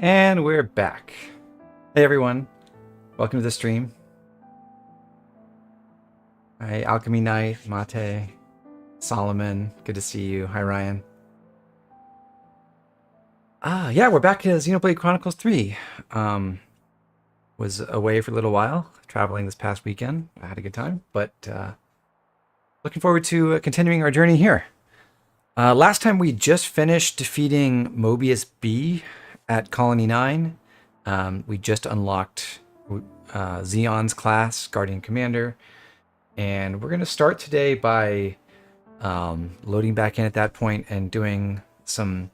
And we're back. Hey everyone, welcome to the stream. Hi, Alchemy Knight, Mate, Solomon, good to see you. Hi Ryan. Yeah, we're back to Xenoblade Chronicles 3. Was away for a little while, traveling this past weekend. I had a good time, but looking forward to continuing our journey here. Last time we just finished defeating Mobius B at Colony 9. We just unlocked Xeon's class, Guardian Commander, and we're going to start today by loading back in at that point and doing a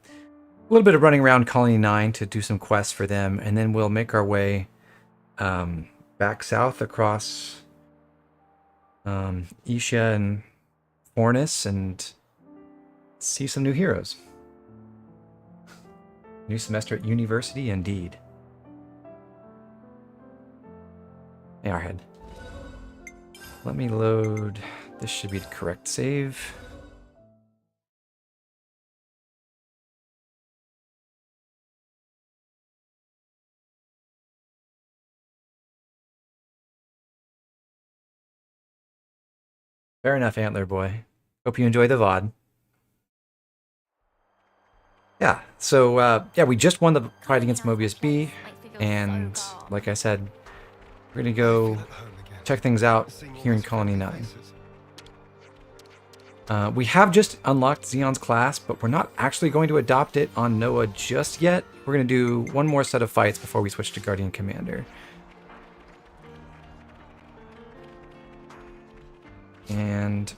little bit of running around Colony 9 to do some quests for them, and then we'll make our way back south across Isha and Fornis and see some new heroes. New semester at university, indeed. Hey, Arhead. Let me load. This should be the correct save. Fair enough, Antler Boy. Hope you enjoy the VOD. Yeah, so we just won the fight against Mobius B, and like I said, we're gonna go check things out here in Colony 9. We have just unlocked Xeon's class, but we're not actually going to adopt it on Noah just yet. We're gonna do one more set of fights before we switch to Guardian Commander. And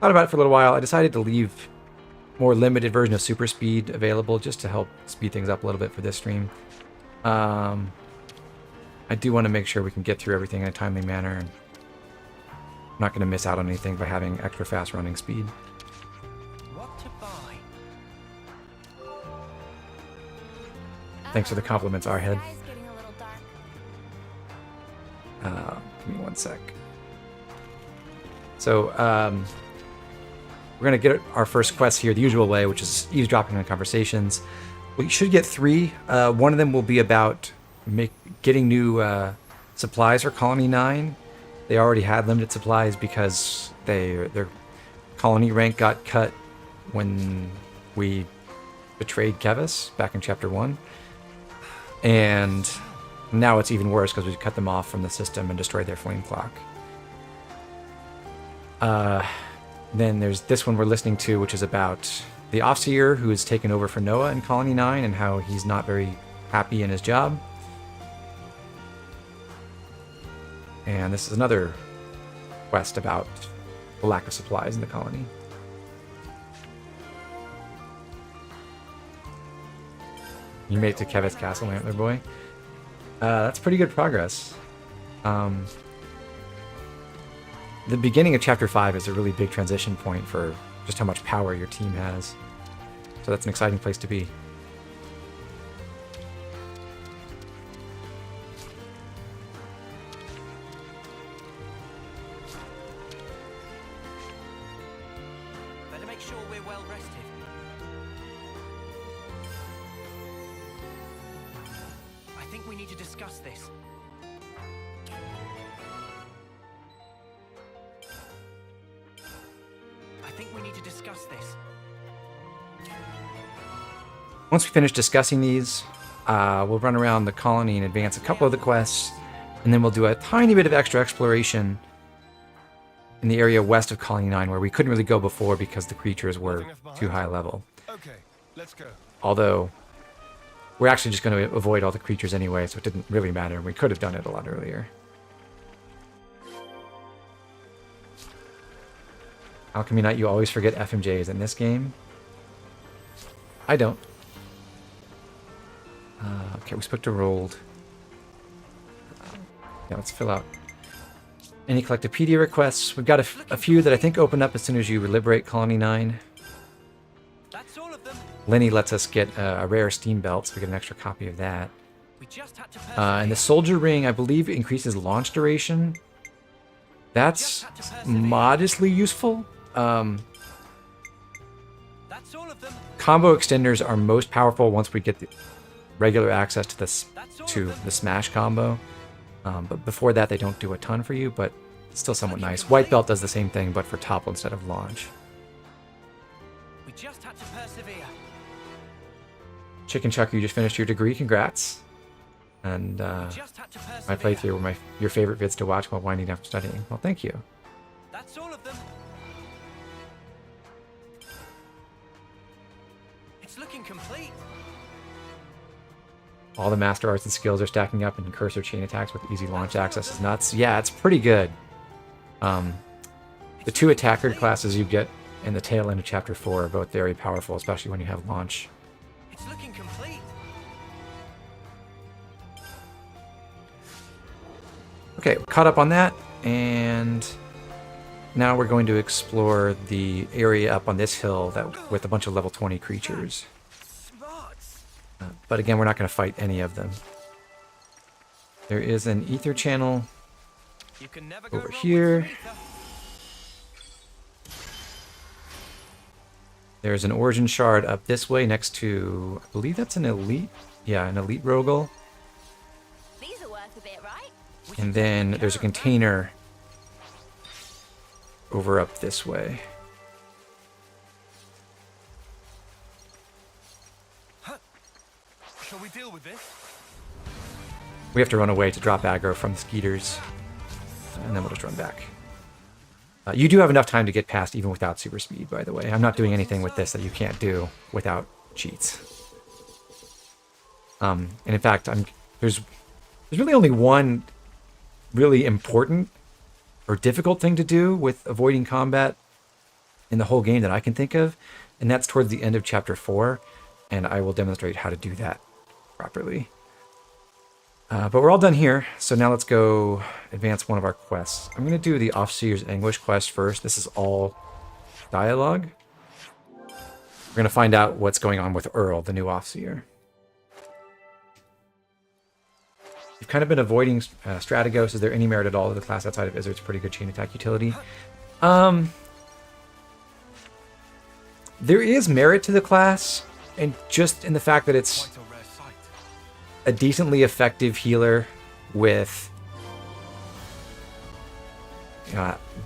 thought about it for a little while. I decided to leave more limited version of super speed available just to help speed things up a little bit for this stream. I do want to make sure we can get through everything in a timely manner, and I'm not going to miss out on anything by having extra fast running speed. What to buy? Thanks for the compliments, Arhead. Sky's getting a little dark. Give me one sec. So, we're going to get our first quest here the usual way, which is eavesdropping on conversations. We should get 3. One of them will be about getting new supplies for Colony 9. They already had limited supplies because their colony rank got cut when we betrayed Kevis back in Chapter 1. And now it's even worse because we cut them off from the system and destroyed their flame clock. Then there's this one we're listening to, which is about the Offseer who has taken over for Noah in Colony 9 and how he's not very happy in his job. And this is another quest about the lack of supplies in the colony. You made it to Kevis Castle, Antler Boy. That's pretty good progress. The beginning of Chapter 5 is a really big transition point for just how much power your team has. So that's an exciting place to be. Better make sure we're well rested. I think we need to discuss this. Once we finish discussing these, we'll run around the colony and advance a couple of the quests, and then we'll do a tiny bit of extra exploration in the area west of Colony 9 where we couldn't really go before because the creatures were too high level. Okay, let's go. Although, we're actually just going to avoid all the creatures anyway, so it didn't really matter. We could have done it a lot earlier. Alchemy Knight, you always forget FMJs in this game. I don't. Okay, we spoke to Rolled. Yeah, let's fill out any Collectopedia requests. We've got a few that I think open up as soon as you liberate Colony 9. That's all of them. Lenny lets us get a rare steam belt, so we get an extra copy of that. We just had to And the Soldier Ring, I believe, increases launch duration. That's modestly useful. That's all of them. Combo extenders are most powerful once we get regular access to this That's all to of them. the smash combo. But before that, they don't do a ton for you, but it's still somewhat nice. White belt does the same thing, but for topple instead of launch. We just had to persevere. Chicken Chuck, you just finished your degree. Congrats. And Just had to my persevere. playthrough were your favorite vids to watch while winding after studying. Well, thank you. That's all of them. It's looking complete. All the master arts and skills are stacking up, and cursor chain attacks with easy launch access is nuts. Yeah, it's pretty good. The 2 attacker classes you get in the tail end of Chapter 4 are both very powerful, especially when you have launch. It's looking complete. Okay, we're caught up on that, and now we're going to explore the area up on this hill that with a bunch of level 20 creatures. Smarts. But again, we're not going to fight any of them. There is an ether channel You can never go over wrong with here. some ether. There's an origin shard up this way next to, I believe that's an elite. Yeah, an elite Rogel. These are worth a bit, right? And then there's a container over up this way. Shall we deal with this? We have to run away to drop aggro from the skeeters. And then we'll just run back. You do have enough time to get past even without super speed, by the way. I'm not doing anything with this that you can't do without cheats. And in fact, there's really only one really important or difficult thing to do with avoiding combat in the whole game that I can think of, and that's towards the end of Chapter 4, and I will demonstrate how to do that properly. But we're all done here, so now let's go advance one of our quests. I'm going to do the Offseer's Anguish quest first. This is all dialogue. We're going to find out what's going on with Earl, the new Offseer. You've kind of been avoiding Strategos. Is there any merit at all to the class outside of Izzard's pretty good chain attack utility? There is merit to the class, and just in the fact that it's Quite a rare sight. a decently effective healer with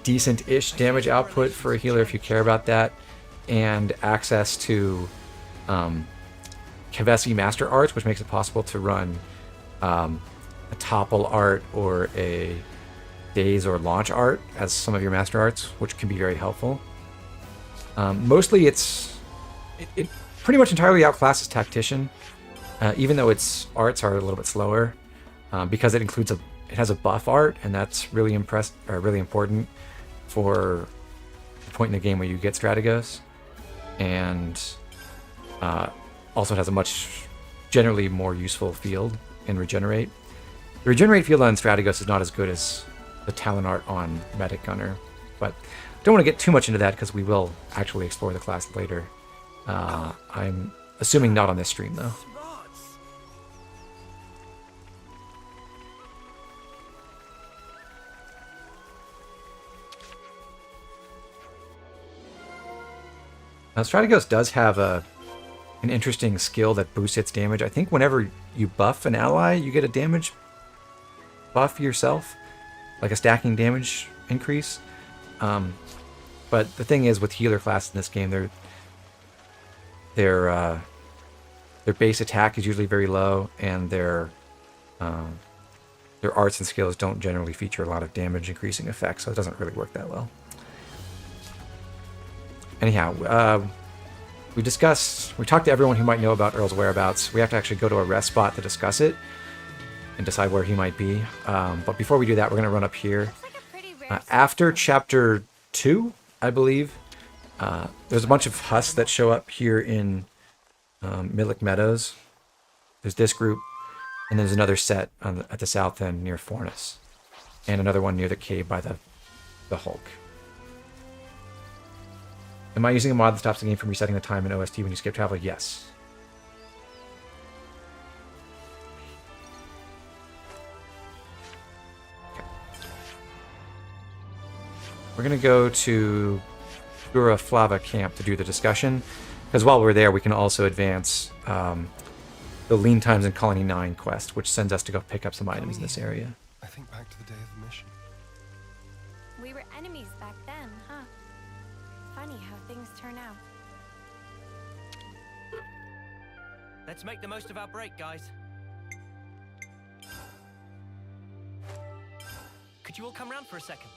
decent-ish damage output for a healer if you care about that, and access to Kavesi Master Arts, which makes it possible to run a topple art or a daze or launch art as some of your master arts, which can be very helpful. Mostly it pretty much entirely outclasses Tactician, even though its arts are a little bit slower, because it has a buff art, and that's really important for the point in the game where you get Strategos, and also it has a much generally more useful field in Regenerate. The Regenerate field on Strategos is not as good as the Talon art on Medic Gunner, but don't want to get too much into that because we will actually explore the class later. I'm assuming not on this stream though. Smarts. Now, Strategos does have an interesting skill that boosts its damage. I think whenever you buff an ally, you get a damage buff yourself, like a stacking damage increase. But the thing is, with healer class in this game, their base attack is usually very low, and their arts and skills don't generally feature a lot of damage increasing effects, so it doesn't really work that well. Anyhow, we talked to everyone who might know about Earl's whereabouts. We have to actually go to a rest spot to discuss it and decide where he might be. But before we do that, we're going to run up here. Looks like a pretty rare After Chapter 2, I believe, there's a bunch of husks that show up here in Milik Meadows. There's this group, and there's another set at the south end near Fornus, and another one near the cave by the Hulk. Am I using a mod that stops the game from resetting the time in OST when you skip travel? Yes. Okay. We're going to go to Gura Flava camp to do the discussion, because while we're there, we can also advance the the Lean Times in Colony 9 quest, which sends us to go pick up some items in this area. I think back to the day of the mission. We were enemies back then, huh? Funny how things turn out. Let's make the most of our break, guys. Could you all come round for a second?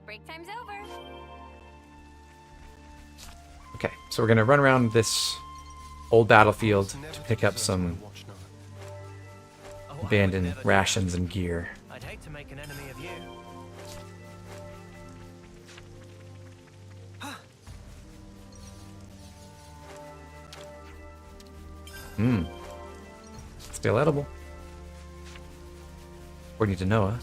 Break time's over. Okay, so we're going to run around this old battlefield to pick up some Oh, I would abandoned never do rations and gear. that. I'd hate to make an enemy of you. Still edible. According to Noah.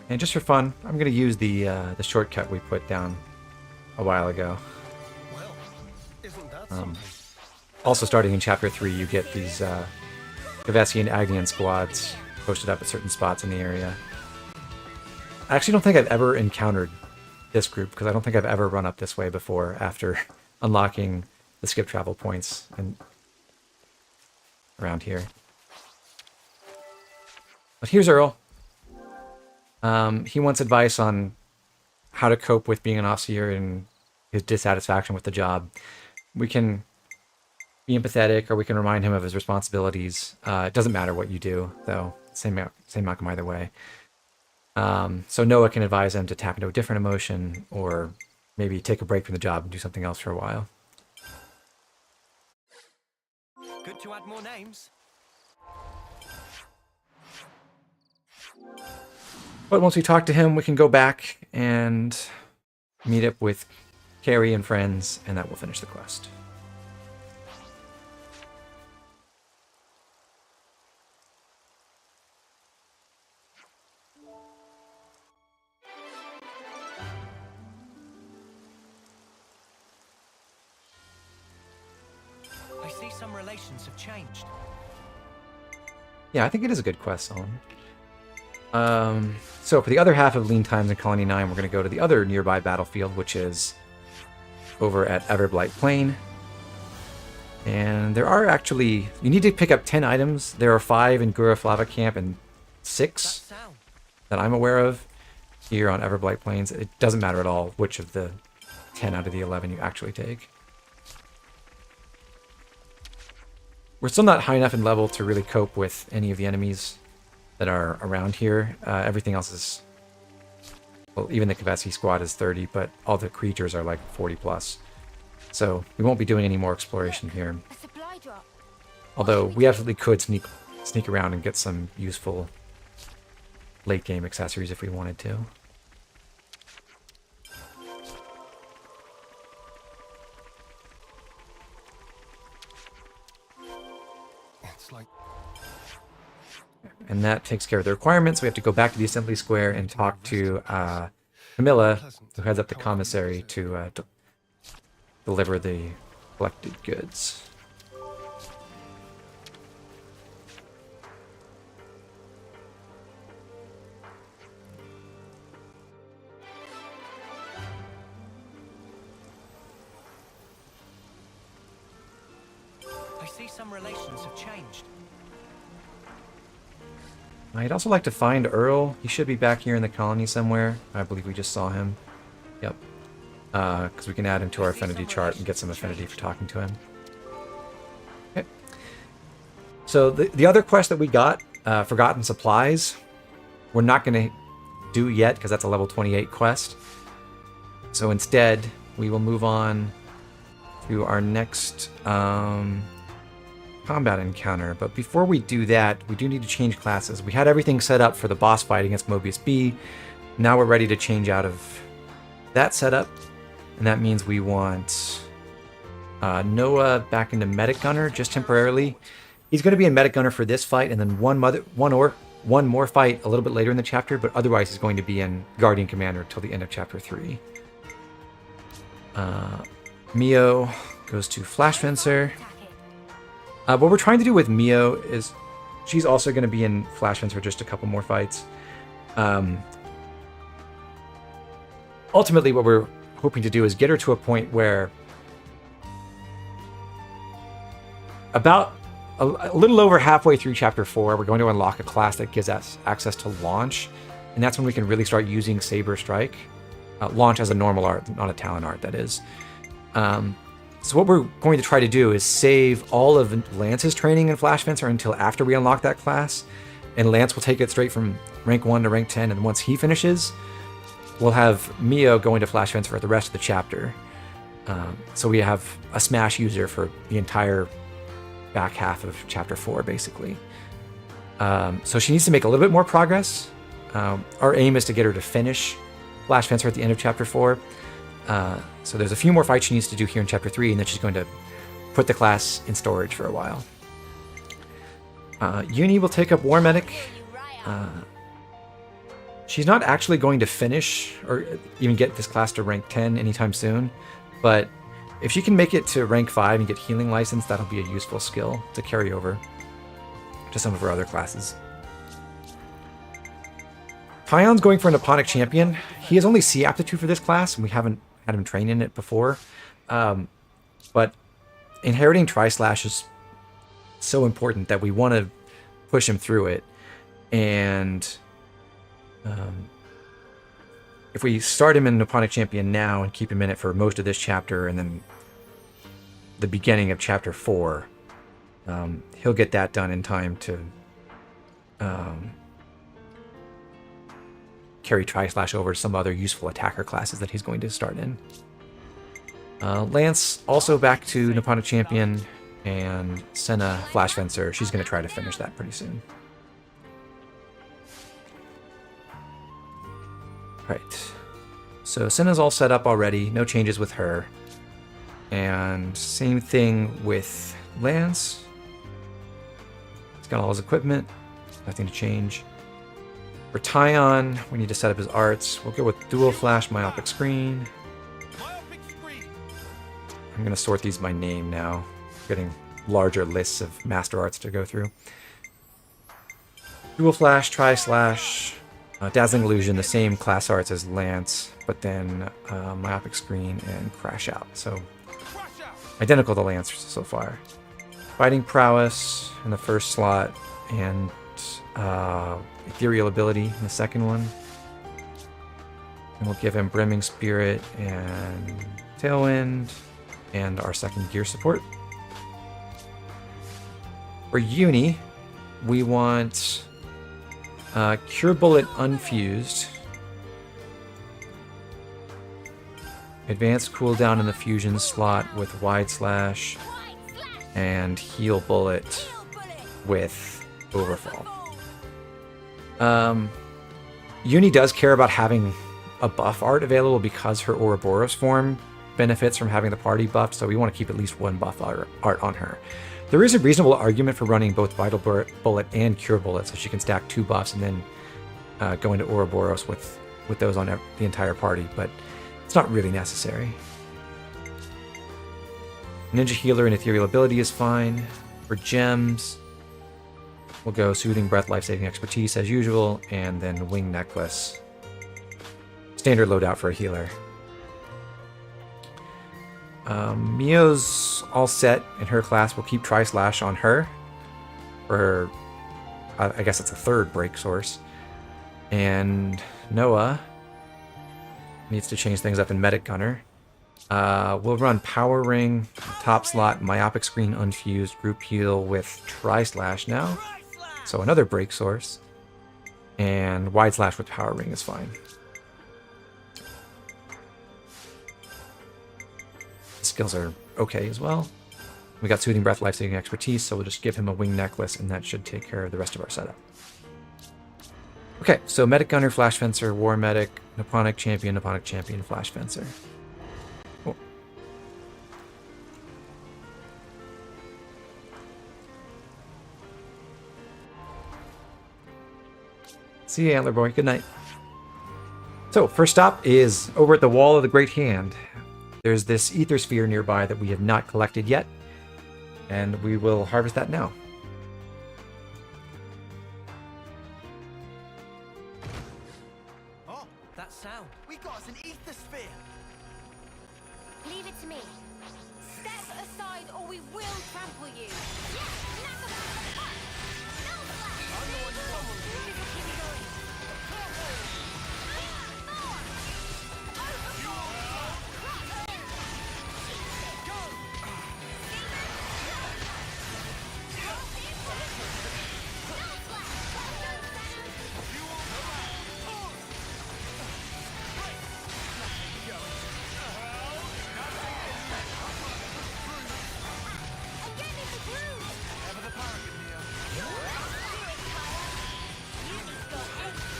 And just for fun, I'm going to use the shortcut we put down a while ago. Well, isn't that something? Also, starting in Chapter 3, you get these Kavesi and Agnian squads posted up at certain spots in the area. I actually don't think I've ever encountered this group, because I don't think I've ever run up this way before after unlocking the skip travel points and around here. But here's Earl. He wants advice on how to cope with being an officer and his dissatisfaction with the job. We can be empathetic, or we can remind him of his responsibilities. It doesn't matter what you do, though. Same outcome either way. So Noah can advise him to tap into a different emotion, or maybe take a break from the job and do something else for a while. Good to add more names. But once we talk to him, we can go back and meet up with Carrie and friends, and that will finish the quest. I see some relations have changed. Yeah, I think it is a good quest, Solomon. So for the other half of Lean Times in Colony 9, we're going to go to the other nearby battlefield, which is over at Everblight Plain. And there are actually... You need to pick up 10 items. There are 5 in Gura Flava Camp and 6 That sound. that I'm aware of here on Everblight Plains. It doesn't matter at all which of the 10 out of the 11 you actually take. We're still not high enough in level to really cope with any of the enemies that are around here. Everything else is... Well, even the Kavesi squad is 30, but all the creatures are like 40 plus. So we won't be doing any more exploration here. A supply drop. Although we absolutely could sneak around and get some useful late game accessories if we wanted to. It's like And that takes care of the requirements. We have to go back to the assembly square and talk to Camilla, who heads up the commissary, to deliver the collected goods. I see some relations have changed. I'd also like to find Earl. He should be back here in the colony somewhere. I believe we just saw him. Yep. Because we can add him to our affinity chart and get some affinity for talking to him. Okay. So the other quest that we got, Forgotten Supplies, we're not going to do yet because that's a level 28 quest. So instead, we will move on to our next combat encounter. But before we do that, we do need to change classes. We had everything set up for the boss fight against Mobius B. Now we're ready to change out of that setup. And that means we want Noah back into Medic Gunner just temporarily. He's going to be in Medic Gunner for this fight, and then one more fight a little bit later in the chapter, but otherwise he's going to be in Guardian Commander till the end of Chapter 3. Mio goes to Flash Fencer. What we're trying to do with Mio is she's also going to be in Flash Fencer for just a couple more fights. Ultimately, what we're hoping to do is get her to a point where about a little over halfway through Chapter 4, we're going to unlock a class that gives us access to launch, and that's when we can really start using Saber Strike. Launch as a normal art, not a talent art, that is. So what we're going to try to do is save all of Lance's training in Flash Fencer until after we unlock that class, and Lance will take it straight from rank 1 to rank 10, and once he finishes, we'll have Mio go into Flash Fencer for the rest of the chapter. So we have a Smash user for the entire back half of Chapter 4, basically. So she needs to make a little bit more progress. Our aim is to get her to finish Flash Fencer at the end of Chapter 4. So there's a few more fights she needs to do here in Chapter 3, and then she's going to put the class in storage for a while. Eunie will take up War Medic. She's not actually going to finish or even get this class to rank 10 anytime soon, but if she can make it to rank 5 and get Healing License, that'll be a useful skill to carry over to some of her other classes. Tyon's going for an Eponic Champion. He has only C aptitude for this class, and we haven't had him train in it before. But inheriting Tri-Slash is so important that we want to push him through it. And if we start him in Eponic Champion now and keep him in it for most of this chapter and then the beginning of Chapter 4, he'll get that done in time to carry Tri-Slash over to some other useful attacker classes that he's going to start in. Lance also back to Eponic Champion, and Senna Flash Fencer. She's going to try to finish that pretty soon. Right, so Senna's all set up already, no changes with her. And same thing with Lance. He's got all his equipment, nothing to change. For Tyon, we need to set up his arts. We'll go with Dual Flash Myopic Screen. I'm going to sort these by name now, getting larger lists of master arts to go through. Dual Flash, Tri-Slash, Dazzling Illusion, the same class arts as Lance, but then Myopic Screen and Crash Out. So identical to Lance so far. Fighting Prowess in the first slot, and Ethereal Ability in the second one. And we'll give him Brimming Spirit and Tailwind, and our second gear support. For Eunie, we want Cure Bullet Unfused, Advanced Cooldown in the Fusion slot with Wide Slash, and Heal Bullet with Overfall. Eunie does care about having a buff art available because her Ouroboros form benefits from having the party buffed, so we want to keep at least one buff art on her. There is a reasonable argument for running both Vital Bullet and Cure Bullet, so she can stack 2 buffs and then go into Ouroboros with those on the entire party, but it's not really necessary. Ninja Healer and Ethereal Ability is fine. For gems, we'll go Soothing Breath, Life-Saving Expertise as usual, and then Wing Necklace. Standard loadout for a healer. Mio's all set in her class. We'll keep Tri-Slash on her for, I guess it's a third break source. And Noah needs to change things up in Medic Gunner. We'll run Power Ring, top slot, Myopic Screen Unfused, Group Heal with Tri-Slash now. So another break source. And Wide Slash with Power Ring is fine. Skills are okay as well. We got Soothing Breath, Life-Saving Expertise, so we'll just give him a Wing Necklace, and that should take care of the rest of our setup. Okay, so Medic Gunner, Flash Fencer, War Medic, Eponic Champion, Flash Fencer. Cool. See you, Antler Boy. Good night. So, first stop is over at the Wall of the Great Hand. there's this ether sphere nearby that we have not collected yet, and we will harvest that now. Oh, that sound. We got us an ether sphere. Leave it to me. Step aside or we will trample you.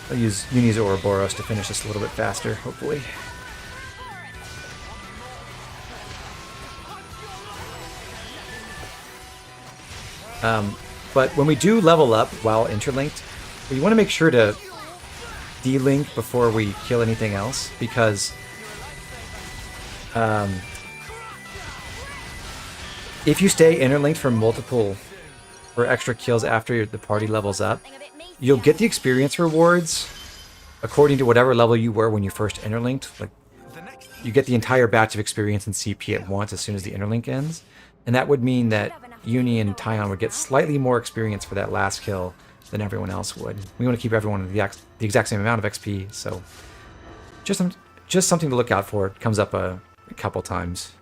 I'll use Eunie's Ouroboros to finish this a little bit faster, hopefully. But when we do level up while interlinked, we want to make sure to delink before we kill anything else, because if you stay interlinked for multiple or extra kills after the party levels up, you'll get the experience rewards according to whatever level you were when you first interlinked. Like, you get the entire batch of experience and CP at once as soon as the interlink ends, and that would mean that Eunie and Tyon would get slightly more experience for that last kill than everyone else would. We want to keep everyone the exact same amount of XP, so just something to look out for. It comes up a couple times.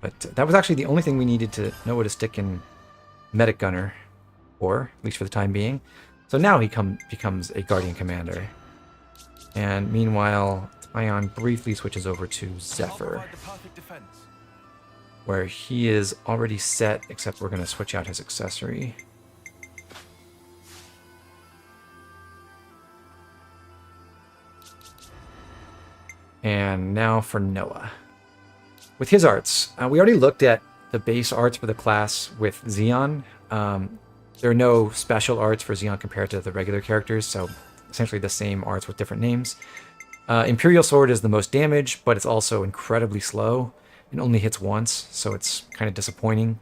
But that was actually the only thing we needed to know what to stick in Medic Gunner, or at least for the time being. So now he becomes a Guardian Commander. And meanwhile, Tyon briefly switches over to Zephyr, where he is already set, except we're going to switch out his accessory. And now for Noah. With his arts, we already looked at the base arts for the class with Xeon. There are no special arts for Xeon compared to the regular characters, so essentially the same arts with different names. Imperial Sword is the most damage, but it's also incredibly slow. It only hits once, so it's kind of disappointing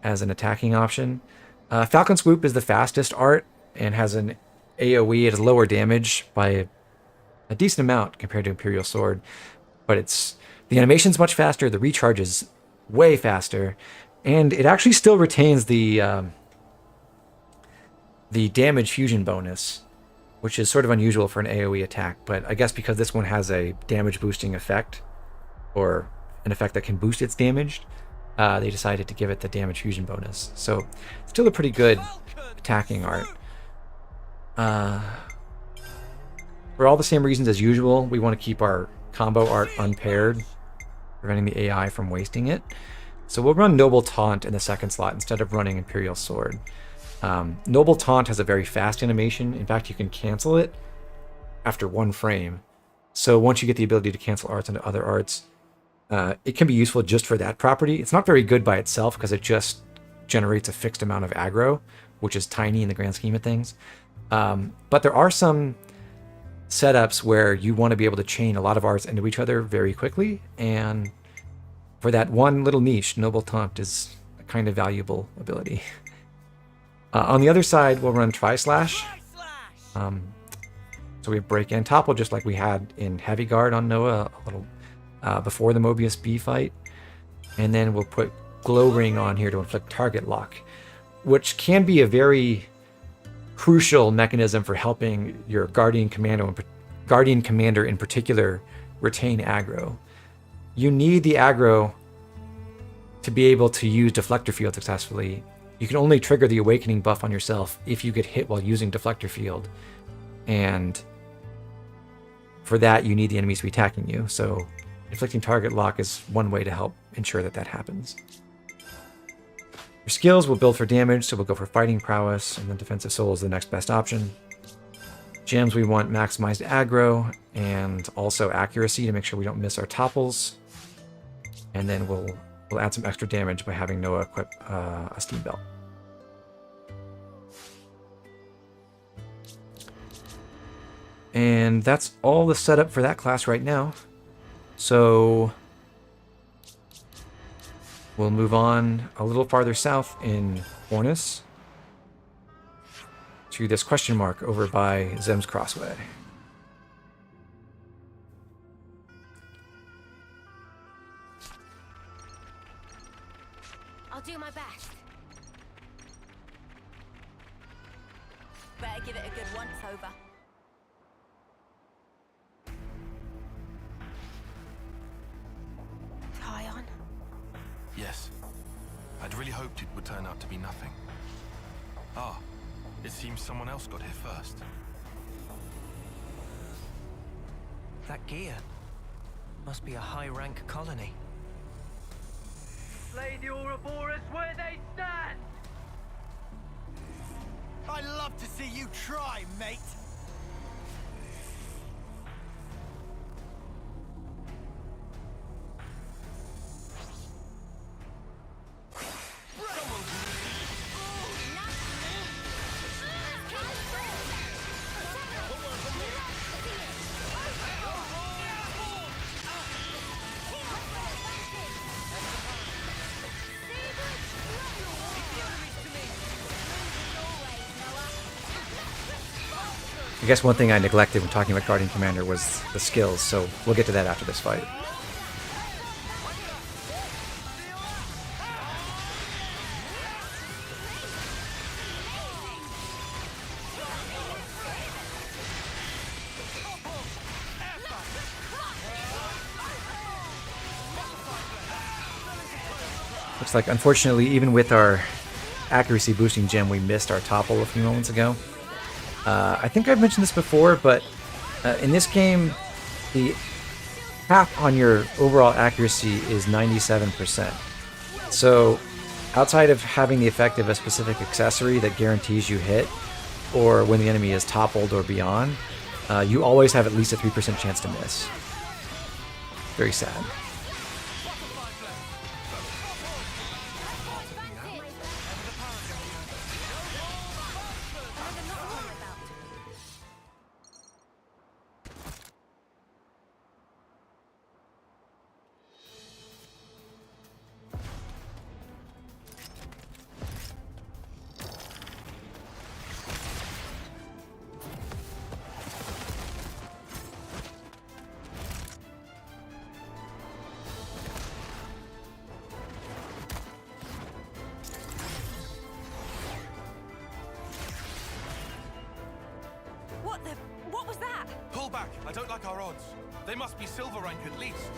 as an attacking option. Falcon Swoop is the fastest art and has an AoE. It has lower damage by a decent amount compared to Imperial Sword, but the animation's much faster, the recharge is way faster, and it actually still retains the damage fusion bonus, which is sort of unusual for an AoE attack, but I guess because this one has a damage boosting effect, or an effect that can boost its damage, they decided to give it the damage fusion bonus. So still a pretty good attacking art. For all the same reasons as usual, we want to keep our combo art unpaired, preventing the AI from wasting it. So we'll run Noble Taunt in the second slot instead of running Imperial Sword. Noble Taunt has a very fast animation. In fact, you can cancel it after 1 frame. So once you get the ability to cancel arts into other arts, it can be useful just for that property. It's not very good by itself because it just generates a fixed amount of aggro, which is tiny in the grand scheme of things. But there are some setups where you want to be able to chain a lot of arts into each other very quickly, and for that one little niche, Noble Taunt is a kind of valuable ability. On the other side, we'll run Tri-Slash. So we have Break and Topple, just like we had in Heavy Guard on Noah a little before the Mobius B fight. And then we'll put Glow Ring on here to inflict target lock, which can be a very crucial mechanism for helping your Guardian Commander in particular retain aggro. You need the aggro to be able to use Deflector Field successfully. You can only trigger the Awakening buff on yourself if you get hit while using Deflector Field. And for that, you need the enemies to be attacking you. So inflicting target lock is one way to help ensure that that happens. Your skills will build for damage, so we'll go for Fighting Prowess, and then Defensive Soul is the next best option. Gems, we want maximized aggro and also accuracy to make sure we don't miss our topples. And then we'll add some extra damage by having Noah equip a Steam Belt. And that's all the setup for that class right now. So we'll move on a little farther south in Ornis to this question mark over by Zem's Crossway. I'll do my best. Better give it a good once over. Tyon? Yes. I'd really hoped it would turn out to be nothing. Ah, it seems someone else got here first. That gear must be a high-rank colony. Lay the Ouroboros where they stand! I'd love to see you try, mate! I guess one thing I neglected when talking about Guardian Commander was the skills, so we'll get to that after this fight. Looks like, unfortunately, even with our accuracy boosting gem, we missed our topple a few moments ago. I think I've mentioned this before, but in this game, the cap on your overall accuracy is 97%. So, outside of having the effect of a specific accessory that guarantees you hit, or when the enemy is toppled or beyond, you always have at least a 3% chance to miss. Very sad. What was that? Pull back! I don't like our odds. They must be silver rank at least.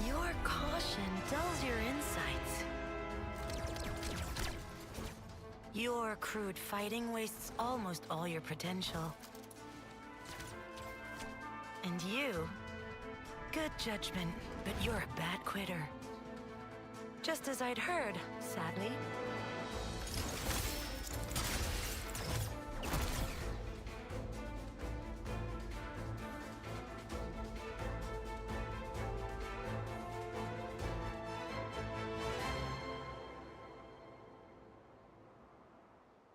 Your caution dulls your insights. Your crude fighting wastes almost all your potential. And you, good judgment, but you're a bad quitter. Just as I'd heard, sadly.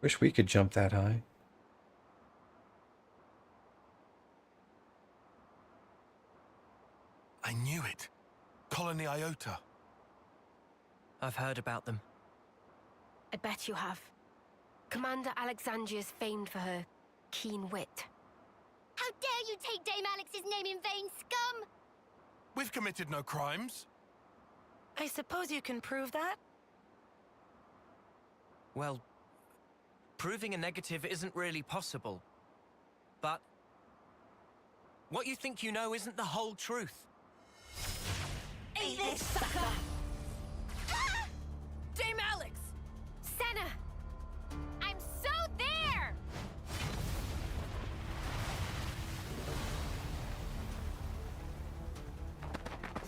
Wish we could jump that high. I knew it. Colony Iota. I've heard about them. I bet you have. Commander Alexandria's famed for her keen wit. How dare you take Dame Alex's name in vain, scum! We've committed no crimes. I suppose you can prove that? Well, proving a negative isn't really possible. But what you think you know isn't the whole truth. Eat this, sucker! Ah! Dame Alex! Senna! I'm so there!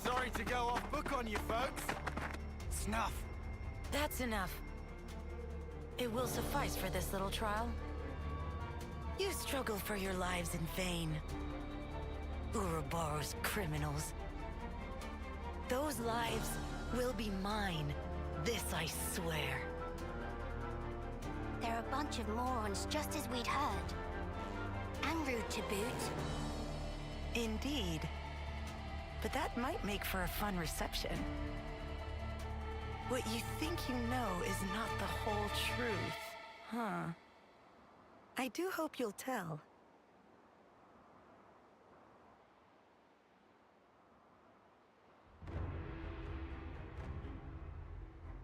Sorry Sorry to go off book on you folks. Snuff. That's enough. It will suffice for this little trial. You struggled for your lives in vain. Ouroboros criminals. Those lives will be mine. This I swear. They're a bunch of morons, just as we'd heard. And rude to boot. Indeed. But that might make for a fun reception. What you think you know is not the whole truth, huh? I do hope you'll tell.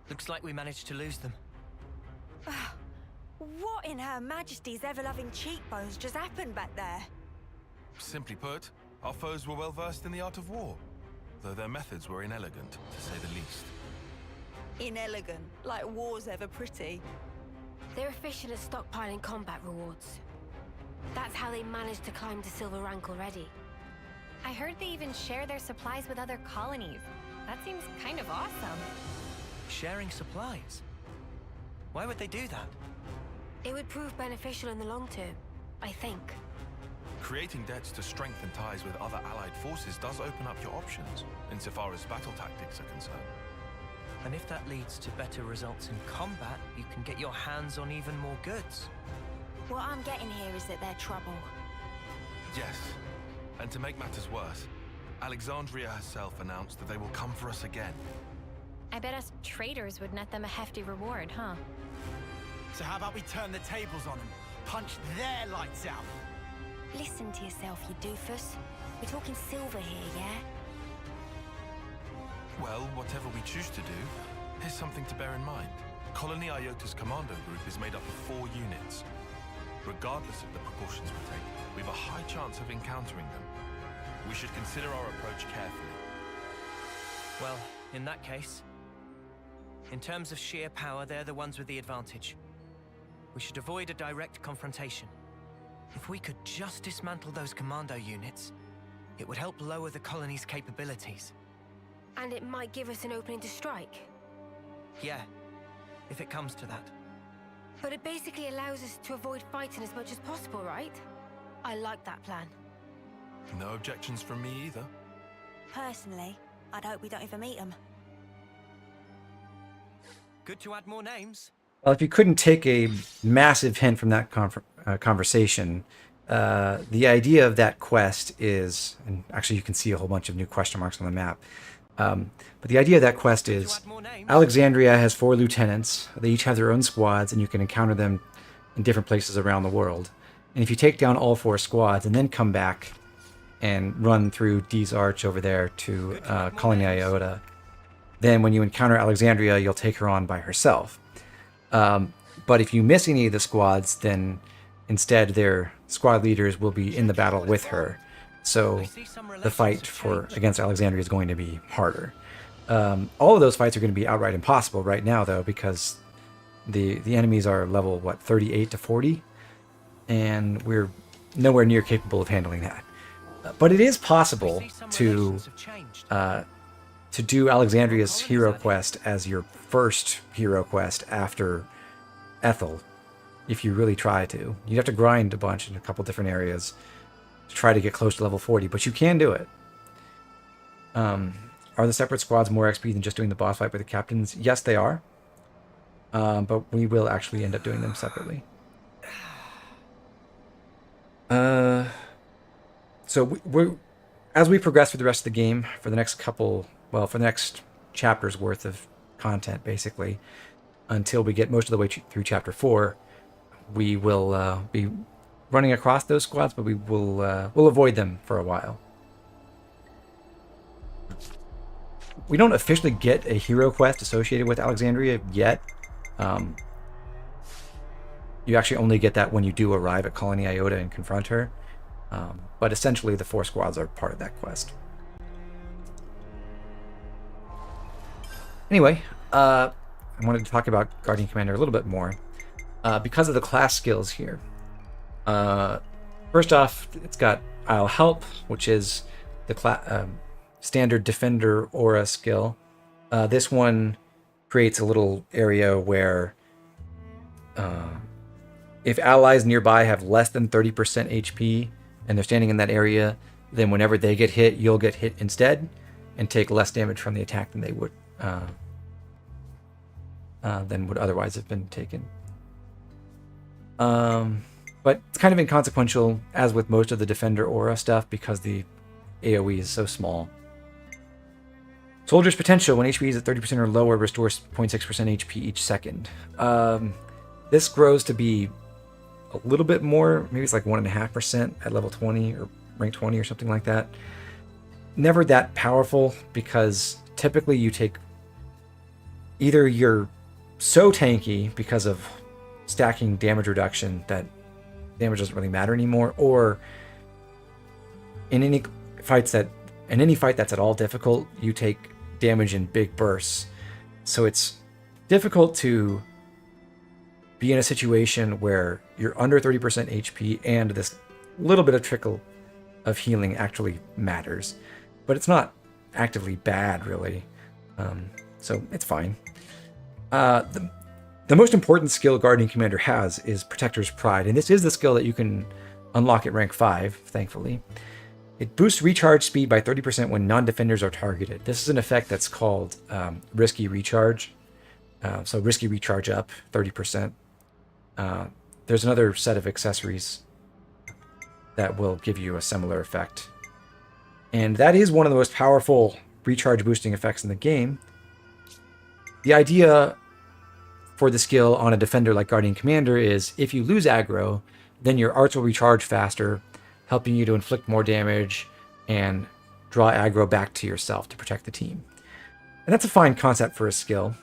Looks like we managed to lose them. What in Her Majesty's ever-loving cheekbones just happened back there? Simply put, our foes were well versed in the art of war, though their methods were inelegant, to say the least. Inelegant, like war's ever pretty. They're efficient at stockpiling combat rewards. That's how they managed to climb to silver rank already. I heard they even share their supplies with other colonies. That seems kind of awesome. Sharing supplies? Why would they do that? It would prove beneficial in the long term, I think. Creating debts to strengthen ties with other allied forces does open up your options, insofar as battle tactics are concerned. And if that leads to better results in combat, you can get your hands on even more goods. What I'm getting here is that they're trouble. Yes, and to make matters worse, Alexandria herself announced that they will come for us again. I bet us traitors would net them a hefty reward, huh? So how about we turn the tables on them? Punch their lights out. Listen to yourself, you doofus. We're talking silver here, yeah? Well, whatever we choose to do, here's something to bear in mind. Colony Iota's commando group is made up of 4 units. Regardless of the precautions we take, we have a high chance of encountering them. We should consider our approach carefully. Well, in that case, in terms of sheer power, they're the ones with the advantage. We should avoid a direct confrontation. If we could just dismantle those commando units, it would help lower the colony's capabilities. And it might give us an opening to strike. Yeah, if it comes to that. But it basically allows us to avoid fighting as much as possible, right? I like that plan. No objections from me either. Personally, I'd hope we don't even meet them. Good to add more names. Well, if you couldn't take a massive hint from that conversation, the idea of that quest is, and actually you can see a whole bunch of new question marks on the map, but the idea of that quest is Alexandria has 4 lieutenants. They each have their own squads, and you can encounter them in different places around the world. And if you take down all 4 squads and then come back and run through Dee's Arch over there to Colony Iota, then when you encounter Alexandria, you'll take her on by herself. But if you miss any of the squads, then instead their squad leaders will be in the battle with her. So the fight against Alexandria is going to be harder. All of those fights are going to be outright impossible right now, though, because the enemies are level, 38 to 40? And we're nowhere near capable of handling that. But it is possible to do Alexandria's hero quest as your first hero quest after Ethel, if you really try to. You'd have to grind a bunch in a couple different areas to try to get close to level 40, but you can do it. Are the separate squads more XP than just doing the boss fight with the captains? Yes, they are. But we will actually end up doing them separately. So as we progress through the rest of the game, for the next for the next chapter's worth of content, basically, until we get most of the way through chapter 4, we will be running across those squads, but we'll avoid them for a while. We don't officially get a hero quest associated with Alexandria yet. You actually only get that when you do arrive at Colony Iota and confront her. But essentially, the 4 squads are part of that quest. Anyway, I wanted to talk about Guardian Commander a little bit more. Because of the class skills here. First off, it's got I'll Help, which is standard defender aura skill. This one creates a little area where if allies nearby have less than 30% HP and they're standing in that area, then whenever they get hit, you'll get hit instead and take less damage from the attack than they would otherwise have been taken. But it's kind of inconsequential, as with most of the defender aura stuff, because the AoE is so small. Soldier's potential, when HP is at 30% or lower, restores 0.6% HP each second. This grows to be a little bit more, maybe it's like 1.5% at level 20 or rank 20 or something like that. Never that powerful, because typically you take, either you're so tanky because of stacking damage reduction that damage doesn't really matter anymore, or in any fight that's at all difficult, you take damage in big bursts. So it's difficult to be in a situation where you're under 30% HP and this little bit of trickle of healing actually matters. But it's not actively bad, really. So it's fine. The most important skill Guardian Commander has is Protector's Pride, and this is the skill that you can unlock at rank 5, thankfully. It boosts recharge speed by 30% when non-defenders are targeted. This is an effect that's called Risky Recharge. So Risky Recharge up 30%. There's another set of accessories that will give you a similar effect. And that is one of the most powerful recharge boosting effects in the game. The idea for the skill on a defender like Guardian Commander is if you lose aggro, then your arts will recharge faster, helping you to inflict more damage and draw aggro back to yourself to protect the team. And that's a fine concept for a skill.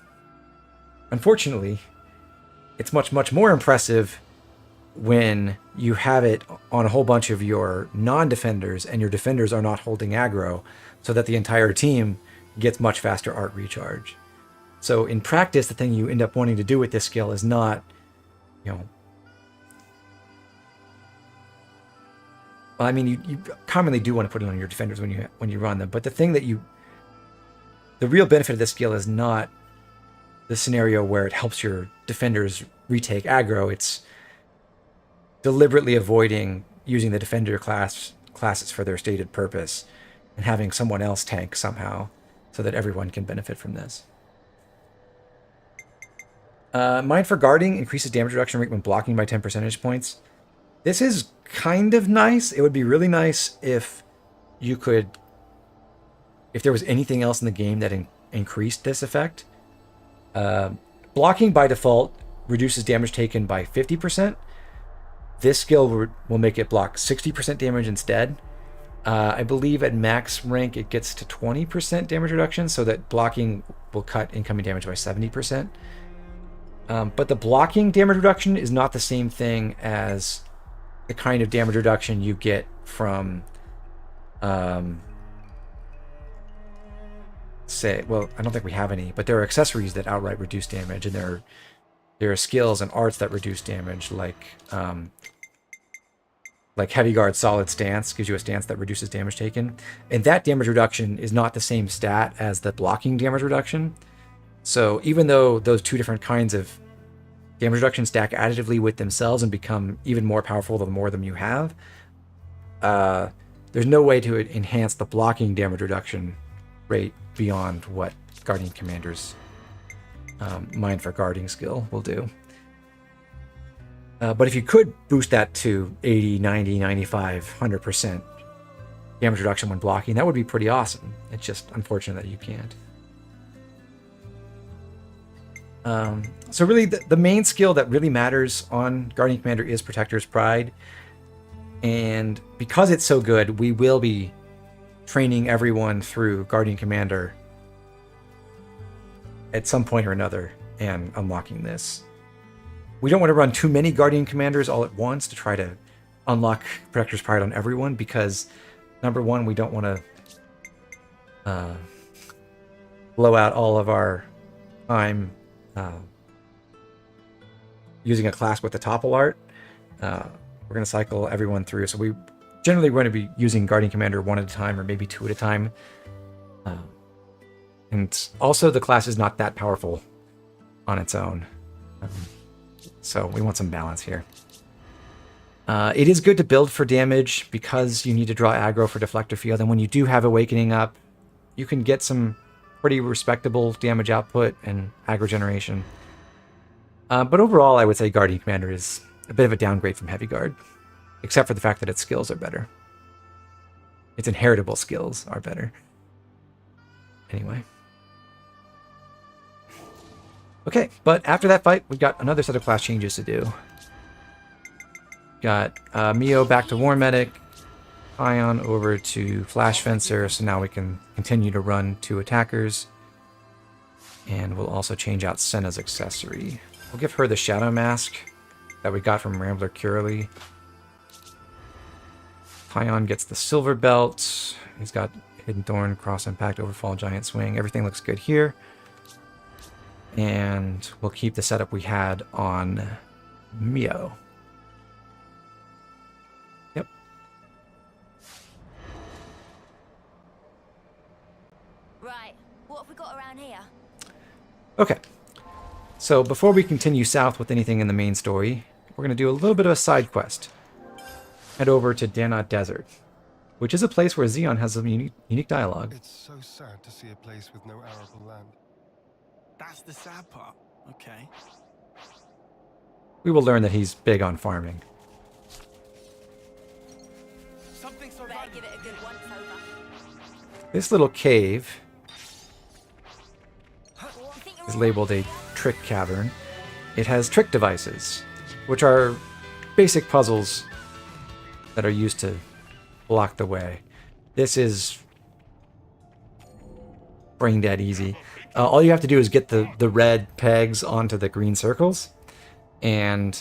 Unfortunately, it's much, much more impressive when you have it on a whole bunch of your non-defenders and your defenders are not holding aggro, so that the entire team gets much faster art recharge. So in practice, the thing you end up wanting to do with this skill is not, well, I mean, you commonly do want to put it on your defenders when you run them, but the real benefit of this skill is not the scenario where it helps your defenders retake aggro. It's deliberately avoiding using the defender classes for their stated purpose and having someone else tank somehow so that everyone can benefit from this. Mind for Guarding increases damage reduction rate when blocking by 10 percentage points. This is kind of nice. It would be really nice if there was anything else in the game that increased this effect. Blocking by default reduces damage taken by 50%. This skill will make it block 60% damage instead. I believe at max rank it gets to 20% damage reduction, so that blocking will cut incoming damage by 70%. But the blocking damage reduction is not the same thing as the kind of damage reduction you get from, I don't think we have any, but there are accessories that outright reduce damage, and there are skills and arts that reduce damage, like Heavy Guard Solid Stance gives you a stance that reduces damage taken, and that damage reduction is not the same stat as the blocking damage reduction. So even though those two different kinds of damage reduction stack additively with themselves and become even more powerful the more of them you have, there's no way to enhance the blocking damage reduction rate beyond what Guardian Commander's Mind for Guarding skill will do. But if you could boost that to 80, 90, 95, 100% damage reduction when blocking, that would be pretty awesome. It's just unfortunate that you can't. So really, the main skill that really matters on Guardian Commander is Protector's Pride. And because it's so good, we will be training everyone through Guardian Commander at some point or another and unlocking this. We don't want to run too many Guardian Commanders all at once to try to unlock Protector's Pride on everyone, because number one, we don't want to blow out all of our time using a class with the topple art. We're going to cycle everyone through, so we generally going to be using Guardian Commander one at a time, or maybe two at a time, And also the class is not that powerful on its own. So we want some balance here. It is good to build for damage because you need to draw aggro for Deflector Field. And when you do have Awakening up, you can get some pretty respectable damage output and aggro generation. But overall, I would say Guardian Commander is a bit of a downgrade from Heavy Guard, except for the fact that its skills are better. Its inheritable skills are better. Anyway. Okay, but after that fight, we've got another set of class changes to do. Got Mio back to War Medic, Ion over to Flash Fencer, so now we can continue to run 2 attackers. And we'll also change out Senna's accessory. We'll give her the Shadow Mask that we got from Rambler Curly. Ion gets the Silver Belt. He's got Hidden Thorn, Cross Impact, Overfall, Giant Swing. Everything looks good here. And we'll keep the setup we had on Mio. Yep. Right, what have we got around here? Okay. So before we continue south with anything in the main story, we're going to do a little bit of a side quest. Head over to Danot Desert, which is a place where Xeon has some unique dialogue. It's so sad to see a place with no arable land. That's the sad part. Okay. We will learn that he's big on farming. Something so Better give it a good once over. This little cave Think is you're labeled a trick cavern. It has trick devices, which are basic puzzles that are used to block the way. This is brain dead easy. All you have to do is get the red pegs onto the green circles, and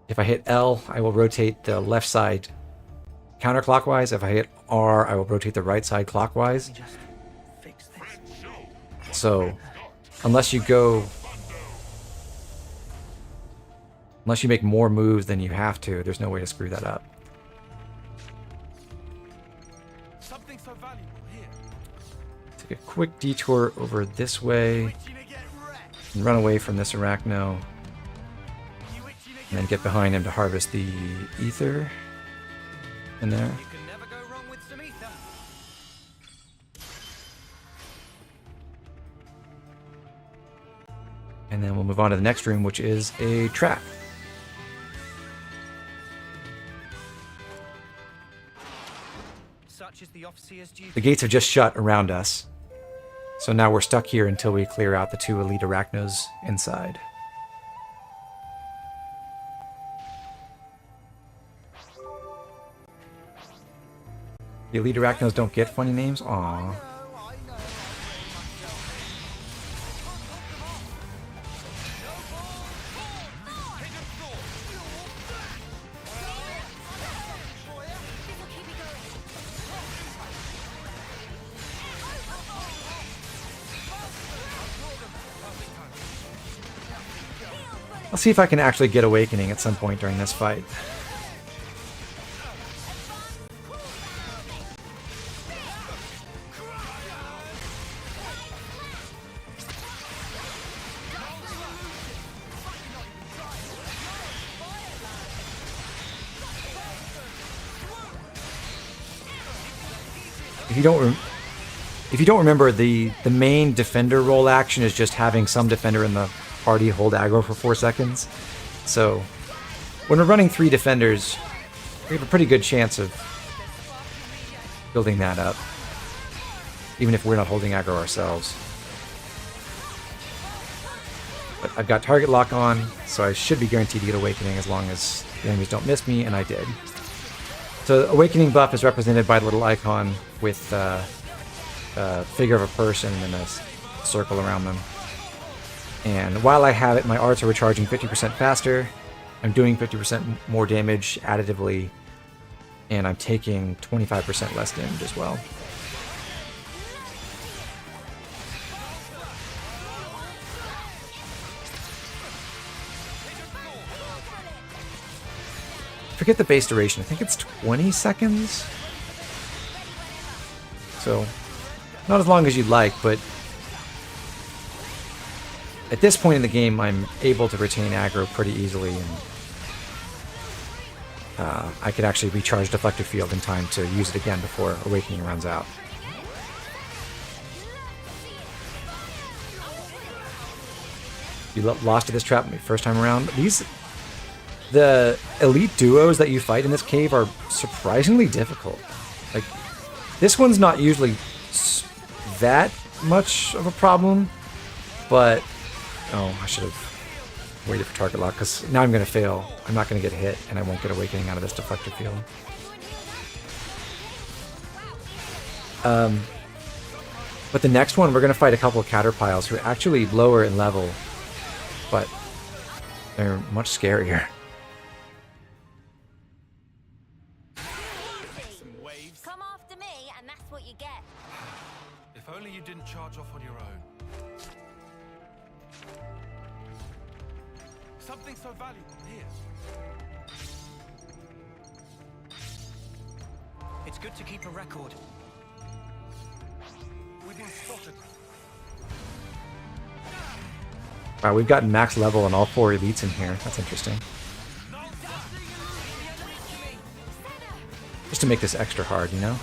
if I hit L, I will rotate the left side counterclockwise. If I hit R, I will rotate the right side clockwise. So unless you make more moves than you have to, there's no way to screw that up. something so valuable here. Take a quick detour over this way and run away from this Arachno, and then get behind him to harvest the ether in there. You can never go wrong with some ether. And then we'll move on to the next room, which is a trap. Such is the officer's duty. The gates have just shut around us, so now we're stuck here until we clear out the 2 elite Arachnos inside. The elite Arachnos don't get funny names? Aww. I'll see if I can actually get Awakening at some point during this fight. If you don't remember, the main defender role action is just having some defender in the party hold aggro for 4 seconds. So when we're running 3 defenders, we have a pretty good chance of building that up, even if we're not holding aggro ourselves. But I've got target lock on, so I should be guaranteed to get Awakening as long as the enemies don't miss me, and I did. So Awakening buff is represented by the little icon with a figure of a person and a circle around them. And while I have it, my arts are recharging 50% faster. I'm doing 50% more damage additively, and I'm taking 25% less damage as well. Forget the base duration. I think it's 20 seconds. So Not as long as you'd like, but at this point in the game, I'm able to retain aggro pretty easily, and I could actually recharge Deflector Field in time to use it again before Awakening runs out. You lost to this trap first time around. The elite duos that you fight in this cave are surprisingly difficult. Like, this one's not usually that much of a problem, but oh, I should have waited for target lock, because now I'm going to fail. I'm not going to get hit, and I won't get Awakening out of this Deflector Field. But the next one, we're going to fight a couple of Caterpiles who are actually lower in level, but they're much scarier. Come after me, and that's what you get. If only you didn't charge off on your own. Something so valuable here. It's good to keep a record. We've been spotted. Wow, we've gotten max level on all 4 elites in here. That's interesting. Just to make this extra hard, you know?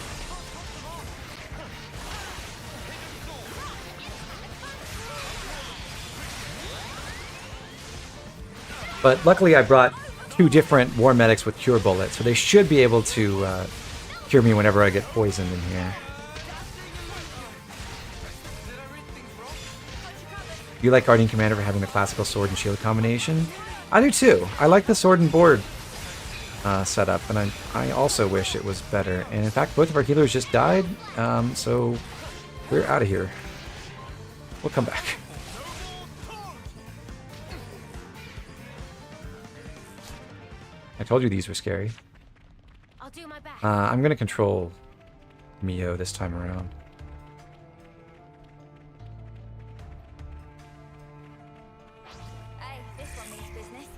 But luckily I brought 2 different War Medics with Cure Bullets, so they should be able to cure me whenever I get poisoned in here. You like Guardian Commander for having the classical sword and shield combination? I do too. I like the sword and board setup, and I also wish it was better. And in fact, both of our healers just died, so we're out of here. We'll come back. I told you these were scary. I'll do my best. I'm going to control Mio this time around. Hey, this one means business.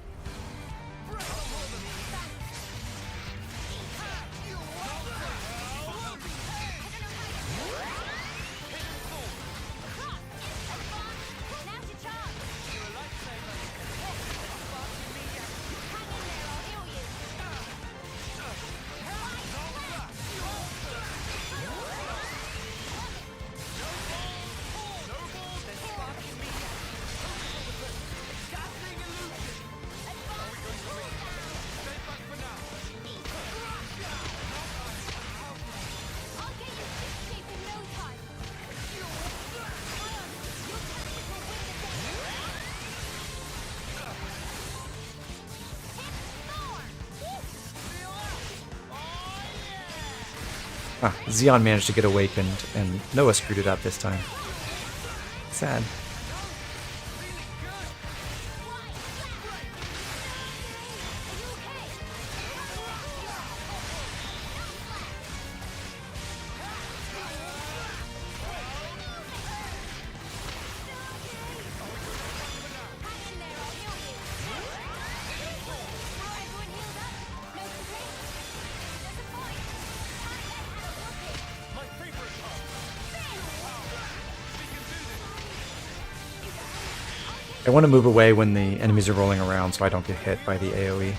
Now's your chance. Ah, Xeon managed to get awakened, and Noah screwed it up this time. Sad. I want to move away when the enemies are rolling around so I don't get hit by the AoE.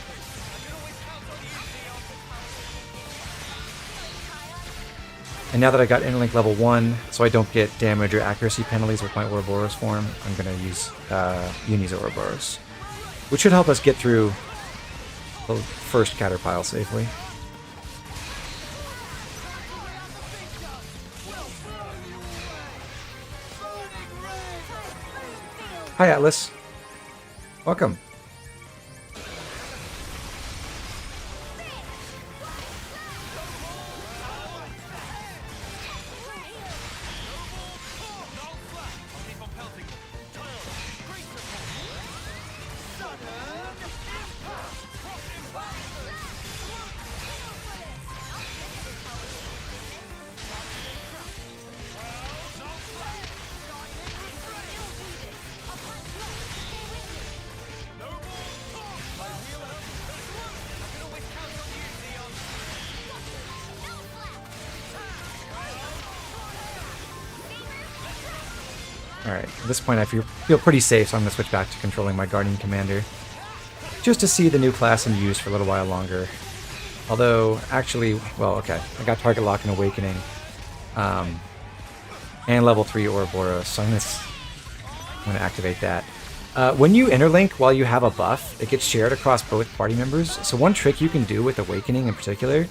And now that I got Interlink level 1, so I don't get damage or accuracy penalties with my Ouroboros form, I'm going to use Eunie's Ouroboros, which should help us get through the first Caterpile safely. Hi, Atlas. Welcome. Alright, at this point I feel pretty safe, so I'm going to switch back to controlling my Guardian Commander. Just to see the new class in use for a little while longer. Although, actually, well, okay. I got Target Lock and Awakening. And level 3 Ouroboros, so I'm going to activate that. When you interlink while you have a buff, it gets shared across both party members. So one trick you can do with Awakening in particular,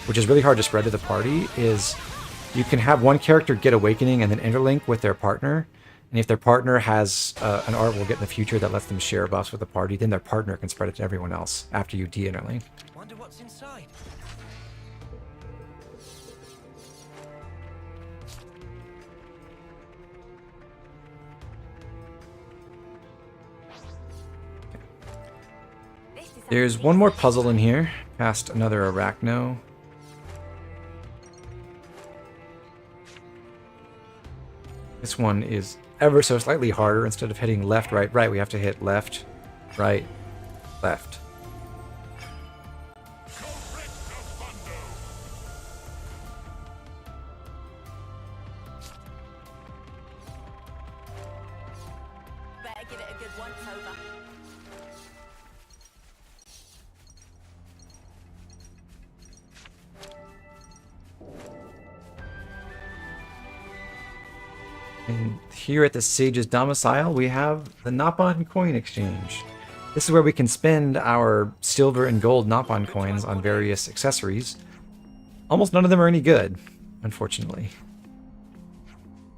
which is really hard to spread to the party, is you can have one character get Awakening and then interlink with their partner. And if their partner has an art we'll get in the future that lets them share buffs with the party, then their partner can spread it to everyone else after you de-interlink. Wonder what's inside. There's one more puzzle in here, past another Arachno. This one is ever so slightly harder. Instead of hitting left, right, right, we have to hit left, right, left. Better give it a good once over. And here at the Sage's domicile, we have the Nopon coin exchange. This is where we can spend our silver and gold Nopon coins on various accessories. Almost none of them are any good, unfortunately.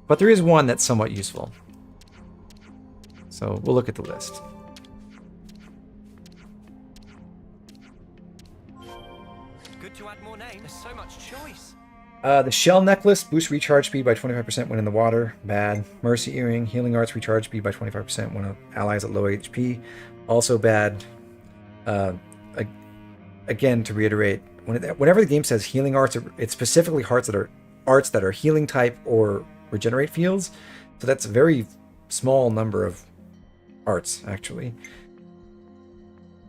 But there is one that's somewhat useful. So we'll look at the list. Good to add more names. There's so much choice. The Shell Necklace boosts recharge speed by 25% when in the water. Bad. Mercy Earring, Healing Arts recharge speed by 25% when an ally is at low HP. Also bad. Again, to reiterate, whenever the game says Healing Arts, it's specifically arts that are healing type or regenerate fields. So that's a very small number of arts, actually.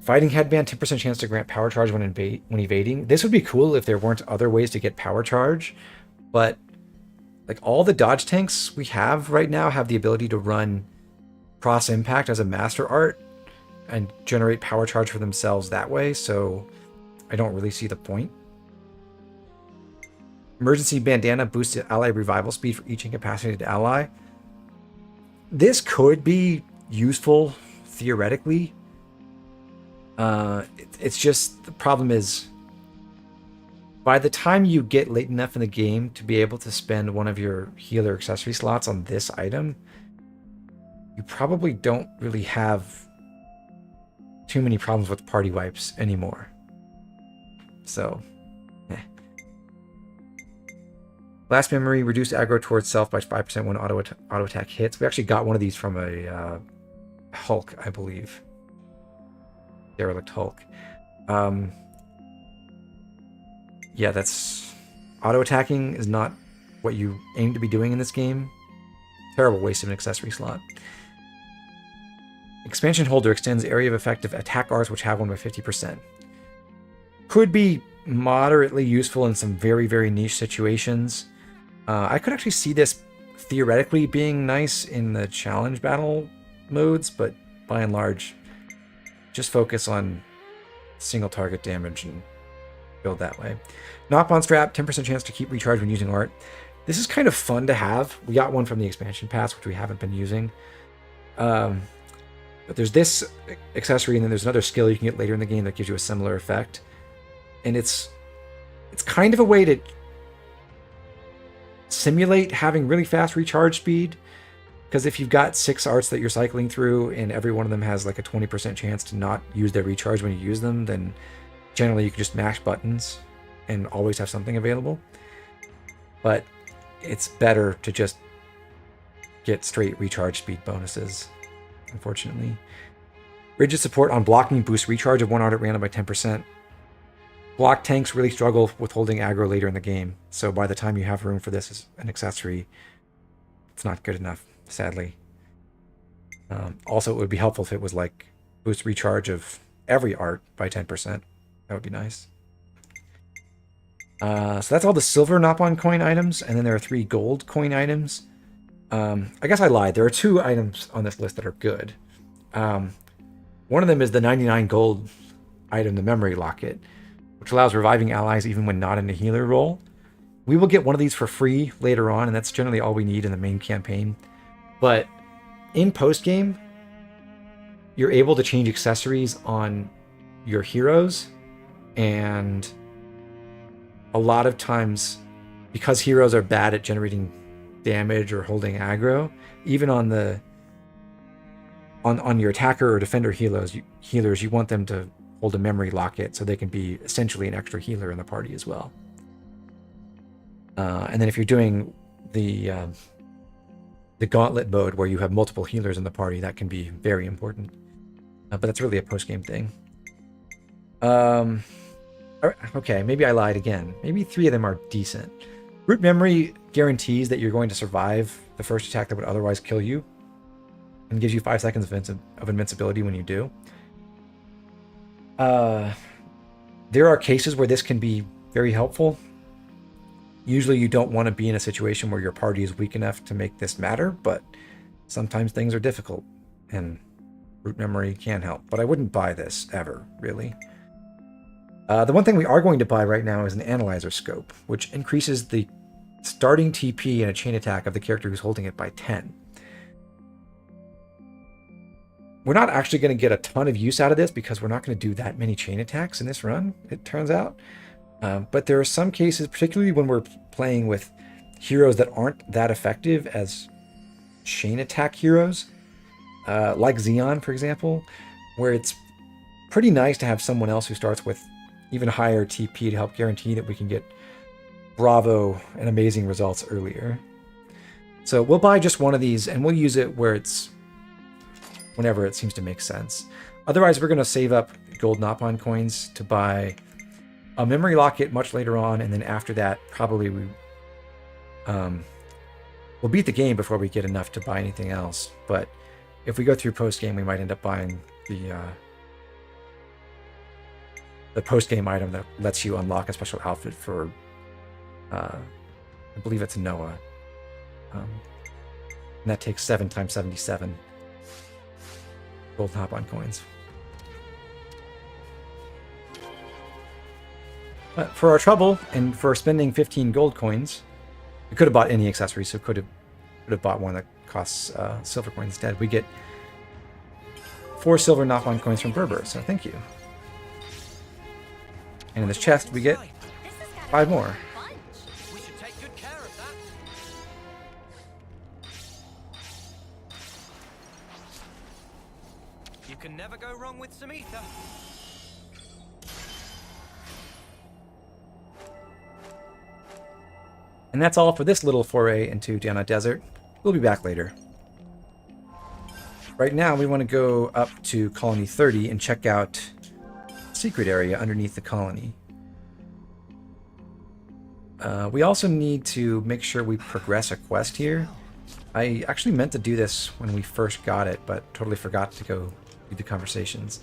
Fighting Headband, 10% chance to grant power charge when evading. This would be cool if there weren't other ways to get power charge, but like all the dodge tanks we have right now have the ability to run cross impact as a master art and generate power charge for themselves that way, so I don't really see the point. Emergency Bandana boosts ally revival speed for each incapacitated ally. This could be useful theoretically. It's just, the problem is, by the time you get late enough in the game to be able to spend one of your healer accessory slots on this item, you probably don't really have too many problems with party wipes anymore. So, Last Memory, reduced aggro towards self by 5% when auto attack hits. We actually got one of these from a Hulk, I believe. Derelict Hulk. Yeah, that's... Auto-attacking is not what you aim to be doing in this game. Terrible waste of an accessory slot. Expansion Holder extends area of effective attack arts which have one by 50%. Could be moderately useful in some very, very niche situations. I could actually see this theoretically being nice in the challenge battle modes, but by and large, just focus on single target damage and build that way. Nopon Strap, 10% chance to keep recharge when using art. This is kind of fun to have. We got one from the expansion pass, which we haven't been using. But there's this accessory, and then there's another skill you can get later in the game that gives you a similar effect. And it's kind of a way to simulate having really fast recharge speed. Because if you've got 6 arts that you're cycling through and every one of them has like a 20% chance to not use their recharge when you use them, then generally you can just mash buttons and always have something available. But it's better to just get straight recharge speed bonuses, unfortunately. Rigid support on blocking boosts recharge of one art at random by 10%. Block tanks really struggle with holding aggro later in the game, so by the time you have room for this as an accessory, it's not good enough, sadly. Also, it would be helpful if it was like boost recharge of every art by 10%. That would be nice. So that's all the silver Nopon coin items, and then there are 3 gold coin items. I guess I lied. There are 2 items on this list that are good. One of them is the 99 gold item, the memory locket, which allows reviving allies even when not in a healer role. We will get one of these for free later on, and that's generally all we need in the main campaign. But in post-game, you're able to change accessories on your heroes, and a lot of times, because heroes are bad at generating damage or holding aggro, even on the on your attacker or defender healers, you want them to hold a memory locket so they can be essentially an extra healer in the party as well. And then if you're doing the gauntlet mode where you have multiple healers in the party, that can be very important. But that's really a post-game thing. Okay, maybe I lied again. Maybe 3 of them are decent. Root memory guarantees that you're going to survive the first attack that would otherwise kill you, and gives you 5 seconds of invincibility when you do. There are cases where this can be very helpful. Usually you don't want to be in a situation where your party is weak enough to make this matter, but sometimes things are difficult, and root memory can help. But I wouldn't buy this, ever, really. The one thing we are going to buy right now is an analyzer scope, which increases the starting TP in a chain attack of the character who's holding it by 10. We're not actually going to get a ton of use out of this because we're not going to do that many chain attacks in this run, it turns out. But there are some cases, particularly when we're playing with heroes that aren't that effective as chain attack heroes, like Xeon, for example, where it's pretty nice to have someone else who starts with even higher TP to help guarantee that we can get bravo and amazing results earlier. So we'll buy just one of these, and we'll use it whenever it seems to make sense. Otherwise, we're going to save up gold Nopon coins to buy a memory locket much later on, and then after that, probably we'll beat the game before we get enough to buy anything else. But if we go through post-game, we might end up buying the post-game item that lets you unlock a special outfit for, I believe it's Noah. And that takes 7 times 77 gold Nopon coins. But for our trouble, and for spending 15 gold coins, we could have bought any accessories, so could have bought one that costs silver coins instead. We get 4 silver Nopon coins from Berber, so thank you. And in this chest, we get 5 more. We should take good care of that. You can never go wrong with some ether. And that's all for this little foray into Diana Desert. We'll be back later. Right now, we want to go up to Colony 30 and check out the secret area underneath the colony. We also need to make sure we progress a quest here. I actually meant to do this when we first got it, but totally forgot to go do the conversations.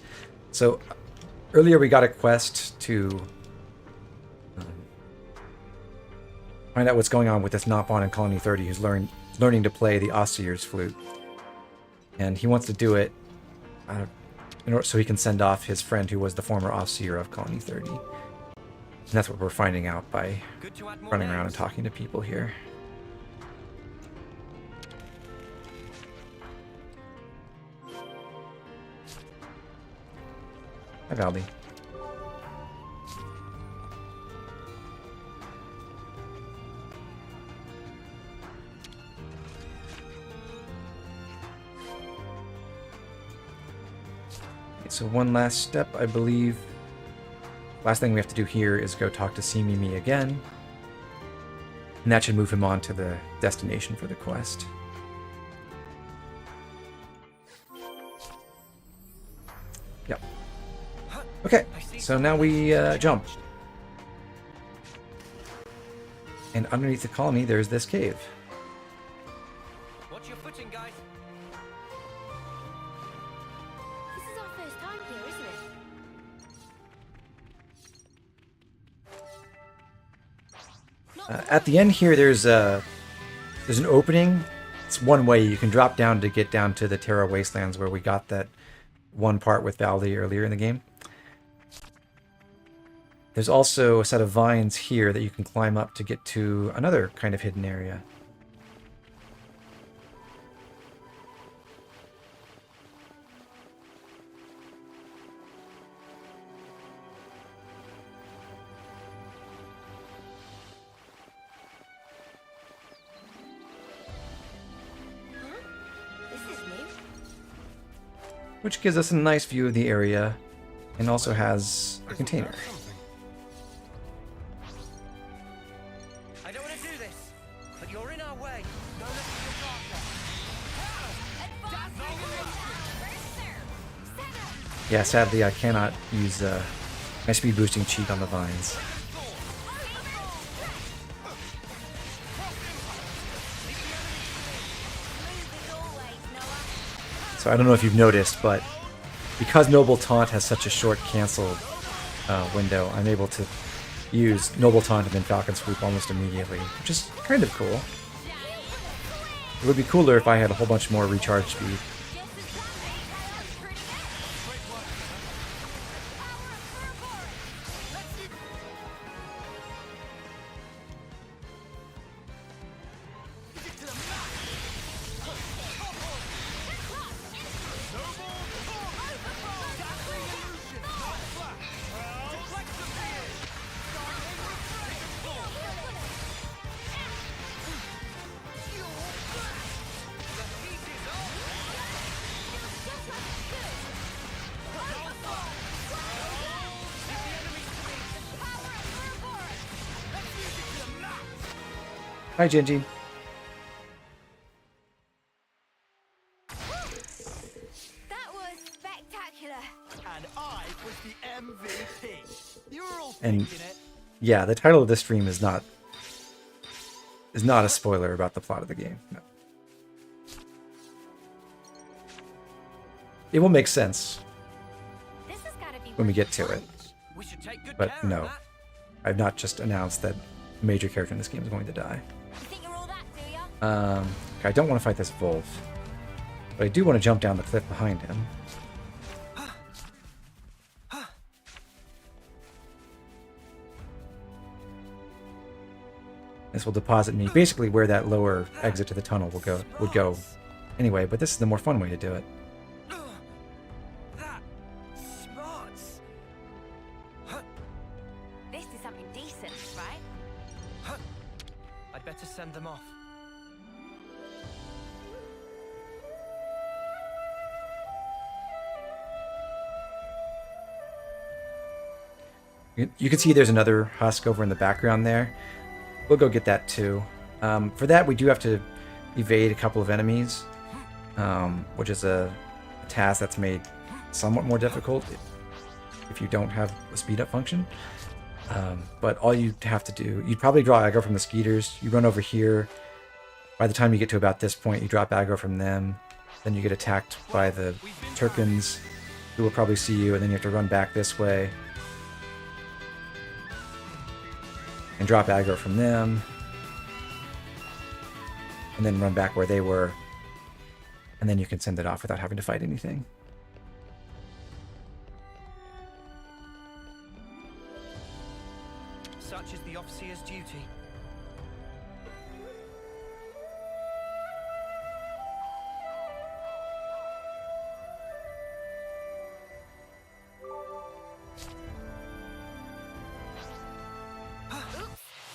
So earlier we got a quest to find out what's going on with this Nopon in Colony 30 who's learning to play the Ossier's flute. And he wants to do it in order so he can send off his friend who was the former Ossier of Colony 30. And that's what we're finding out by running around and talking to people here. Hi, Valdi. So one last step, I believe. Last thing we have to do here is go talk to See Me again. And that should move him on to the destination for the quest. Yep. Okay, so now we jump. And underneath the colony, there's this cave. Watch your footing, guys. This is our first time here, isn't it? At the end here, there's an opening It's one way you can drop down to get down to the Terra Wastelands where we got that one part with Valdi earlier in the game. There's also a set of vines here that you can climb up to get to another kind of hidden area. Which gives us a nice view of the area and also has a container. I don't want to do this, but you're in our way. Don't let me Yeah, sadly I cannot use my speed boosting cheat on the vines. So I don't know if you've noticed, but because Noble Taunt has such a short cancel window, I'm able to use Noble Taunt and then Falcon Swoop almost immediately, which is kind of cool. It would be cooler if I had a whole bunch more recharge speed. Hi, Gingy. That was spectacular. And I was the MVP. You were all And thinking it. yeah, the title of this stream is not a spoiler about the plot of the game. No. It will make sense This has gotta be when we get to it. We should take good But care no, of that. I've not just announced that a major character in this game is going to die. You think you're all that, do ya? Okay, I don't want to fight this wolf, but I do want to jump down the cliff behind him. This will deposit me basically where that lower exit to the tunnel would go anyway, but this is the more fun way to do it. That smarts. This is something decent, right? I'd better send them off. You can see there's another husk over in the background there. We'll go get that too. For that, we do have to evade a couple of enemies, which is a task that's made somewhat more difficult if you don't have a speed up function. But all you have to do, you'd probably draw aggro from the skeeters. You run over here. By the time you get to about this point, you drop aggro from them. Then you get attacked by the Turkins, who will probably see you, and then you have to run back this way and drop aggro from them, and then run back where they were, and then you can send it off without having to fight anything. Such is the officer's duty.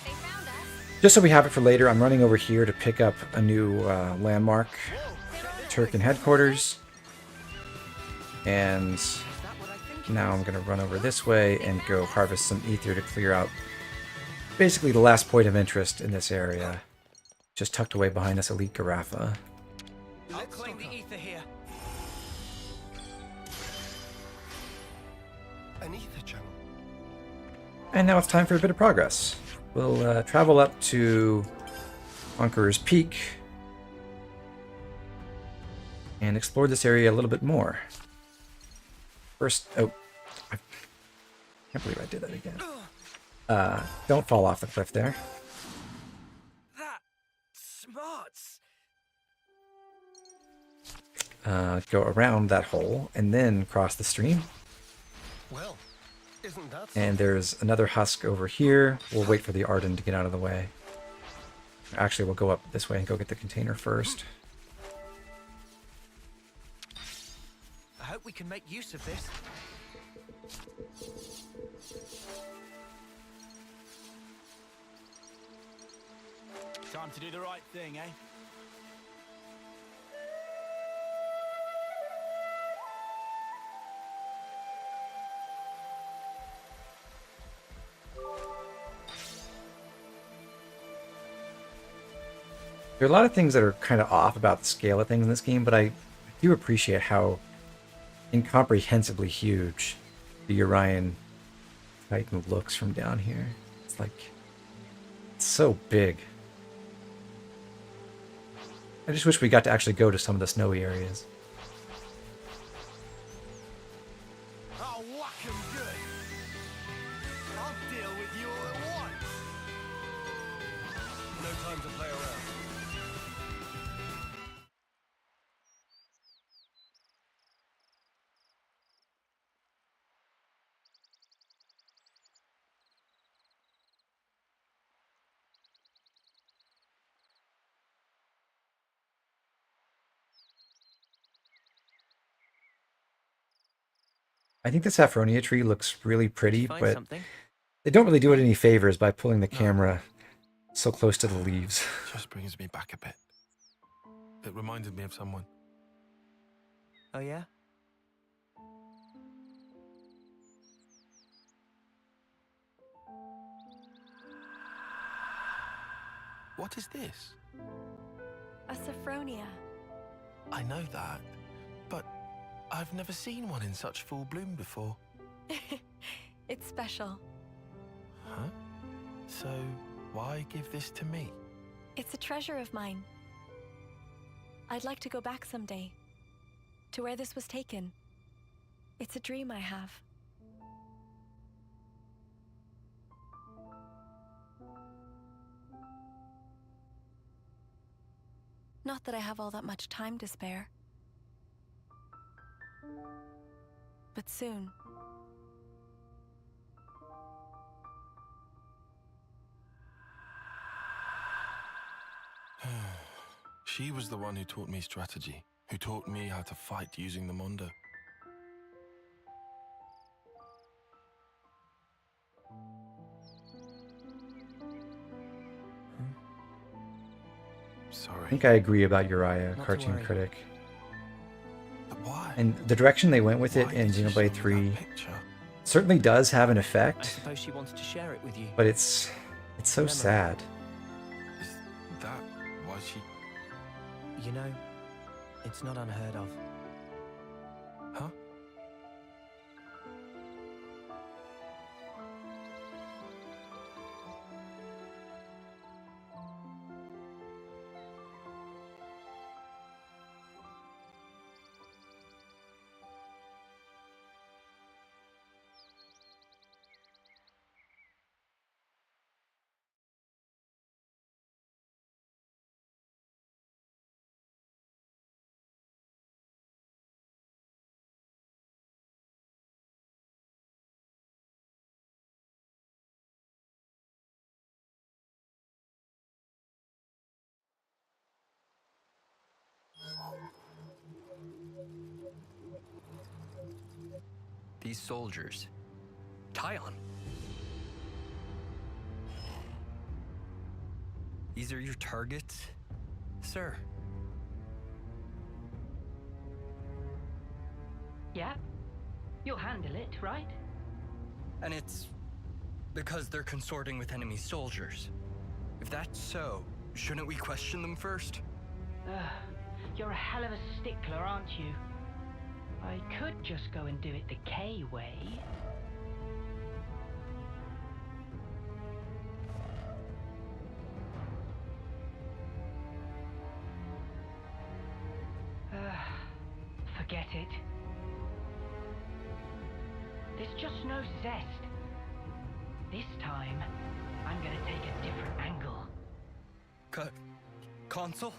They found us. Just so we have it for later, I'm running over here to pick up a new landmark, Turkin headquarters, and now I'm going to run over this way and go harvest some ether to clear out basically the last point of interest in this area, just tucked away behind this elite Garaffa. I'll claim the ether here. An ether channel. And now it's time for a bit of progress. We'll travel up to Conqueror's Peak and explore this area a little bit more. First, oh, I can't believe I did that again. Don't fall off the cliff there. That smarts. go around that hole and then cross the stream. Well, isn't that And there's another husk over here. We'll wait for the Arden to get out of the way. Actually, we'll go up this way and go get the container first. I hope we can make use of this. Time to do the right thing, eh? There are a lot of things that are kind of off about the scale of things in this game, but I do appreciate how incomprehensibly huge the Orion Titan looks from down here. It's like, it's so big. I just wish we got to actually go to some of the snowy areas. I'll whack 'em good. I'll deal with you all at once. no time to play around? I think the Saffronia tree looks really pretty, Find but something? they don't really do it any favors by pulling the camera so close to the leaves. Just brings me back a bit. It reminded me of someone. Oh yeah? What is this? A Saffronia. I know that, but I've never seen one in such full bloom before. It's special. Huh? So, why give this to me? It's a treasure of mine. I'd like to go back someday, to where this was taken. It's a dream I have. Not that I have all that much time to spare. But soon. She was the one who taught me strategy, who taught me how to fight using the Mondo. Sorry. I think I agree about Uriah, Not to cartoon worry. critic. But why? And the direction they went with it Why in did you show me Xenoblade that 3 picture? certainly does have an I effect, suppose she wanted to share it with you. but it's so Memory. sad. Is that why she... You know, it's not unheard of. Huh? These soldiers. Tyon. These are your targets, sir? Yeah? You'll handle it, right? And it's because they're consorting with enemy soldiers. If that's so, shouldn't we question them first? You're a hell of a stickler, aren't you? I could just go and do it the K way. Forget it. There's just no zest. This time, I'm gonna take a different angle. Consul?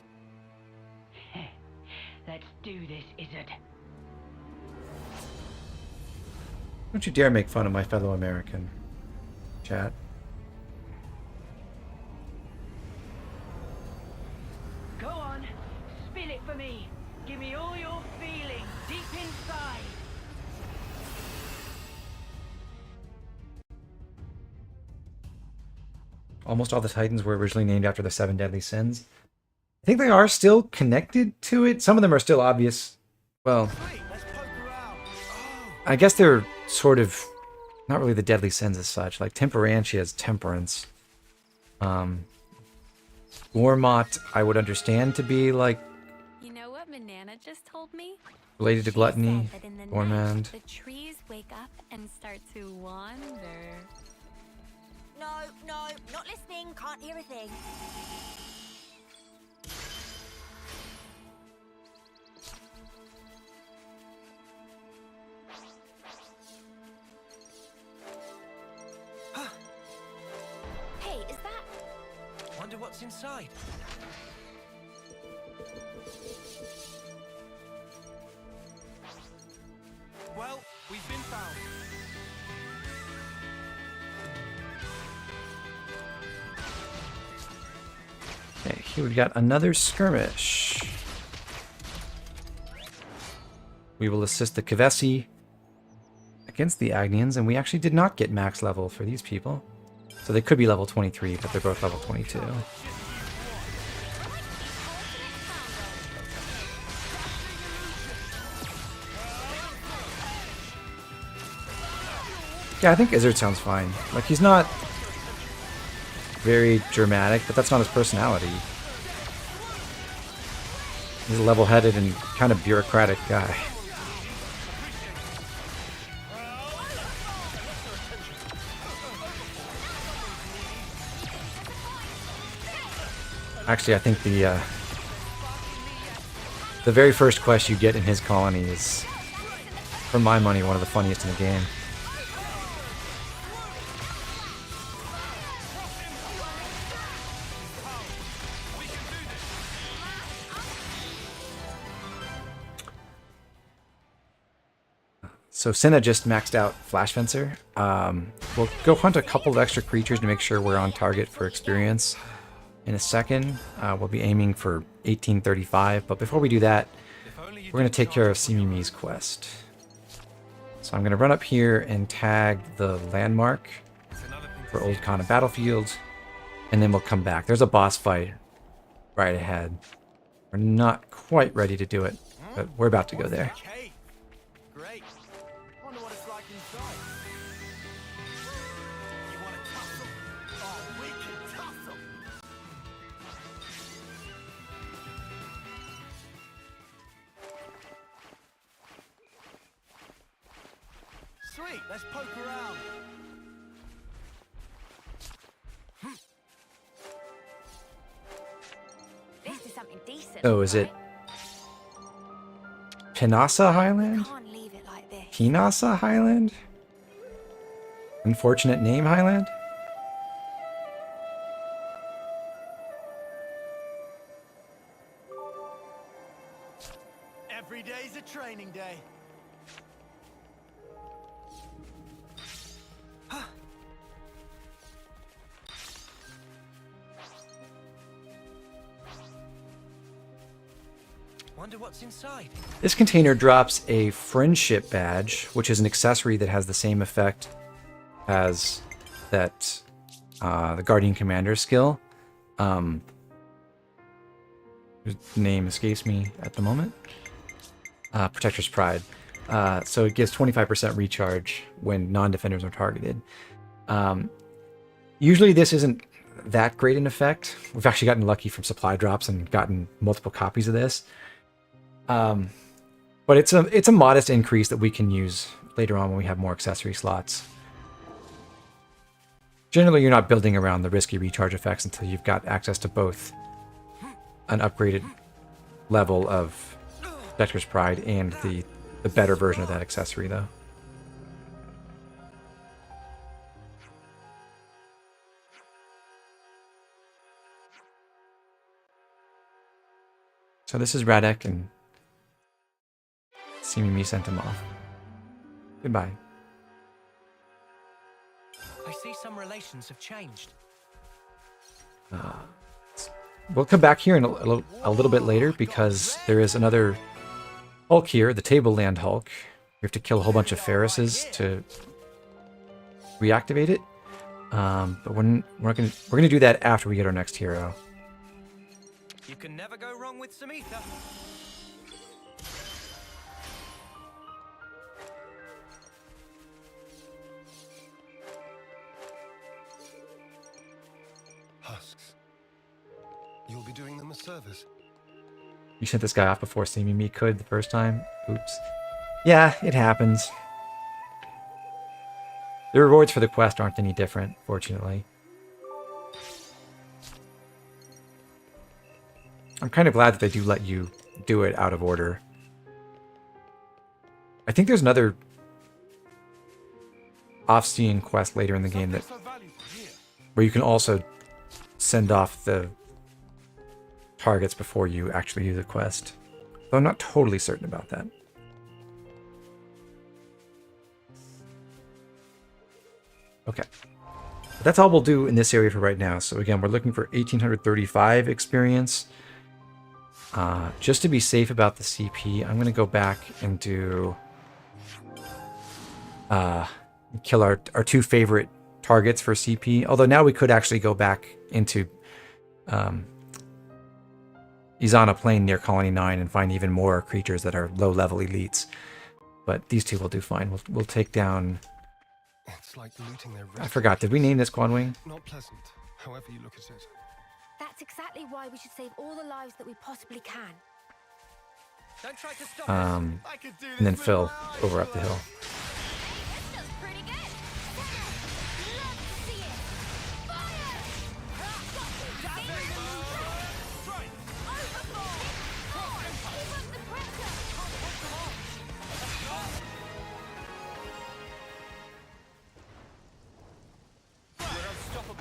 Let's do this, Izzard. Don't you dare make fun of my fellow American, chat. Go on, spill it for me. Give me all your feelings deep inside. Almost all the Titans were originally named after the 7 deadly sins. I think they are still connected to it. Some of them are still obvious. Well, I guess they're sort of not really the deadly sins as such. Like Temperantia is temperance. Gormott, I would understand to be like You know what Manana just told me? related to gluttony. Said that in the Gormand. night, the trees wake up and start to wander. No, not listening. Can't hear a thing. Hey, is that... Wonder what's inside. Well, we've been found. Okay, here we've got another skirmish. We will assist the Kavesi against the Agnians, and we actually did not get max level for these people. So they could be level 23, but they're both level 22. Yeah, I think Izzard sounds fine. Like, he's not very dramatic, but that's not his personality. He's a level-headed and kind of bureaucratic guy. Actually, I think the very first quest you get in his colony is, for my money, one of the funniest in the game. So Senna just maxed out Flash Fencer. We'll go hunt a couple of extra creatures to make sure we're on target for experience. In a second, we'll be aiming for 1835, but before we do that, we're going to take care of Simimi's quest. So I'm going to run up here and tag the landmark for Old Kana Battlefield, and then we'll come back. There's a boss fight right ahead. We're not quite ready to do it, but we're about to go there. Great. Wonder what it's like inside. You want to tussle? Oh, we can tussle. Sweet, let's poke around. This is something decent. Oh, is it Pinasa Highland? Can't leave it like this. Pinasa Highland? Unfortunate name, Highland? Every day's a training day. Wonder what's inside. This container drops a friendship badge, which is an accessory that has the same effect as that the Guardian Commander skill. His name escapes me at the moment. Protector's Pride. So it gives 25% recharge when non-defenders are targeted. Usually this isn't that great an effect. We've actually gotten lucky from supply drops and gotten multiple copies of this. But it's a modest increase that we can use later on when we have more accessory slots. Generally, you're not building around the risky recharge effects until you've got access to both an upgraded level of Protector's Pride and the better version of that accessory, though. So this is Radek, and Seeming me sent him off. Goodbye. I see some relations have changed. We'll come back here in a little bit later because there is another Hulk here, the Tableland Hulk. We have to kill a whole bunch of Ferrises to reactivate it. But we're gonna do that after we get our next hero. You can never go wrong with some ether. Husks. You'll be doing them a service. You sent this guy off before Seeming Me could the first time. Oops. Yeah, it happens. The rewards for the quest aren't any different, fortunately. I'm kind of glad that they do let you do it out of order. I think there's another off-scene quest later in the game that where you can also send off the targets before you actually do the quest. Though I'm not totally certain about that. Okay. But that's all we'll do in this area for right now. So again, we're looking for 1835 experience. Just to be safe about the CP, I'm going to go back and do... kill our two favorite targets for CP. Although now we could actually go back into Izana Plain near Colony 9 and find even more creatures that are low-level elites. But these two will do fine. We'll take down... It's like looting their I forgot. Did we name this Quanwing? Not pleasant, however you look at it. That's exactly why we should save all the lives that we possibly can. Don't try to stop And then Phil over up the hill.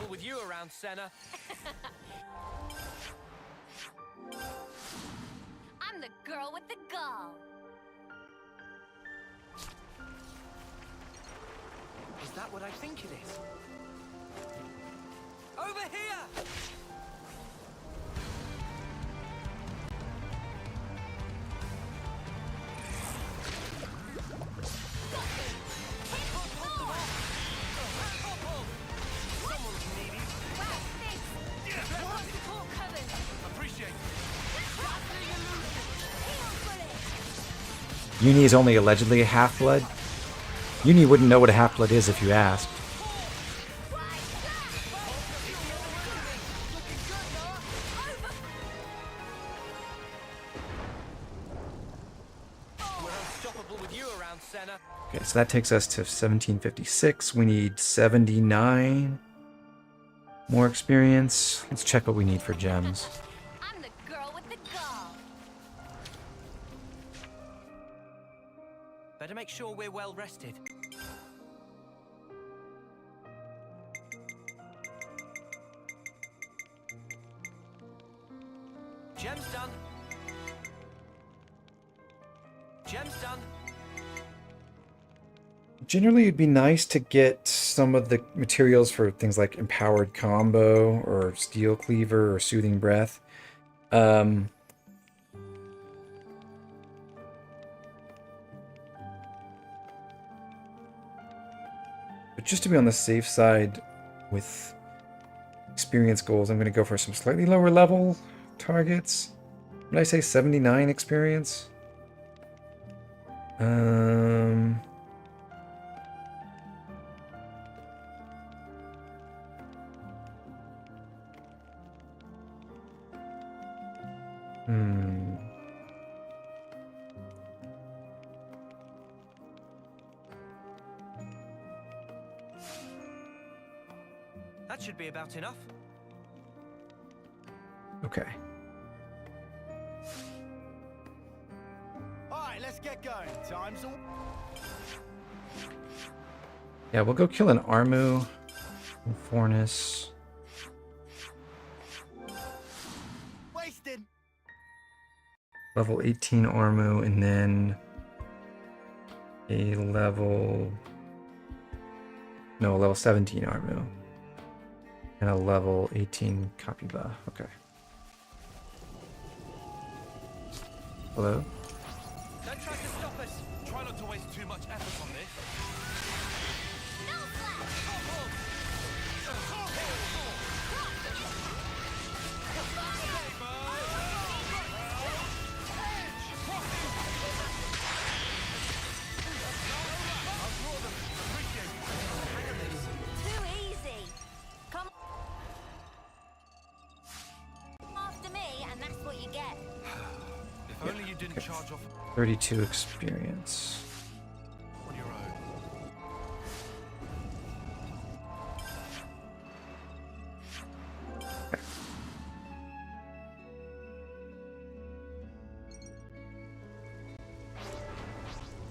with you around, Senna. I'm the girl with the gall. Is that what I think it is? Over here! Eunie is only allegedly a half-blood. Eunie wouldn't know what a half-blood is if you asked. Okay, so that takes us to 1756. We need 79 more experience. Let's check what we need for gems. I'm the girl with the gall. Better make sure we're well rested. Gem's done. Gem's done. Generally, it'd be nice to get some of the materials for things like Empowered Combo or Steel Cleaver or Soothing Breath. But just to be on the safe side with experience goals, I'm going to go for some slightly lower level targets. Did I say 79 experience? That should be about enough. Okay. Alright, let's get going. Time's all. Yeah, we'll go kill an Armu and Fornus. Wasted. Level 18 Armu, and then a level 17 Armu. And a level 18 Kappa. Okay. Hello? Don't try to stop us. Try not to waste too much effort on this. Too easy. Come after me, and that's what you get. If only you didn't charge off 32 experience. on your own.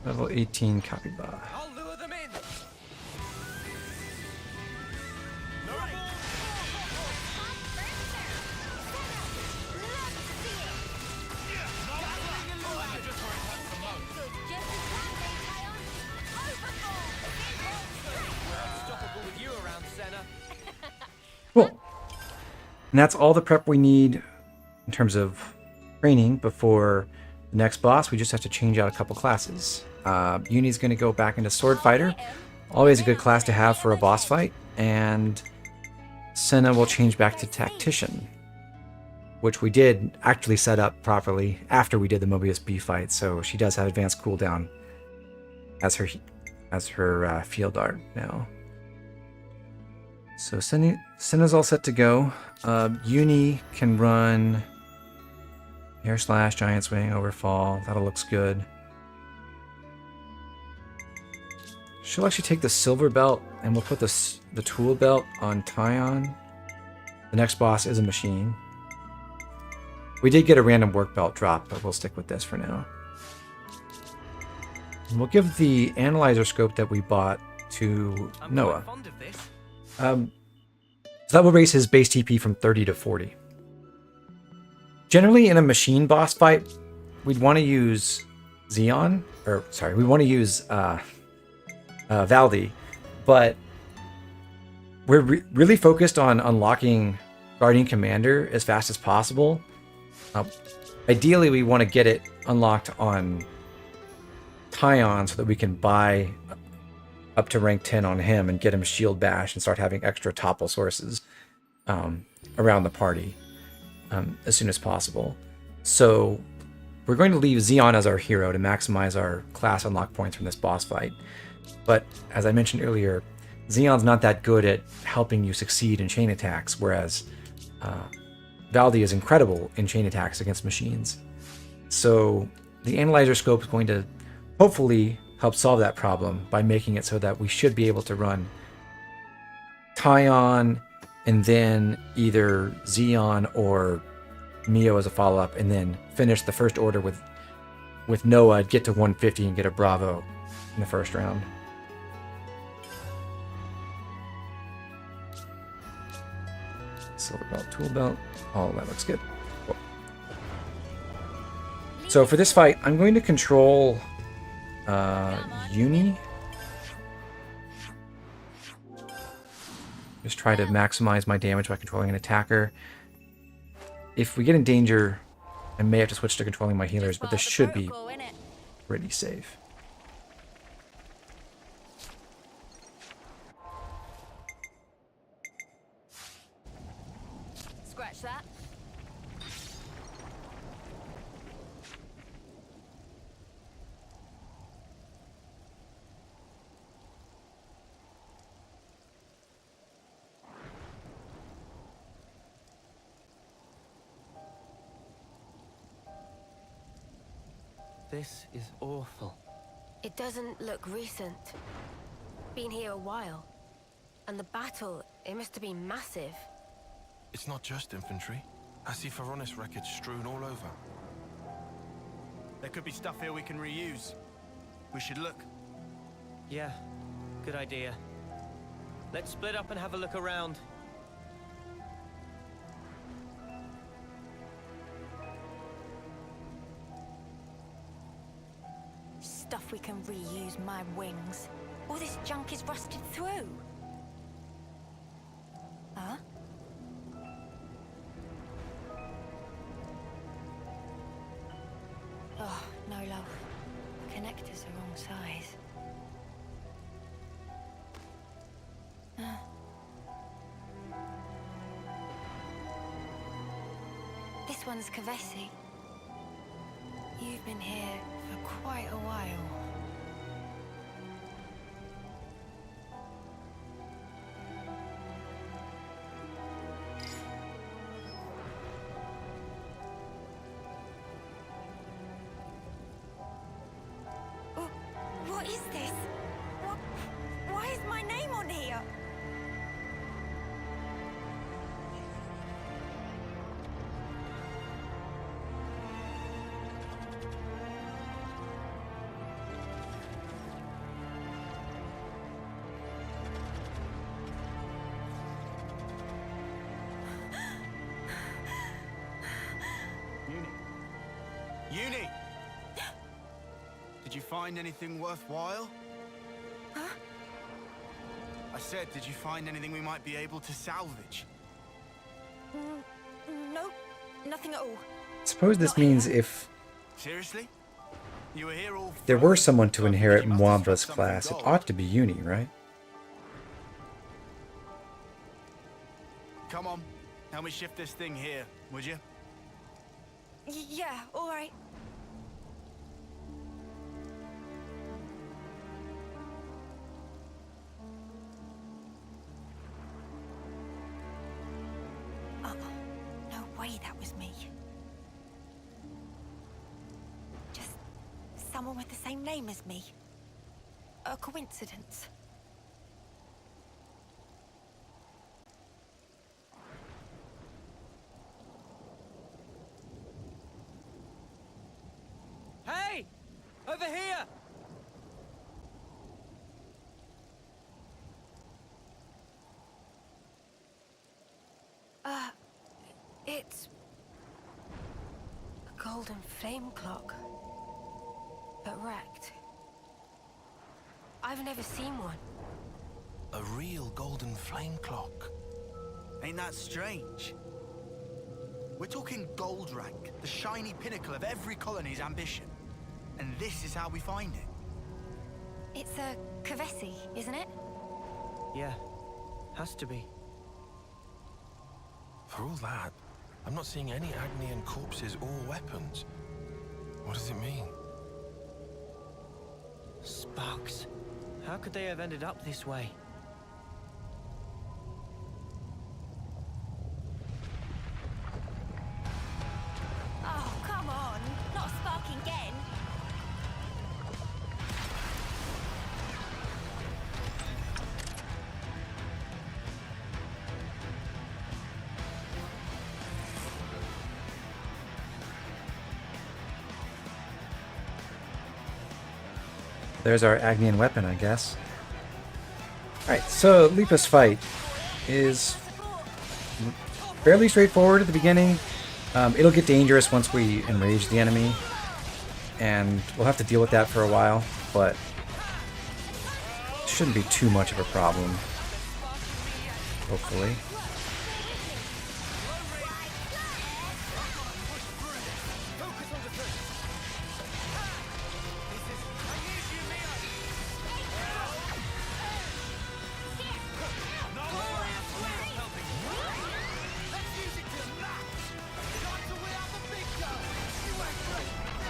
Level 18 Kappa. I'll lure them in. Unstoppable with you around, Senna. Cool. And that's all the prep we need in terms of training before the next boss. We just have to change out a couple classes. Eunie's going to go back into Sword Fighter. Always a good class to have for a boss fight. And Senna will change back to Tactician, which we did actually set up properly after we did the Mobius B fight. So she does have advanced cooldown as her field art now. So Senna's all set to go. Eunie can run Air Slash, Giant Swing, Overfall. That all looks good. She'll actually take the silver belt, and we'll put the tool belt on Tyon. The next boss is a machine. We did get a random work belt drop, but we'll stick with this for now. And we'll give the analyzer scope that we bought to Noah. Fond of this. So that will raise his base TP from 30 to 40. Generally, in a machine boss fight, we'd want to use we want to use Valdi, but we're really focused on unlocking Guardian Commander as fast as possible. Ideally, we want to get it unlocked on Tyon so that we can buy up to rank 10 on him and get him Shield Bash and start having extra topple sources around the party as soon as possible. So we're going to leave Xeon as our hero to maximize our class unlock points from this boss fight. But as I mentioned earlier, Xeon's not that good at helping you succeed in chain attacks, whereas Valdi is incredible in chain attacks against machines. So the analyzer scope is going to hopefully help solve that problem by making it so that we should be able to run Tyon and then either Xeon or Mio as a follow-up, and then finish the first order with Noah, get to 150 and get a Bravo in the first round. Silver belt, tool belt, all that looks good. Cool. So for this fight, I'm going to control Eunie. Just try to maximize my damage by controlling an attacker. If we get in danger, I may have to switch to controlling my healers, but this should be pretty safe. Scratch that. This is awful. It doesn't look recent. Been here a while. And the battle, it must have been massive. It's not just infantry. I see Feronis wreckage strewn all over. There could be stuff here we can reuse. We should look. Yeah, good idea. Let's split up and have a look around. Stuff if we can reuse my wings. All this junk is rusted through. Huh? Oh, no, love. The connector's the wrong size. This one's Kavesi. You've been here for quite a while. What is this? Why is my name on here? Eunie! Did you find anything worthwhile? Huh? I said, did you find anything we might be able to salvage? No, nothing at all. Suppose this means if Seriously? You were here all there were someone to inherit Mwamba's class, it ought to be Eunie, right? Come on, help me shift this thing here, would you? Yeah, all right. No way that was me. Just someone with the same name as me. A coincidence. Hey! Over here! It's a golden flame clock, but wrecked. I've never seen one. A real golden flame clock. Ain't that strange? We're talking gold rank, the shiny pinnacle of every colony's ambition. And this is how we find it. It's a Kavesi, isn't it? Yeah, has to be. For all that, I'm not seeing any Agnian corpses or weapons. What does it mean? Sparks. How could they have ended up this way? Oh, come on. Not sparking again. There's our Agnian weapon, I guess. Alright, so Lipa's fight is fairly straightforward at the beginning. It'll get dangerous once we enrage the enemy, and we'll have to deal with that for a while, but it shouldn't be too much of a problem, hopefully.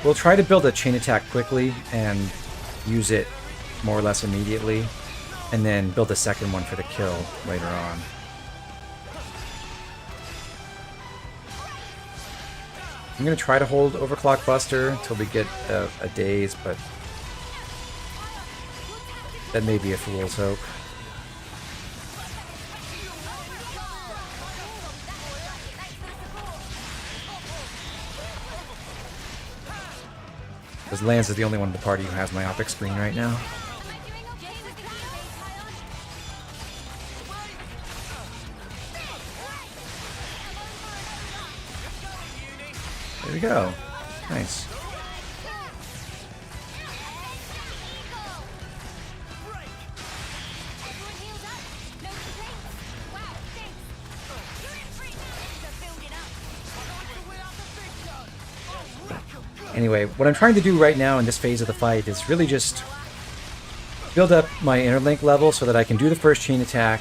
We'll try to build a chain attack quickly and use it more or less immediately, and then build a second one for the kill later on. I'm going to try to hold Overclock Buster until we get a daze, but that may be a fool's hope. Because Lance is the only one in the party who has myopic screen right now. There we go. Nice. Anyway, what I'm trying to do right now in this phase of the fight is really just build up my interlink level so that I can do the first chain attack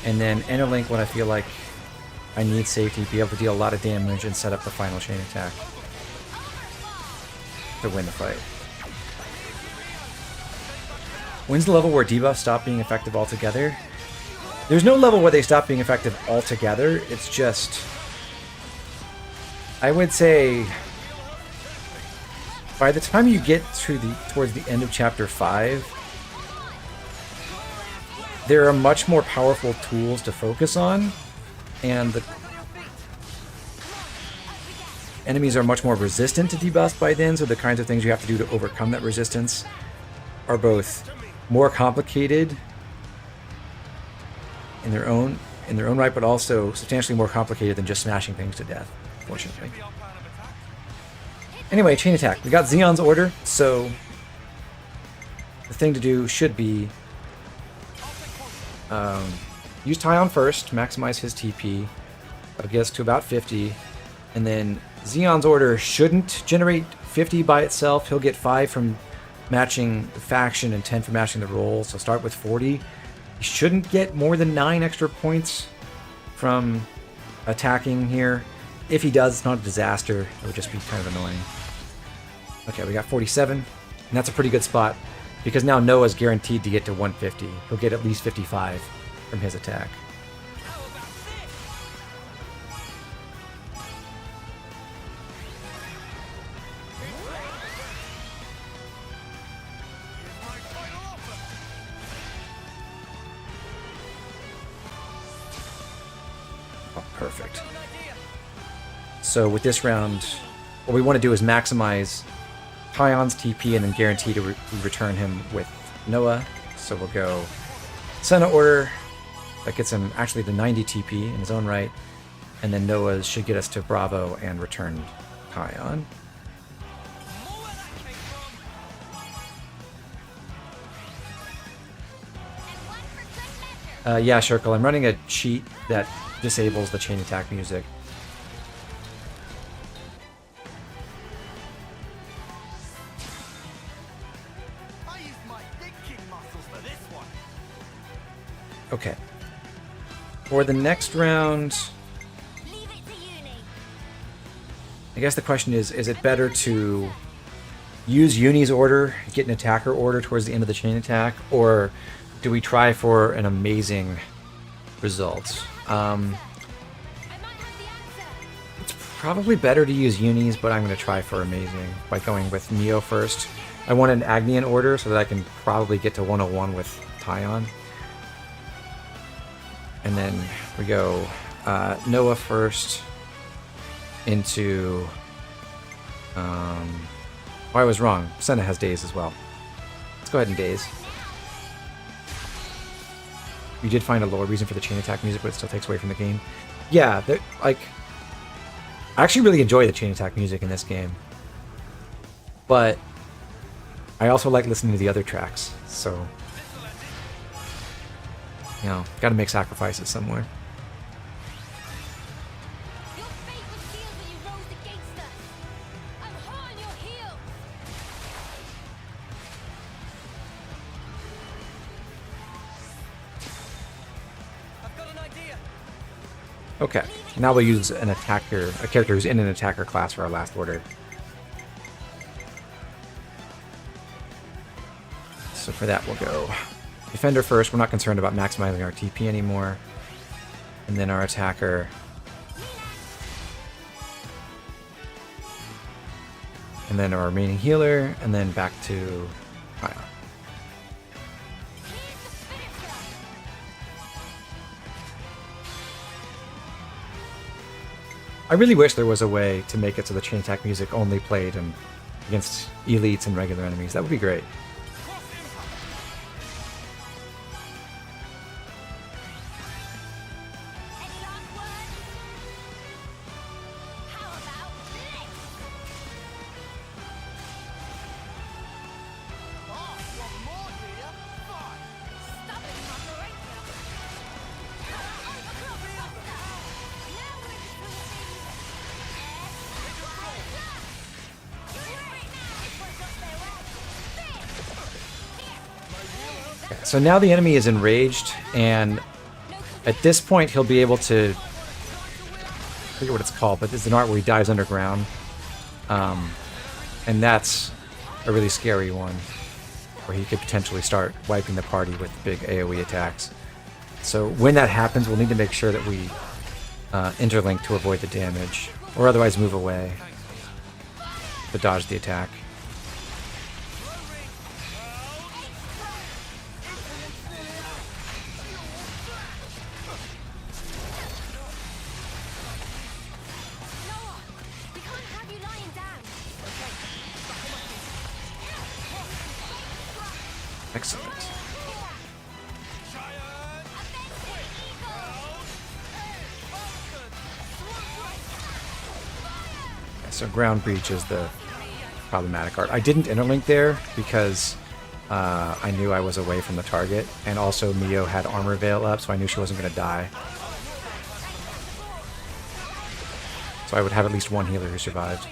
and then interlink when I feel like I need safety, be able to deal a lot of damage and set up the final chain attack to win the fight. When's the level where debuffs stop being effective altogether? There's no level where they stop being effective altogether. It's just, I would say, by the time you get to towards the end of chapter 5, there are much more powerful tools to focus on, and the enemies are much more resistant to debuffs by then, so the kinds of things you have to do to overcome that resistance are both more complicated in their own right, but also substantially more complicated than just smashing things to death, fortunately. Anyway, chain attack. We got Xeon's order, so the thing to do should be use Taion first, maximize his TP, that'll get us to about 50, and then Xeon's order shouldn't generate 50 by itself. He'll get 5 from matching the faction and 10 for matching the role, so start with 40. He shouldn't get more than 9 extra points from attacking here. If he does, it's not a disaster. It would just be kind of annoying. Okay, we got 47, and that's a pretty good spot, because now Noah's guaranteed to get to 150. He'll get at least 55 from his attack. Oh, perfect. So with this round, what we want to do is maximize Taion's TP and then guarantee to return him with Noah. So we'll go Senna order. That gets him actually to 90 TP in his own right. And then Noah's should get us to Bravo and return Taion. Yeah, Shirkle, I'm running a cheat that disables the chain attack music. Okay. For the next round, I guess the question is it better to use Eunie's order, get an attacker order towards the end of the chain attack, or do we try for an amazing result? It's probably better to use Eunie's, but I'm going to try for amazing by going with Neo first. I want an Agnian order so that I can probably get to 101 with Taion. And then we go Noah first into... I was wrong. Senna has daze as well. Let's go ahead and daze. You did find a lower reason for the chain attack music, but it still takes away from the game. Yeah, like... I actually really enjoy the chain attack music in this game. But I also like listening to the other tracks, so... You know, gotta make sacrifices somewhere. Okay, now we'll use an attacker, a character who's in an attacker class for our last order. So for that we'll go Defender first. We're not concerned about maximizing our TP anymore. And then our attacker. And then our remaining healer, and then back to Ion. I really wish there was a way to make it so the chain attack music only played against elites and regular enemies. That would be great. So now the enemy is enraged, and at this point he'll be able to, I forget what it's called, but there's an art where he dives underground. And that's a really scary one, where he could potentially start wiping the party with big AoE attacks. So when that happens, we'll need to make sure that we interlink to avoid the damage, or otherwise move away to dodge the attack. Excellent. So ground breach is the problematic art. I didn't interlink there because I knew I was away from the target, and also Mio had armor veil up, so I knew she wasn't going to die. So I would have at least one healer who survived.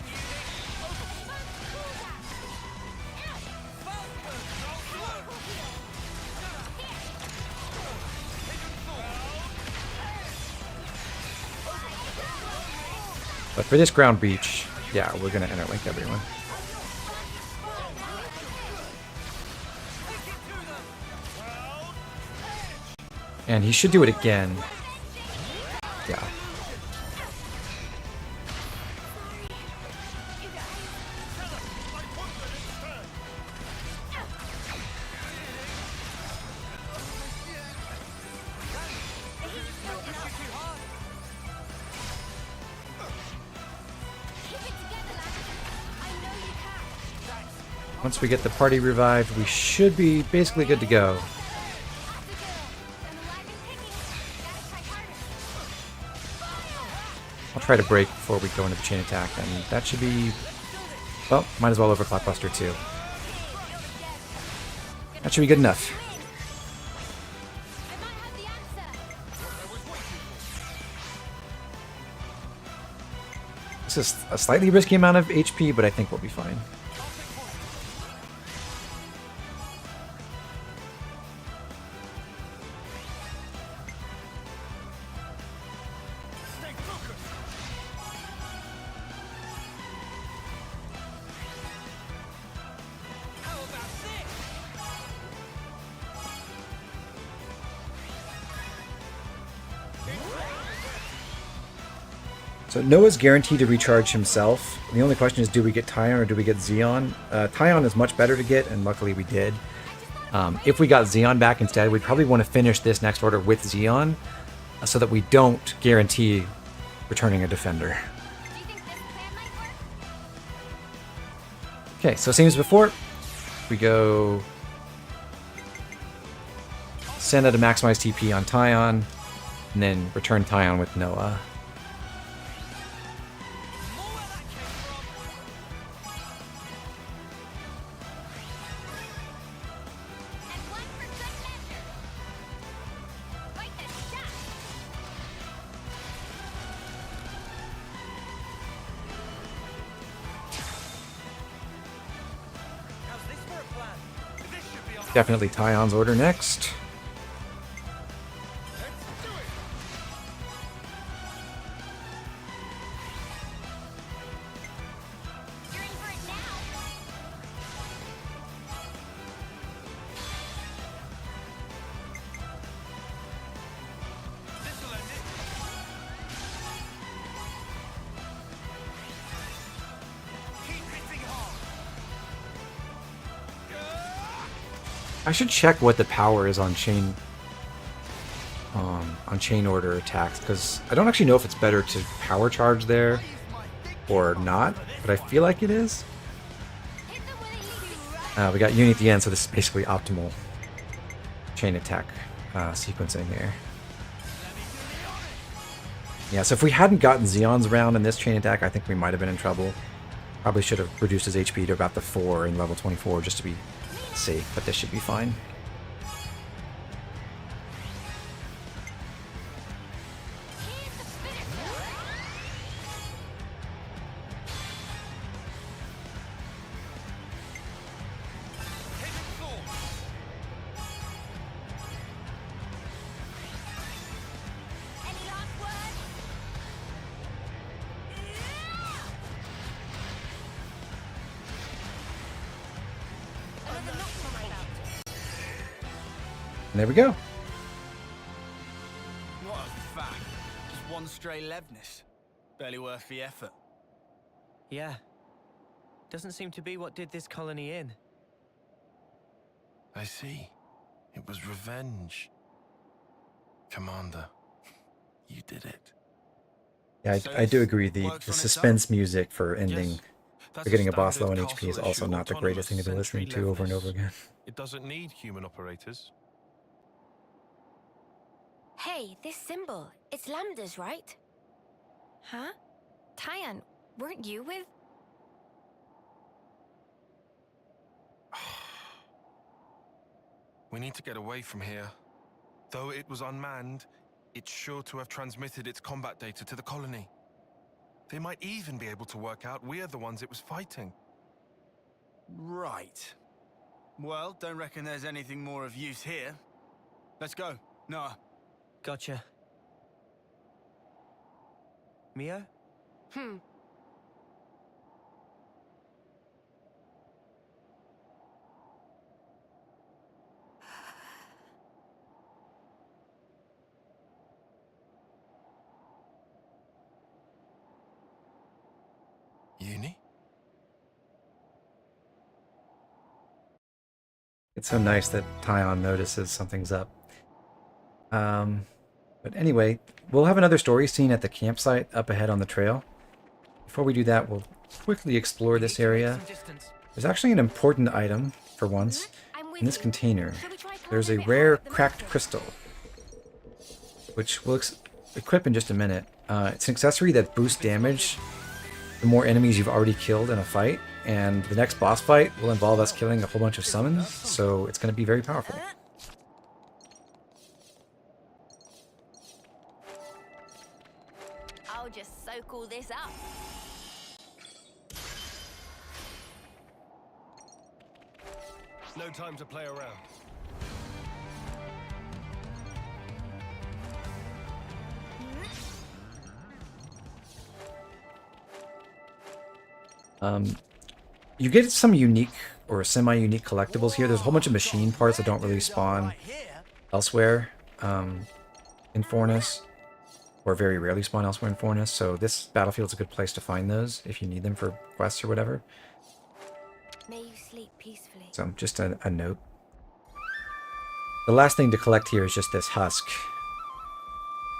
But for this ground breach, yeah, we're going to interlink everyone. And he should do it again. Yeah. Once we get the party revived, we should be basically good to go. I'll try to break before we go into the chain attack, and that should be... well, might as well overclock Buster too. That should be good enough. This is a slightly risky amount of HP, but I think we'll be fine. So Noah's guaranteed to recharge himself. The only question is, do we get Tyon or do we get Xeon? Tyon is much better to get, and luckily we did. If we got Xeon back instead, we'd probably want to finish this next order with Xeon, so that we don't guarantee returning a defender. Okay, so same as before. We go send out a maximized TP on Tyon, and then return Tyon with Noah. Definitely Tyon's order next. I should check what the power is on chain order attacks, because I don't actually know if it's better to power charge there or not, but I feel like it is. We got Eunie at the end, so this is basically optimal chain attack sequencing here. Yeah, so if we hadn't gotten Xeon's round in this chain attack, I think we might have been in trouble. Probably should have reduced his HP to about the 4 in level 24 just to be safe, but this should be fine. And there we go. What a fact. Just one stray Levnis. Barely worth the effort. Yeah. Doesn't seem to be what did this colony in. I see. It was revenge. Commander, you did it. Yeah, So I do this agree. The works on its suspense own? music for ending, Yes, that's for getting a a boss low on standard HP is castle also issue not the greatest thing to be autonomous listening to sentry over and over Levnis. again. It doesn't need human operators. Hey, this symbol. It's Lambda's, right? Huh? Tyan, weren't you with... We need to get away from here. Though it was unmanned, it's sure to have transmitted its combat data to the colony. They might even be able to work out we're the ones it was fighting. Right. Well, don't reckon there's anything more of use here. Let's go. Noah. Gotcha. Mio? Eunie? It's so nice that Tyon notices something's up. But anyway, we'll have another story scene at the campsite up ahead on the trail. Before we do that, we'll quickly explore this area. There's actually an important item, for once, in this container. There's a rare cracked crystal, which we'll equip in just a minute. It's an accessory that boosts damage the more enemies you've already killed in a fight, and the next boss fight will involve us killing a whole bunch of summons, so it's going to be very powerful. I'll just soak all this up. No time to play around. You get some unique or semi-unique collectibles here. There's a whole bunch of machine parts that don't really spawn elsewhere in Fornus, or very rarely spawn elsewhere in Fornus, so this battlefield's a good place to find those if you need them for quests or whatever. May you sleep peacefully. So just a note. The last thing to collect here is just this husk.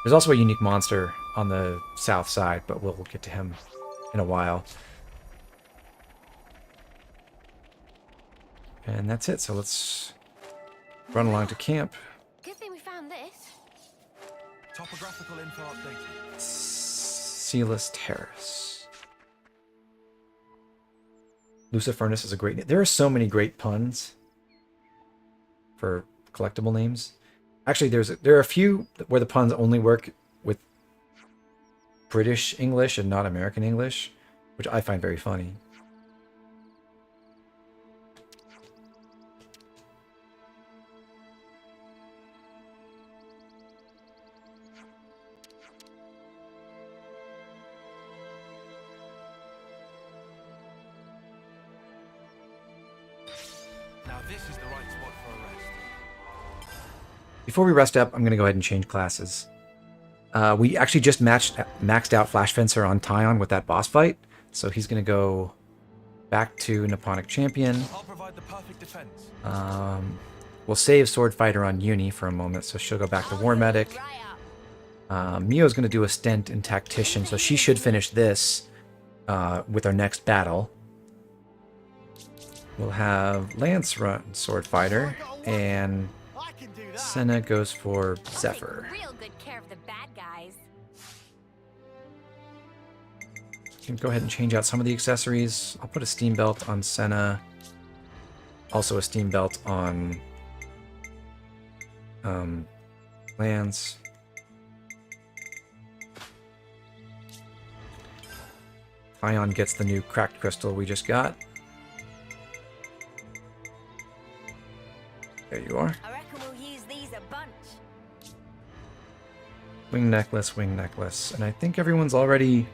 There's also a unique monster on the south side, but we'll get to him in a while. And that's it, so let's run along to camp. Good thing we found this. Topographical info updated. Sealess Terrace. Lucifernus is a great name. There are so many great puns for collectible names. Actually, there are a few where the puns only work with British English and not American English, which I find very funny. Now this is the right spot for a rest. Before we rest up, I'm going to go ahead and change classes. We actually just maxed out Flash Fencer on Tyon with that boss fight, so he's going to go back to Nipponic Champion. I'll provide the perfect defense. We'll save Sword Fighter on Eunie for a moment, so she'll go back to War Medic. Mio's going to do a stint in Tactician, so she should finish this with our next battle. We'll have Lance run Sword Fighter, and Senna goes for Zephyr. Real good care of the bad guys. Can go ahead and change out some of the accessories. I'll put a steam belt on Senna. Also a steam belt on Lance. Tyon gets the new cracked crystal we just got. There you are. I reckon we'll use these a bunch. Wing necklace, wing necklace. And I think everyone's already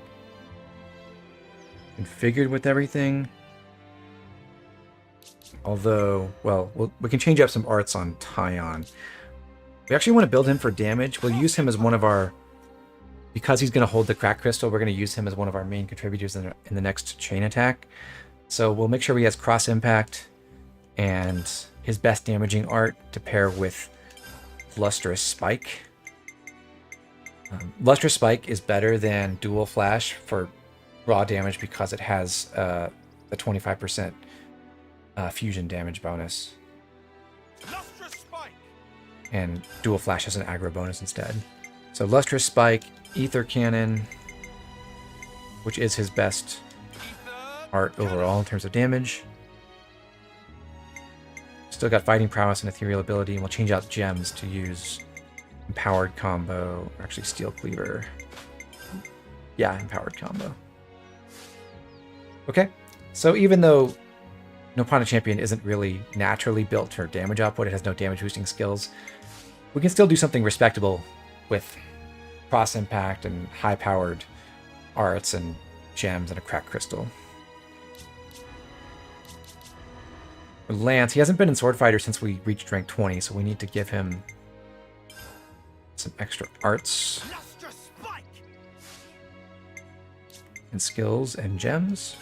configured with everything. Although, well, we can change up some arts on Tyon. We actually want to build him for damage. We'll use him as one of our... Because he's going to hold the crack crystal, we're going to use him as one of our main contributors in the next chain attack. So we'll make sure he has cross impact and his best damaging art to pair with Lustrous Spike. Lustrous Spike is better than Dual Flash for raw damage because it has a 25% fusion damage bonus. And Dual Flash has an aggro bonus instead. So Lustrous Spike, Ether Cannon, which is his best art overall in terms of damage. Still got Fighting Prowess and Ethereal Ability, and we'll change out Gems to use Empowered Combo, or actually Steel Cleaver. Yeah, Empowered Combo. Okay, so even though No Prana Champion isn't really naturally built for damage output, it has no damage boosting skills, we can still do something respectable with cross impact and high-powered arts and gems and a cracked crystal. Lance, he hasn't been in Sword Fighter since we reached rank 20, so we need to give him some extra arts and skills and gems.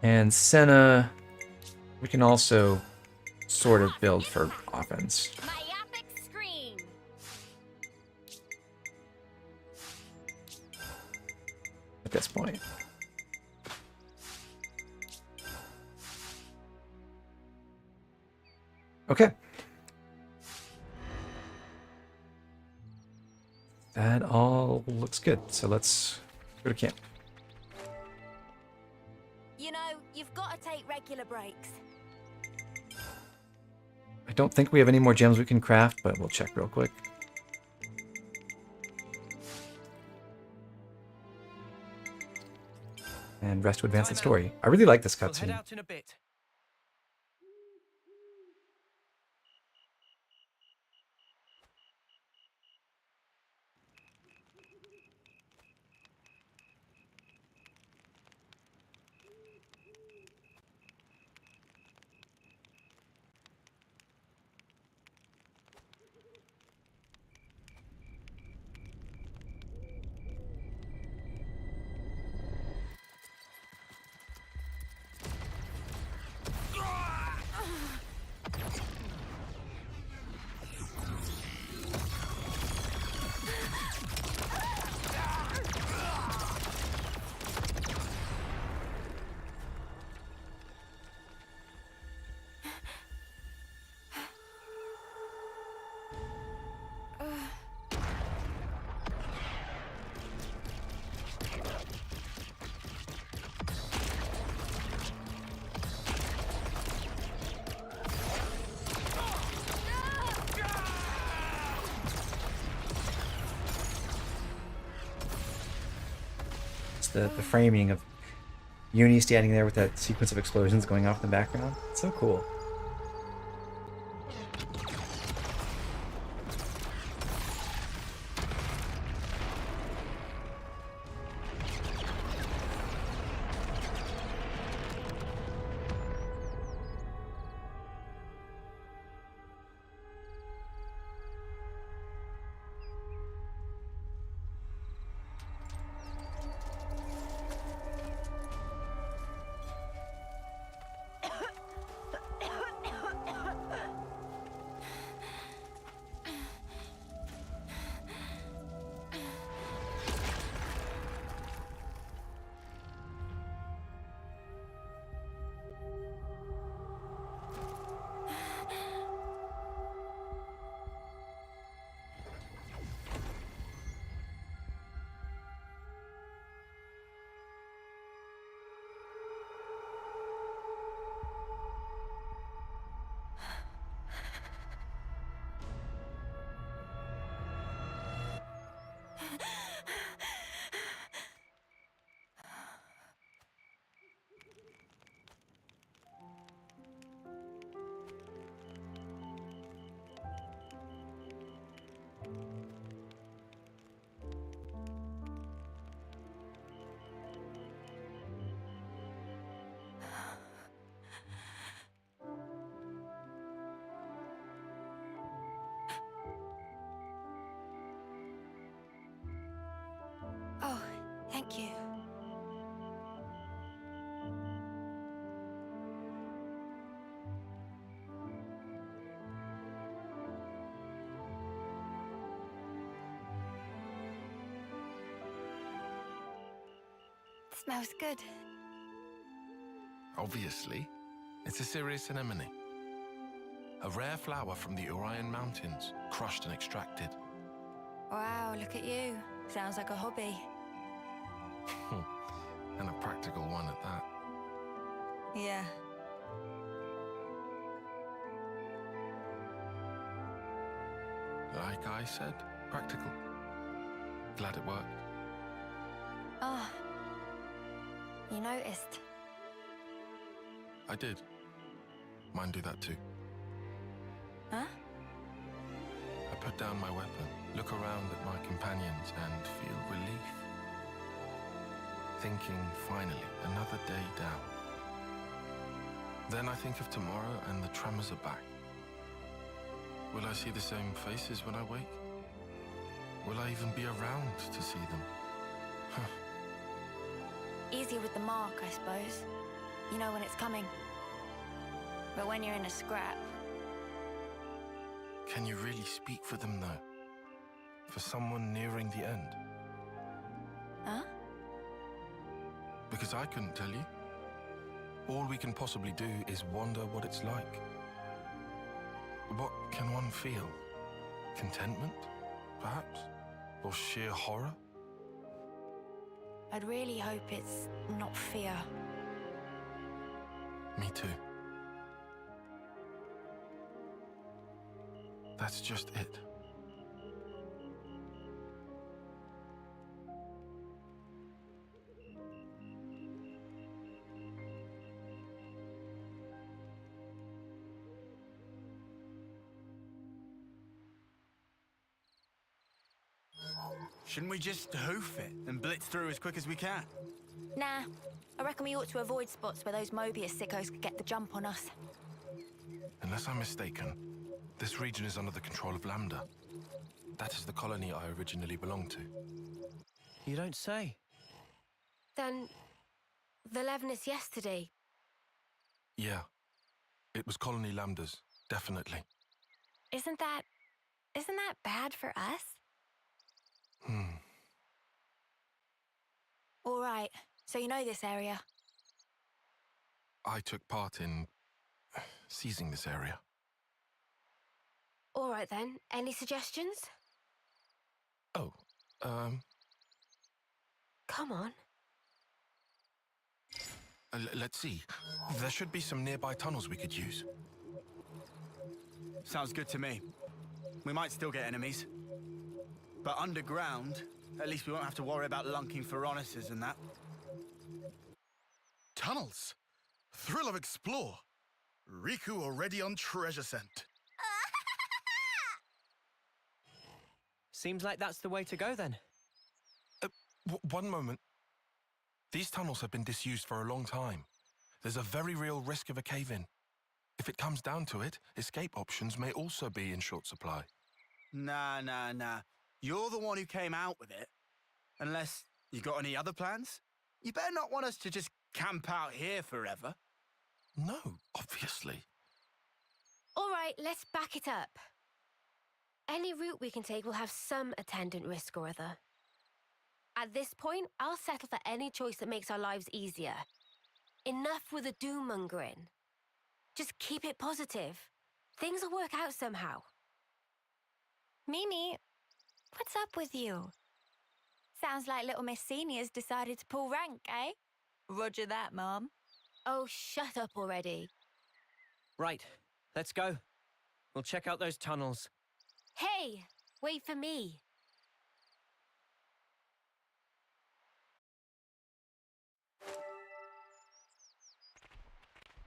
And Senna, we can also sort of build for offense. Myopic screen. At this point. Okay. That all looks good. So let's go to camp. You know, you've got to take regular breaks. I don't think we have any more gems we can craft, but we'll check real quick. And rest to advance the story. I really like this We'll head cutscene. out in a bit. The framing of Eunie standing there with that sequence of explosions going off in the background. It's so cool. Smells good. Obviously, it's a serious anemone. A rare flower from the Orion Mountains, crushed and extracted. Wow, look at you. Sounds like a hobby. And a practical one at that. Yeah. Like I said, practical. Glad it worked. Oh. You noticed? I did. Mine do that too. Huh? I put down my weapon, look around at my companions, and feel relief. Thinking, finally, another day down. Then I think of tomorrow and the tremors are back. Will I see the same faces when I wake? Will I even be around to see them? Easier with the mark, I suppose. You know when it's coming. But when you're in a scrap... Can you really speak for them, though? For someone nearing the end? Huh? Because I couldn't tell you. All we can possibly do is wonder what it's like. What can one feel? Contentment, perhaps? Or sheer horror? I'd really hope it's not fear. Me too. That's just it. Shouldn't we just hoof it and blitz through as quick as we can? Nah. I reckon we ought to avoid spots where those Mobius sickos could get the jump on us. Unless I'm mistaken, this region is under the control of Lambda. That is the colony I originally belonged to. You don't say. Then, the Levinus yesterday. Yeah. It was Colony Lambda's, definitely. Isn't that bad for us? All right. So you know this area? I took part in seizing this area. All right then, any suggestions? Oh, Come on. let's see. There should be some nearby tunnels we could use. Sounds good to me. We might still get enemies. But underground, at least we won't have to worry about lunking Phoroneses and that. Tunnels. Thrill of explore. Riku already on treasure scent. Seems like that's the way to go then. One moment. These tunnels have been disused for a long time. There's a very real risk of a cave-in. If it comes down to it, escape options may also be in short supply. Nah. You're the one who came out with it. Unless you got any other plans? You better not want us to just camp out here forever. No, obviously. All right, let's back it up. Any route we can take will have some attendant risk or other. At this point, I'll settle for any choice that makes our lives easier. Enough with the doom-mongering. Just keep it positive. Things will work out somehow. Mimi, what's up with you? Sounds like little Miss Senior's decided to pull rank, eh? Roger that, Mom. Oh, shut up already. Right, let's go. We'll check out those tunnels. Hey, wait for me.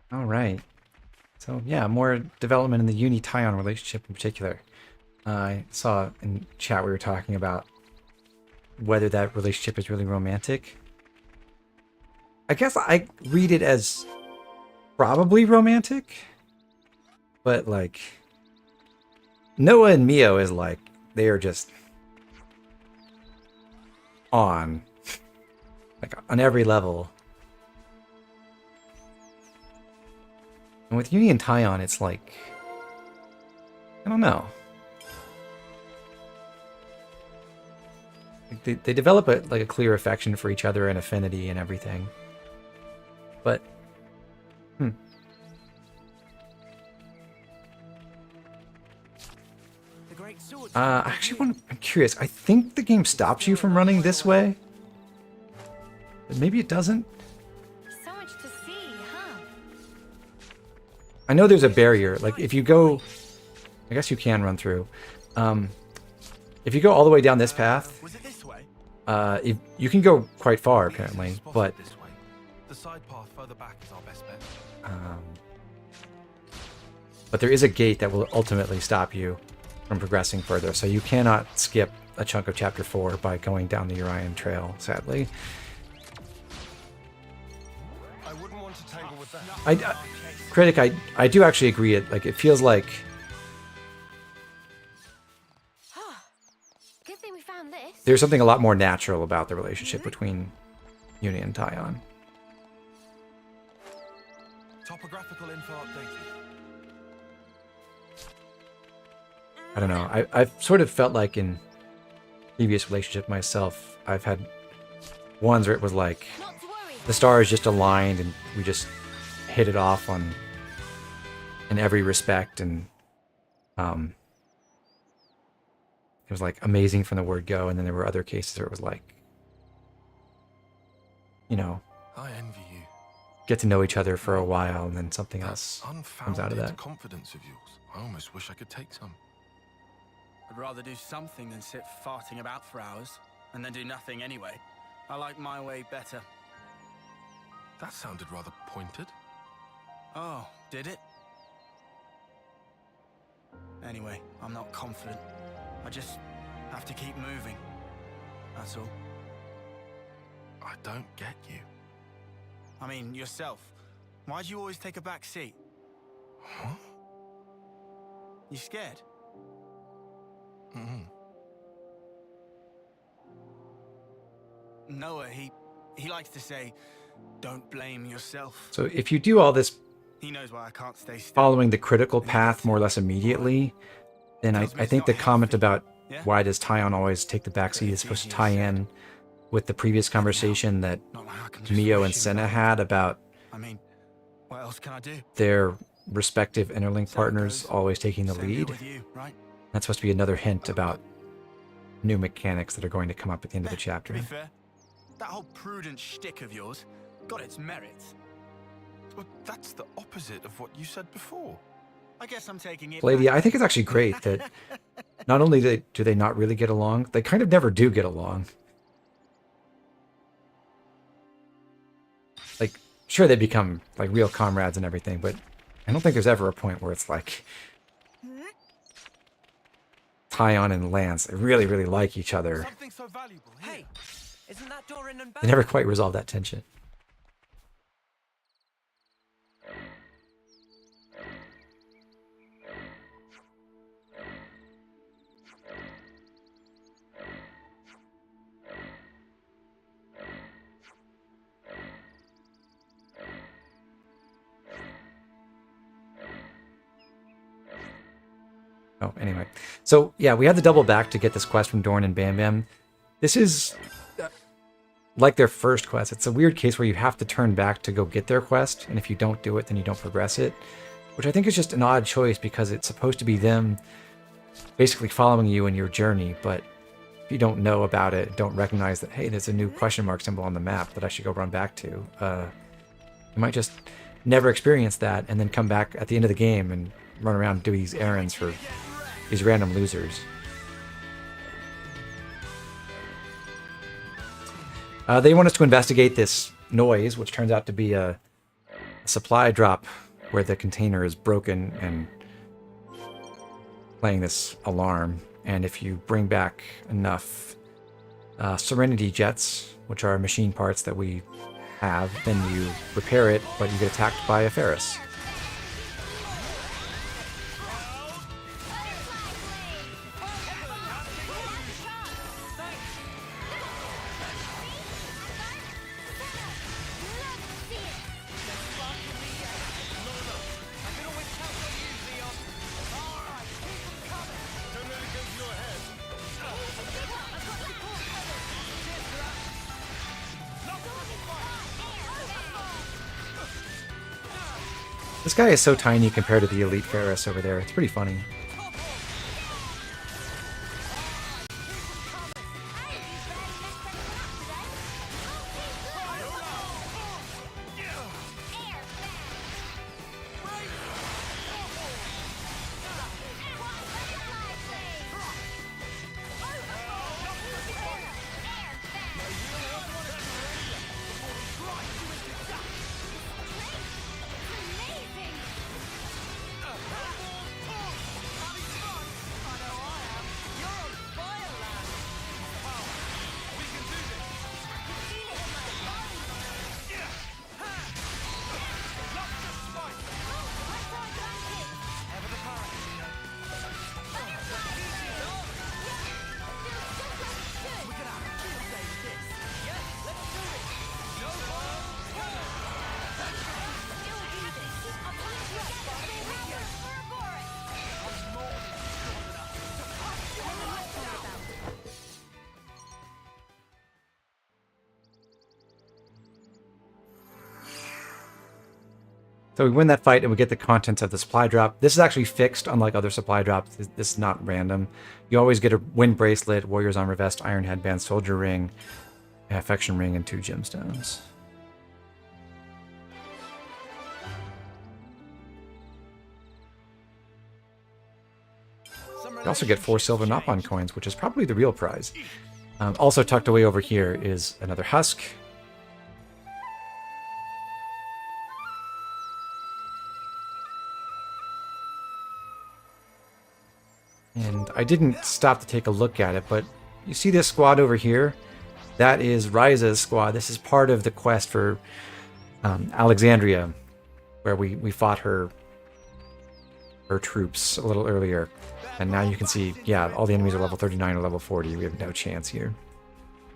All right. So yeah, more development in the Eunie-Tyon relationship in particular. I saw in chat we were talking about whether that relationship is really romantic. I guess I read it as probably romantic, but like Noah and Mio is like they are just on every level. And with Eunie and Tyon, it's like, I don't know. They develop a clear affection for each other and affinity and everything. But, I'm curious. I think the game stops you from running this way. But maybe it doesn't. So much to see, huh? I know there's a barrier. Like, if you go... I guess you can run through. If you go all the way down this path, you can go quite far, apparently, but... The side path further back is our best bet. But there is a gate that will ultimately stop you from progressing further, so you cannot skip a chunk of Chapter 4 by going down the Urian Trail, sadly. I wouldn't want to tangle with that. Critic, I do actually agree. It feels like... Good thing we found this. There's something a lot more natural about the relationship between Eunie and Taion. Topographical info updated. I don't know. I've sort of felt like in previous relationship myself, I've had ones where it was like the stars just aligned and we just hit it off in every respect, and it was like amazing from the word go. And then there were other cases where it was like, you know, I envy you. get to know each other for a while and then something else comes out of that. Confidence of yours. I almost wish I could take some. I'd rather do something than sit farting about for hours, and then do nothing anyway. I like my way better. That sounded rather pointed. Oh, did it? Anyway, I'm not confident. I just have to keep moving. That's all. I don't get you. I mean, yourself. Why do you always take a back seat? Huh? You scared? Noah, he likes to say, don't blame yourself. So if you do all this He knows why I can't stay still. following the critical path more or less immediately, then I think the comment about why does Taion always take the backseat is supposed to tie in with the previous conversation that Mio and Senna had about What else can I do? their respective interlink partners always taking the lead. That's supposed to be another hint about new mechanics that are going to come up at the end of the chapter. To be fair, that whole prudent shtick of yours got its merits. Well, that's the opposite of what you said before. I guess I'm taking it Lady, back. I think it's actually great that not only do they not really get along, they kind of never do get along. Like, sure, they become like real comrades and everything, but I don't think there's ever a point where it's like Taion and Lance, they really, really like each other. Something so valuable. Hey, isn't that door in and back? They never quite resolve that tension. Oh, anyway. So, yeah, we had to double back to get this quest from Dorn and Bam Bam. This is like their first quest. It's a weird case where you have to turn back to go get their quest, and if you don't do it, then you don't progress it, which I think is just an odd choice because it's supposed to be them basically following you in your journey, but if you don't know about it, don't recognize that, hey, there's a new question mark symbol on the map that I should go run back to, you might just never experience that and then come back at the end of the game and run around and do these errands for these random losers. They want us to investigate this noise, which turns out to be a supply drop where the container is broken and playing this alarm. And if you bring back enough Serenity jets, which are machine parts that we have, then you repair it, but you get attacked by a Ferris. This guy is so tiny compared to the elite Ferris over there. It's pretty funny. So we win that fight and we get the contents of the supply drop. This is actually fixed, unlike other supply drops. This is not random. You always get a wind bracelet, warrior's armor vest, iron headband, soldier ring, affection ring, and 2 gemstones. You also get 4 silver Nopon coins, which is probably the real prize. Also tucked away over here is another husk. And I didn't stop to take a look at it, but you see this squad over here? That is Ryza's squad. This is part of the quest for Alexandria, where we fought her troops a little earlier. And now you can see, yeah, all the enemies are level 39 or level 40. We have no chance here.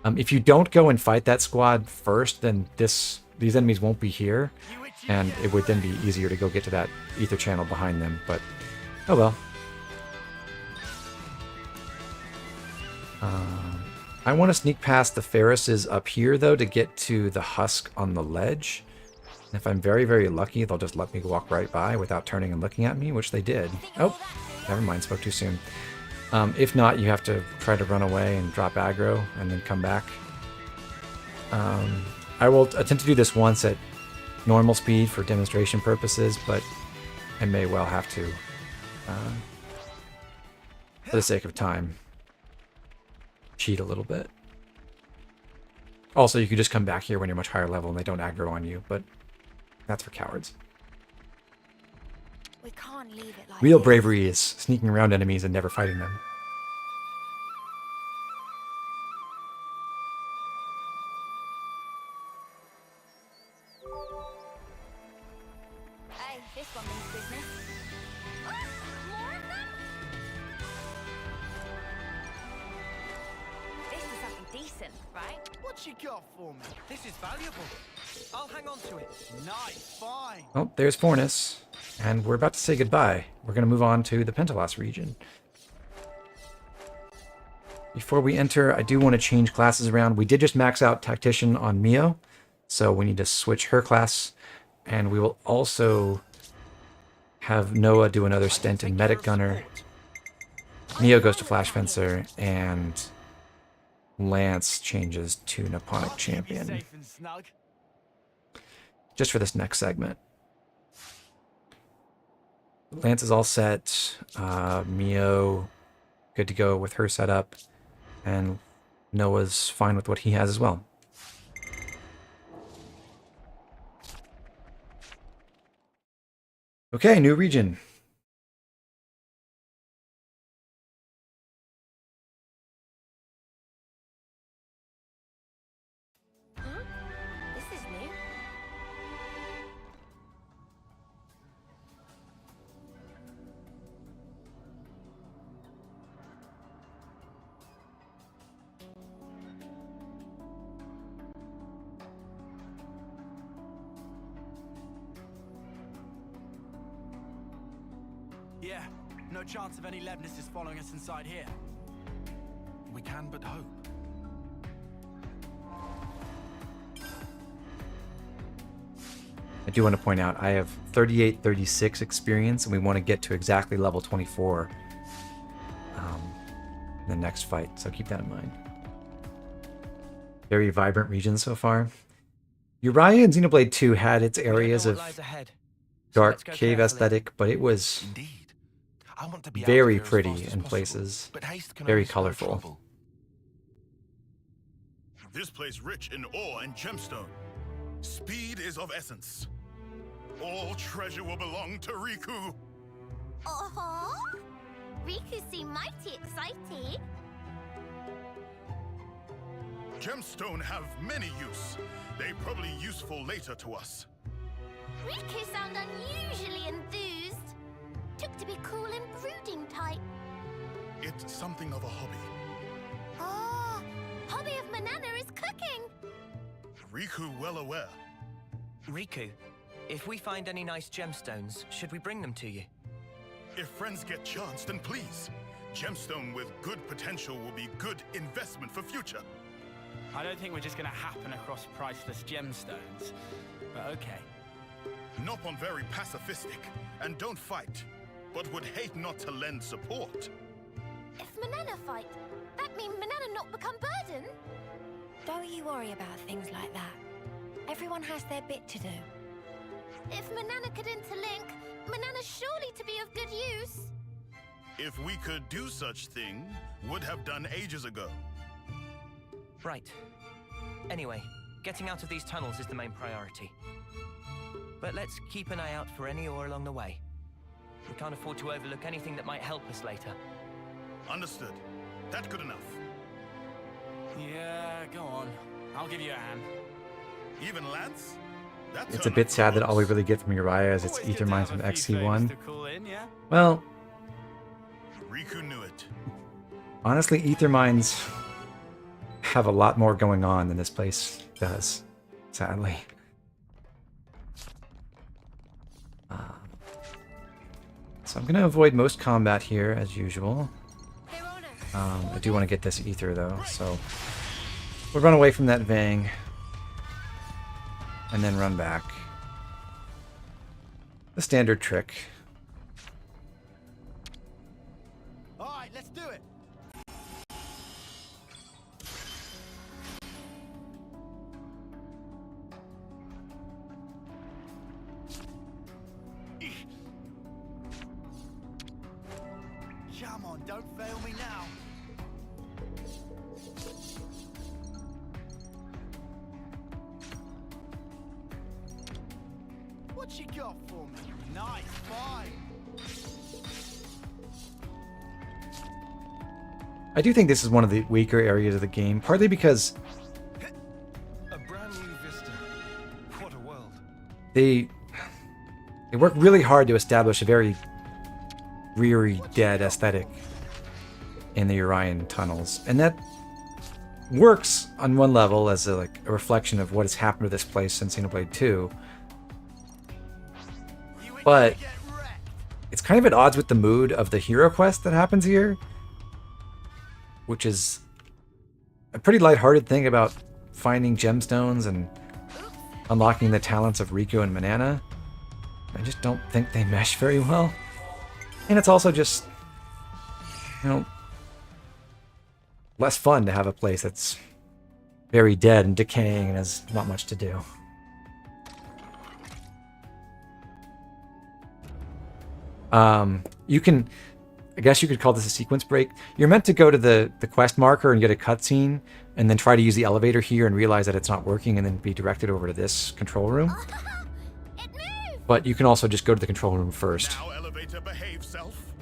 If you don't go and fight that squad first, then these enemies won't be here. And it would then be easier to go get to that ether channel behind them. But, oh well. I want to sneak past the Ferrises up here, though, to get to the husk on the ledge. And if I'm very, very lucky, they'll just let me walk right by without turning and looking at me, which they did. Oh, never mind, spoke too soon. If not, you have to try to run away and drop aggro and then come back. I will attempt to do this once at normal speed for demonstration purposes, but I may well have to, for the sake of time, cheat a little bit. Also, you could just come back here when you're much higher level and they don't aggro on you, but that's for cowards. We can't leave it like Real this. bravery is sneaking around enemies and never fighting them. Hey, this one means business. More of them? This is something decent, right? What you got for me? This is valuable. I'll hang on to it. Nice, fine. Oh, there's Fornis. And we're about to say goodbye. We're going to move on to the Pentelos region. Before we enter, I do want to change classes around. We did just max out Tactician on Mio, so we need to switch her class. And we will also have Noah do another stint in Medic Gunner. Mio goes to Flash Fencer, and Lance changes to Nipponic Champion. Safe and snug. Just for this next segment. Lance is all set. Mio, good to go with her setup. And Noah's fine with what he has as well. Okay, new region. Huh? This is new. Yeah, no chance of any Levnises following us inside here. We can but hope. I do want to point out I have 38, 36 experience, and we want to get to exactly level 24 in the next fight, so keep that in mind. Very vibrant region so far. Uriah and Xenoblade 2 had its areas of dark cave aesthetic, but it was very pretty in places, very colorful. This place rich in ore and gemstone. Speed is of essence. All treasure will belong to Riku. Uh-huh. Riku seem mighty excited. Gemstone have many use. They probably useful later to us. Riku sound unusually enthused. Took to be cool and brooding type. It's something of a hobby. Oh, hobby of Manana is cooking. Riku well aware. Riku, if we find any nice gemstones, should we bring them to you? If friends get chance, then please. Gemstone with good potential will be good investment for future. I don't think we're just gonna happen across priceless gemstones, but okay. Nopon very pacifistic, and don't fight, but would hate not to lend support. If Manana fight, that mean Manana not become burden? Don't you worry about things like that. Everyone has their bit to do. If Manana could interlink, Manana surely to be of good use. If we could do such thing, would have done ages ago. Right. Anyway, getting out of these tunnels is the main priority. But let's keep an eye out for any ore along the way. We can't afford to overlook anything that might help us later. Understood. That good enough. Yeah, go on. I'll give you a hand. Even Lance? That's It's a bit sad that all we really get from Uriah is its ether mines from XC1. Well, Riku knew it. Honestly, ether mines have a lot more going on than this place does, sadly. So I'm going to avoid most combat here, as usual. I do want to get this ether, though, so we'll run away from that Vang and then run back. The standard trick. Alright, let's do it. Come on, don't fail me now. What you got for me? Nice fight. I do think this is one of the weaker areas of the game, partly because A brand new vista. What a world. they work really hard to establish a very dreary, dead aesthetic in the Urian tunnels, and that works on one level as a reflection of what has happened to this place since Xenoblade 2. But it's kind of at odds with the mood of the hero quest that happens here, which is a pretty lighthearted thing about finding gemstones and unlocking the talents of Riku and Manana. I just don't think they mesh very well. And it's also just, less fun to have a place that's very dead and decaying and has not much to do. I guess you could call this a sequence break. You're meant to go to the quest marker and get a cutscene, and then try to use the elevator here and realize that it's not working, and then be directed over to this control room. But you can also just go to the control room first.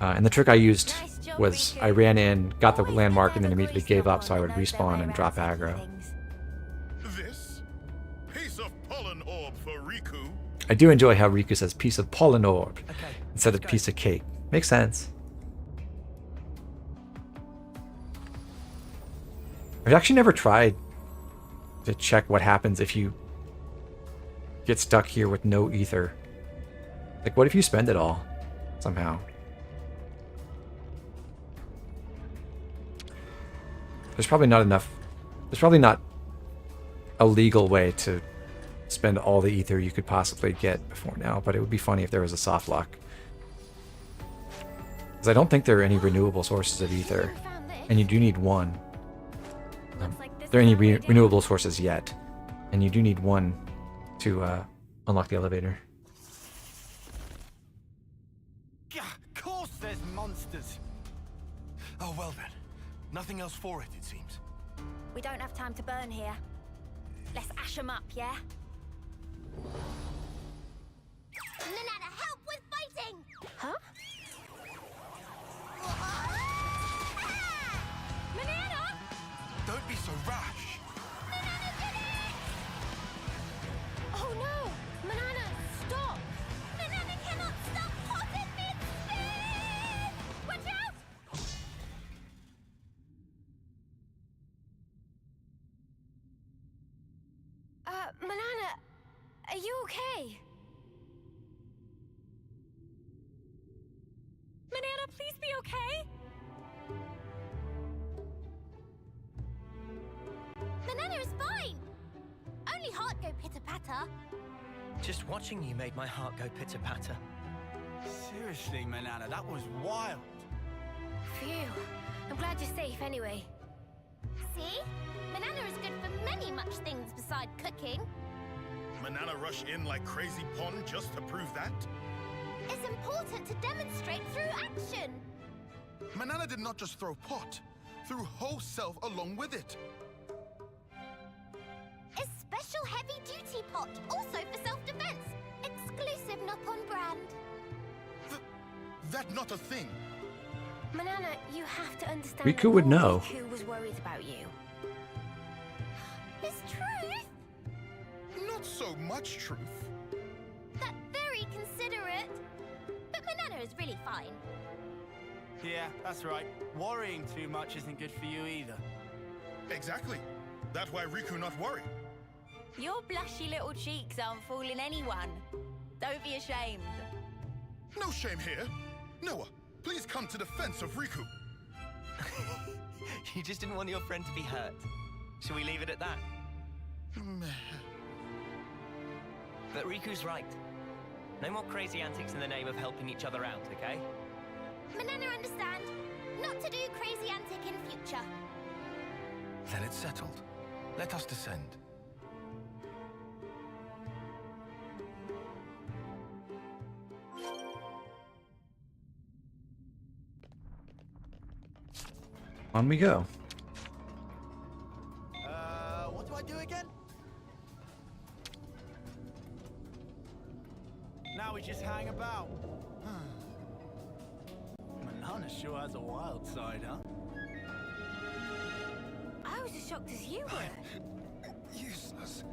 And the trick I used was I ran in, got the landmark, and then immediately gave up so I would respawn and drop aggro. This piece of pollen orb for Riku. I do enjoy how Riku says piece of pollen orb instead of piece of cake. Makes sense. I've actually never tried to check what happens if you get stuck here with no ether. Like, what if you spend it all somehow? There's probably not enough. There's probably not a legal way to spend all the ether you could possibly get before now, but it would be funny if there was a soft lock. Because I don't think there are any renewable sources of ether, and you do need one. There are any renewable sources yet, and you do need one to unlock the elevator. Of course there's monsters. Oh, well then. Nothing else for it seems. We don't have time to burn here. Let's ash them up, yeah? Nanana, help with fighting! Huh? Banana! Don't be so rash. Banana did it! Oh no! Banana, stop! Banana cannot stop hot in mid-spin! Watch out! Banana, are you okay? Banana, please be okay? Banana is fine! Only heart go pitter-patter. Just watching you made my heart go pitter-patter. Seriously, Manana, that was wild. Phew. I'm glad you're safe anyway. See? Banana is good for many much things beside cooking. Manana rush in like crazy pond just to prove that? It's important to demonstrate through action. Manana did not just throw pot, threw whole self along with it. A special heavy-duty pot, also for self-defense. Exclusive, not on brand. That not a thing. Manana, you have to understand. Riku would know. Riku was worried about you. It's truth. Not so much truth. That's very considerate. But Manana is really fine. Yeah, that's right. Worrying too much isn't good for you either. Exactly. That's why Riku not worry. Your blushy little cheeks aren't fooling anyone. Don't be ashamed. No shame here. Noah, please come to defense of Riku. You just didn't want your friend to be hurt. Shall we leave it at that? But Riku's right. No more crazy antics in the name of helping each other out, okay? Manana understand. Not to do crazy antic in future. Then it's settled. Let us descend. On we go. What do I do again? Now we just hang about. Manana sure has a wild side, huh? I was as shocked as you were. Useless.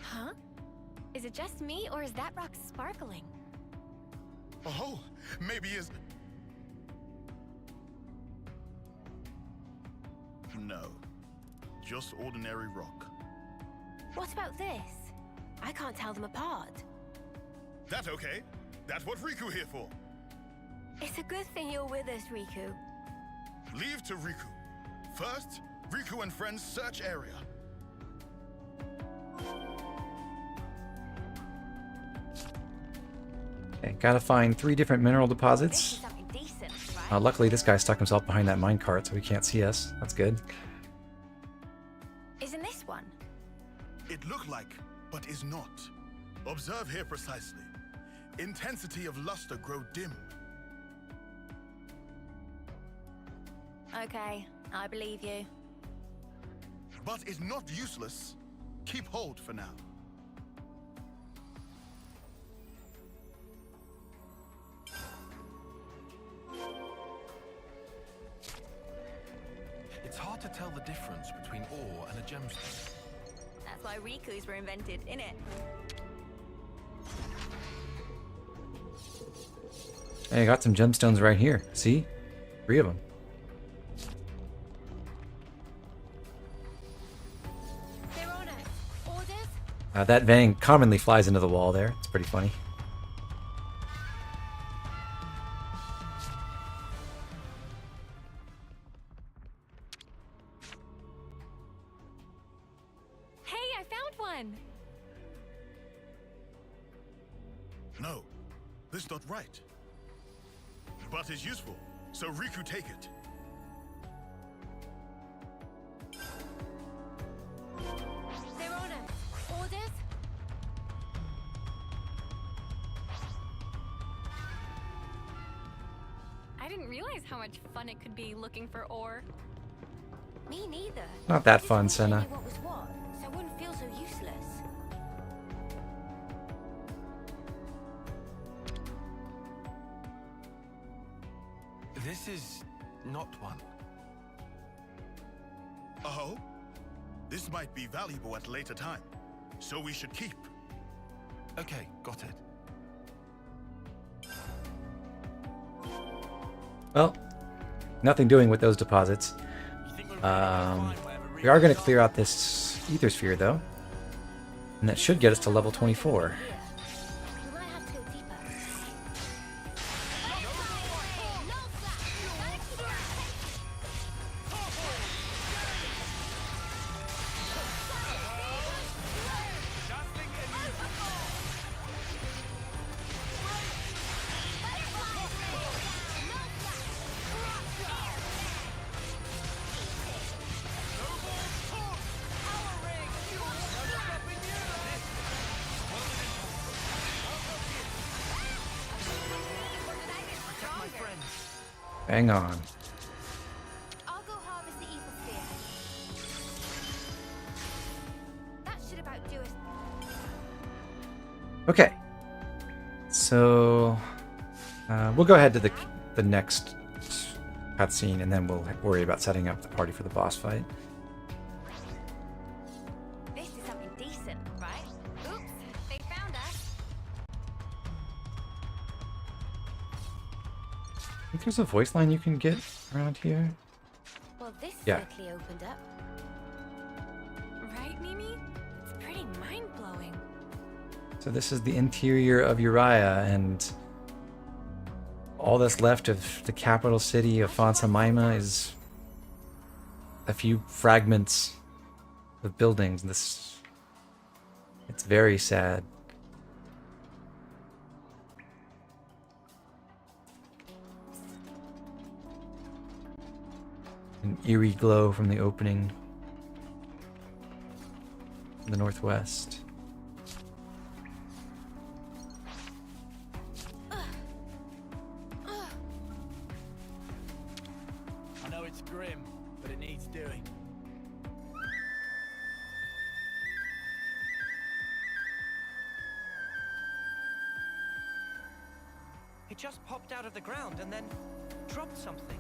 Huh? Is it just me, or is that rock sparkling? Oh, maybe is. No, just ordinary rock. What about this? I can't tell them apart. That okay? That's what Riku here for. It's a good thing you're with us, Riku. Leave to Riku. First, Riku and friends search area. Okay, gotta find 3 different mineral deposits. Luckily, this guy stuck himself behind that minecart, so he can't see us. That's good. Isn't this one? It looked like, but is not. Observe here precisely. Intensity of luster grow dim. Okay, I believe you. But is not useless. Keep hold for now. It's hard to tell the difference between ore and a gemstone. That's why Riku's were invented, innit? Hey, I got some gemstones right here. See? 3 of them. They're on us. Orders? That vein commonly flies into the wall there. It's pretty funny. on. No, this is not right. But it's useful, so Riku, take it. Their Honor, orders? I didn't realize how much fun it could be looking for ore. Me neither. Not that fun, Senna. What was what, so I wouldn't feel so useless. This is not one. Oh? This might be valuable at a later time, so we should keep. Okay, got it. Well, nothing doing with those deposits. We are going to clear out this ether sphere, though. And that should get us to level 24. We might have to go deeper. Hang on. I'll go harvest the ether sphere. That should about do it. Okay. So we'll go ahead to the next cutscene, and then we'll worry about setting up the party for the boss fight. This is something decent, right? Oops, they found us. I think there's a voice line you can get around here. Well, this Yeah. certainly opened up. Right, Mimi? It's pretty mind-blowing. So this is the interior of Uriah, and all that's left of the capital city of Fonsa is a few fragments of buildings. It's very sad. An eerie glow from the opening in the northwest. I know it's grim, but it needs doing. It just popped out of the ground and then dropped something.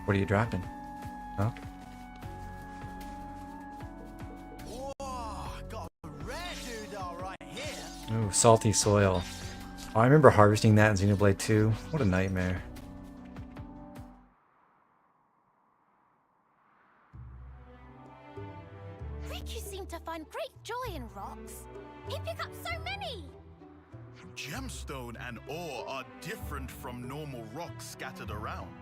What are you dropping? Huh? Whoa, got a rare doodah right here. Ooh, salty soil. Oh, I remember harvesting that in Xenoblade 2. What a nightmare. Riku seemed to find great joy in rocks. He picked up so many! Gemstone and ore are different from normal rocks scattered around.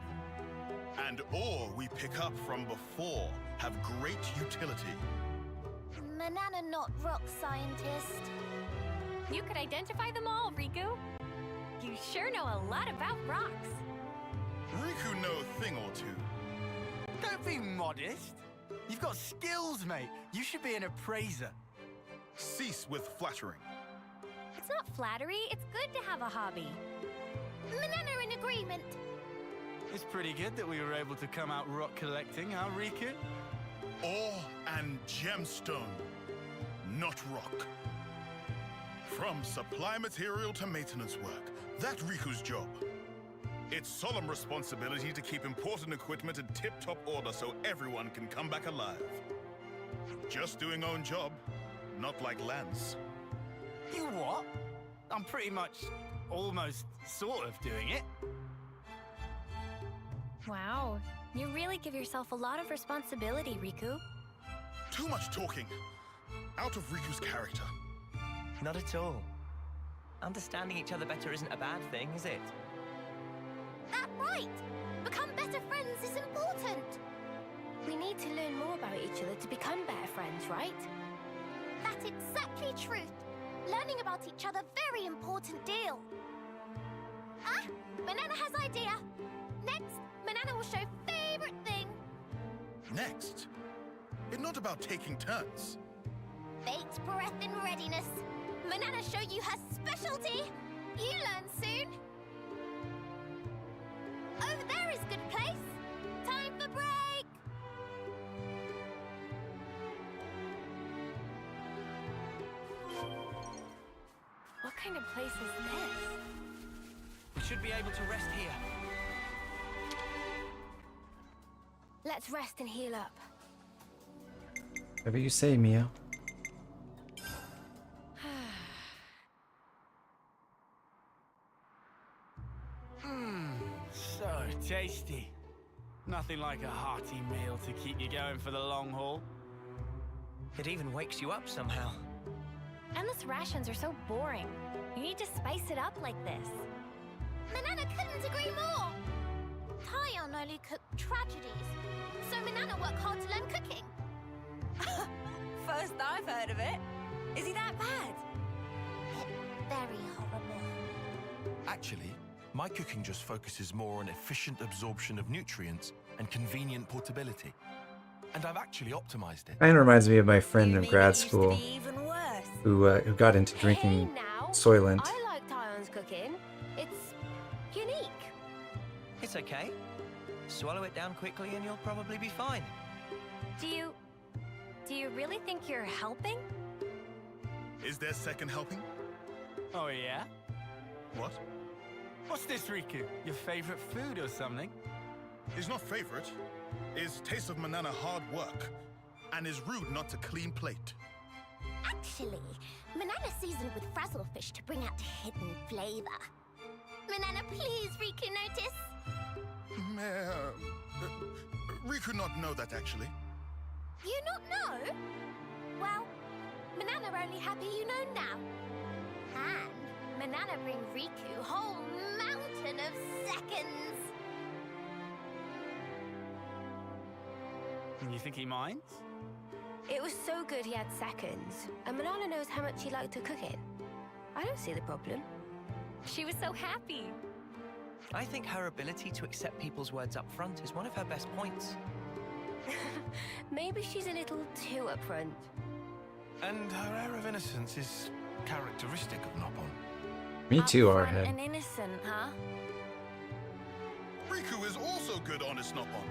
And ore we pick up from before have great utility. Manana not rock scientist. You could identify them all, Riku. You sure know a lot about rocks. Riku know a thing or two. Don't be modest. You've got skills, mate. You should be an appraiser. Cease with flattering. It's not flattery, it's good to have a hobby. Manana in agreement. It's pretty good that we were able to come out rock collecting, huh, Riku? Ore and gemstone, not rock. From supply material to maintenance work, that's Riku's job. It's solemn responsibility to keep important equipment in tip-top order so everyone can come back alive. Just doing own job, not like Lance. You what? I'm pretty much, almost, sort of doing it. Wow, you really give yourself a lot of responsibility, Riku. Too much talking. Out of Riku's character. Not at all. Understanding each other better isn't a bad thing, is it? That's right. Become better friends is important. We need to learn more about each other to become better friends, right? That's exactly truth. Learning about each other, very important deal. Ah, Manana has idea. Next, Manana will show favorite thing. Next? It's not about taking turns. Baked breath in readiness. Manana show you her specialty. You learn soon. Over there is good place. Time for break. What kind of place is this? We should be able to rest here. Let's rest and heal up. Whatever you say, Mio. So tasty. Nothing like a hearty meal to keep you going for the long haul. It even wakes you up somehow. Endless rations are so boring. You need to spice it up like this. Manana couldn't agree more. Tyon only cooked tragedies, so Manana worked hard to learn cooking. First I've heard of it. Is he that bad? Very horrible. Actually, my cooking just focuses more on efficient absorption of nutrients and convenient portability. And I've actually optimized it. Kind of reminds me of my friend in grad school who got into drinking Hey now, Soylent. I like Tyon's cooking. It's unique. It's okay. Swallow it down quickly and you'll probably be fine. Do you really think you're helping? Is there second helping? Oh yeah? What? What's this, Riku? Your favorite food or something? Is not favorite. Is taste of Manana hard work. And is rude not to clean plate. Actually, Manana seasoned with frazzle fish to bring out hidden flavor. Manana, please, Riku, notice. Riku not know that actually. You not know? Well, Manana only happy you know now. And Manana bring Riku whole mountain of seconds. You think he minds? It was so good he had seconds, and Manana knows how much he liked to cook it. I don't see the problem. She was so happy. I think her ability to accept people's words up front is one of her best points. Maybe she's a little too upfront. And her air of innocence is characteristic of Nopon. Me too, Upfront Arhead. and innocent, huh? Riku is also good honest Nopon.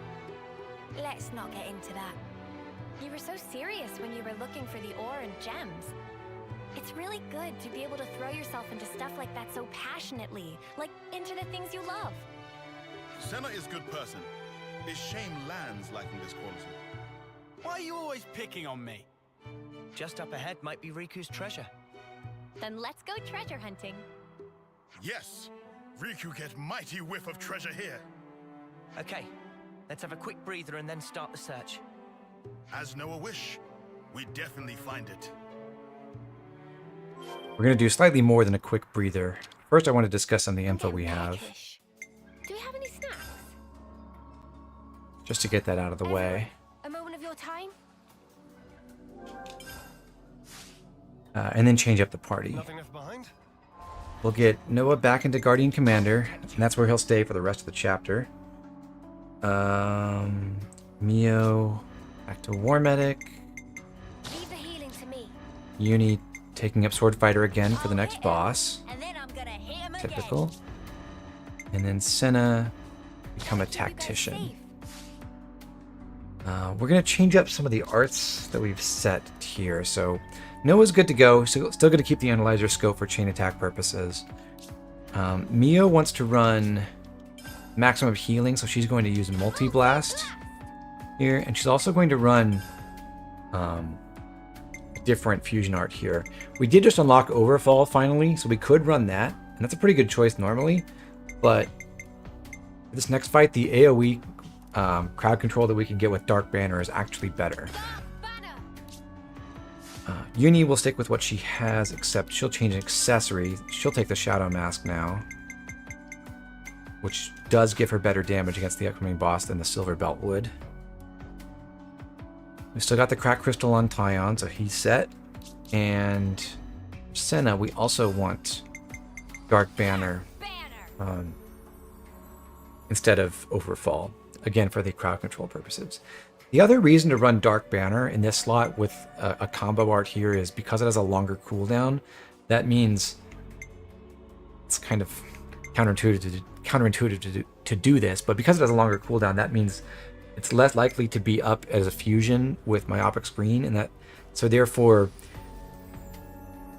Let's not get into that. You were so serious when you were looking for the ore and gems. It's really good to be able to throw yourself into stuff like that so passionately, like into the things you love. Senna is good person. It's shame lands lacking this quality. Why are you always picking on me? Just up ahead might be Riku's treasure. Then let's go treasure hunting. Yes! Riku get mighty whiff of treasure here. Okay, let's have a quick breather and then start the search. As Noah wish, we definitely find it. We're going to do slightly more than a quick breather. First, I want to discuss some of the info we have, Do we have any snacks? just to get that out of the way. A moment of your time? And then change up the party. Nothing left behind? We'll get Noah back into Guardian Commander, and that's where he'll stay for the rest of the chapter. Mio back to War Medic. Leave the healing to me. Eunie taking up Sword Fighter again for the next boss. And then I'm gonna hit him Typical. And then Senna become a tactician. We're going to change up some of the arts that we've set here. So Noah's good to go. So still going to keep the Analyzer Scope for chain attack purposes. Mio wants to run maximum healing, so she's going to use Multi-Blast here. And she's also going to run a different fusion art here. We did just unlock Overfall finally, so we could run that. And that's a pretty good choice normally. But this next fight, the AoE crowd control that we can get with Dark Banner is actually better. Eunie will stick with what she has, except she'll change an accessory. She'll take the Shadow Mask now, which does give her better damage against the upcoming boss than the Silver Belt would. We still got the cracked crystal on Tyon, so he's set. And Senna, we also want Dark Banner instead of Overfall, again for the crowd control purposes. The other reason to run Dark Banner in this slot with a combo art here is because it has a longer cooldown. That means it's kind of counterintuitive to do this, but because it has a longer cooldown, that means it's less likely to be up as a fusion with Myopic Screen, and that so therefore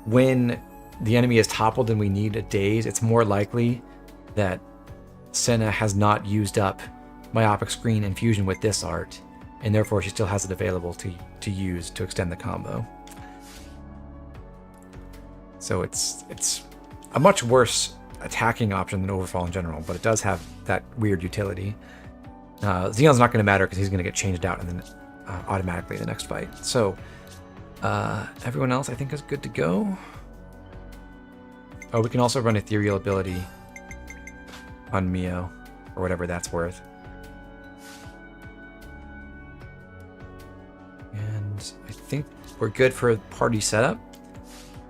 when the enemy is toppled and we need a daze, it's more likely that Senna has not used up Myopic Screen and fusion with this art, and therefore she still has it available to use to extend the combo. So it's a much worse attacking option than Overfall in general, but it does have that weird utility. Xenon's not going to matter because he's going to get changed out and then automatically in the next fight. So everyone else I think is good to go. Oh, we can also run Ethereal ability on Mio, or whatever that's worth. And I think we're good for a party setup,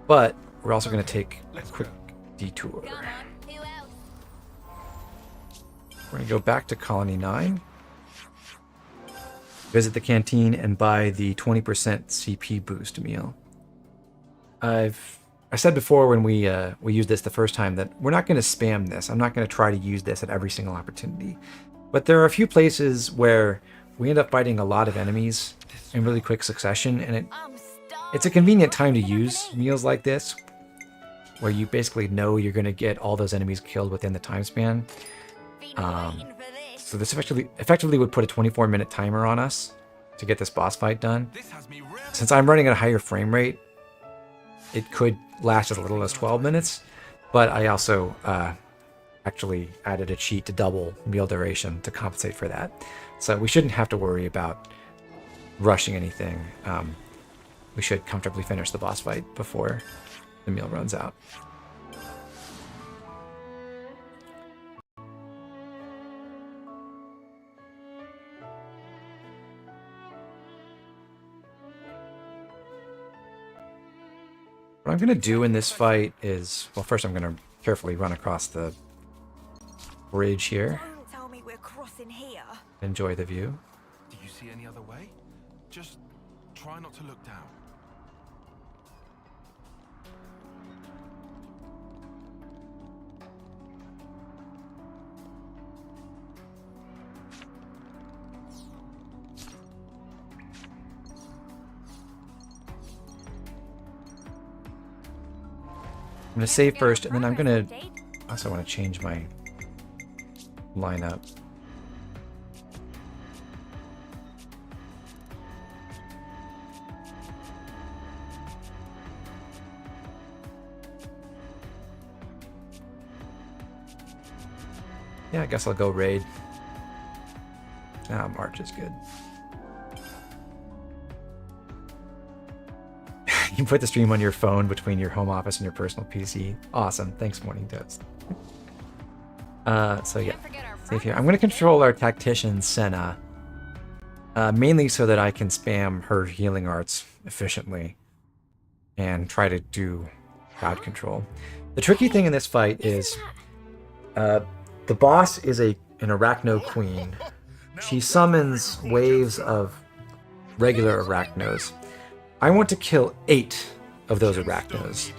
but we're also going to take a quick detour. We're going to go back to Colony 9, visit the canteen, and buy the 20% CP boost meal. I said before when we used this the first time that we're not going to spam this. I'm not going to try to use this at every single opportunity. But there are a few places where we end up fighting a lot of enemies in really quick succession, and it's a convenient time to use meals like this, where you basically know you're going to get all those enemies killed within the time span. So this effectively would put a 24-minute timer on us to get this boss fight done. Since I'm running at a higher frame rate, it could last as little as 12 minutes, but I also actually added a cheat to double meal duration to compensate for that. So we shouldn't have to worry about rushing anything. We should comfortably finish the boss fight before the meal runs out. What I'm going to do in this fight is, well, first I'm going to carefully run across the bridge here. Don't tell me we're crossing here. Enjoy the view. Do you see any other way? Just try not to look down. I'm going to save first, and then I'm going to also want to change my lineup. Yeah, I guess I'll go raid. March is good. You put the stream on your phone between your home office and your personal PC. Awesome. Thanks, Morning Toast. So yeah, save here. I'm going to control our tactician, Senna. Mainly so that I can spam her healing arts efficiently and try to do crowd control. The tricky thing in this fight is the boss is an Arachno Queen. She summons waves of regular Arachnos. I want to kill 8 of those Arachnos.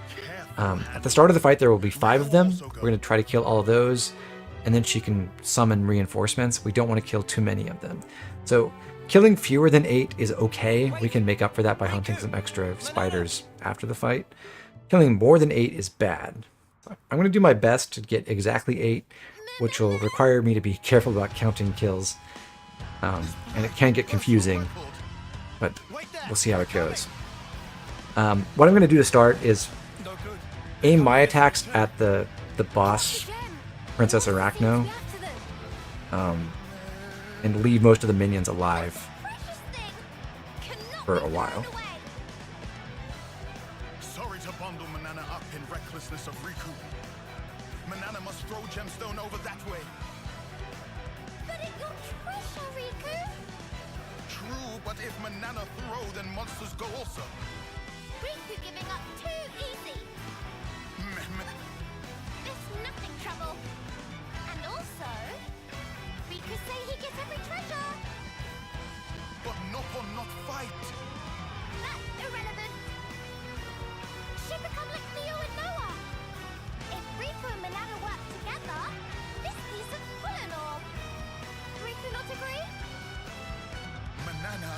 At the start of the fight, there will be 5 of them. We're going to try to kill all of those, and then she can summon reinforcements. We don't want to kill too many of them. So killing fewer than 8 is okay. We can make up for that by hunting some extra spiders after the fight. Killing more than 8 is bad. I'm going to do my best to get exactly 8, which will require me to be careful about counting kills. And it can get confusing, but we'll see how it goes. What I'm going to do to start is aim my attacks at the boss, Princess Arachno, and leave most of the minions alive for a while. Sorry to bundle Manana up in recklessness of Riku. Manana must throw gemstone over that way. But it got treasure, Riku. true, but if Manana throw, then monsters go also. Riku giving up too easy. It's nothing trouble. And also, Riku say he gets every treasure. But Noppo not fight. That's irrelevant. Should become like Leo and Noah. If Riku and Manana work together, this piece of pulling orb. Riku not agree? Manana.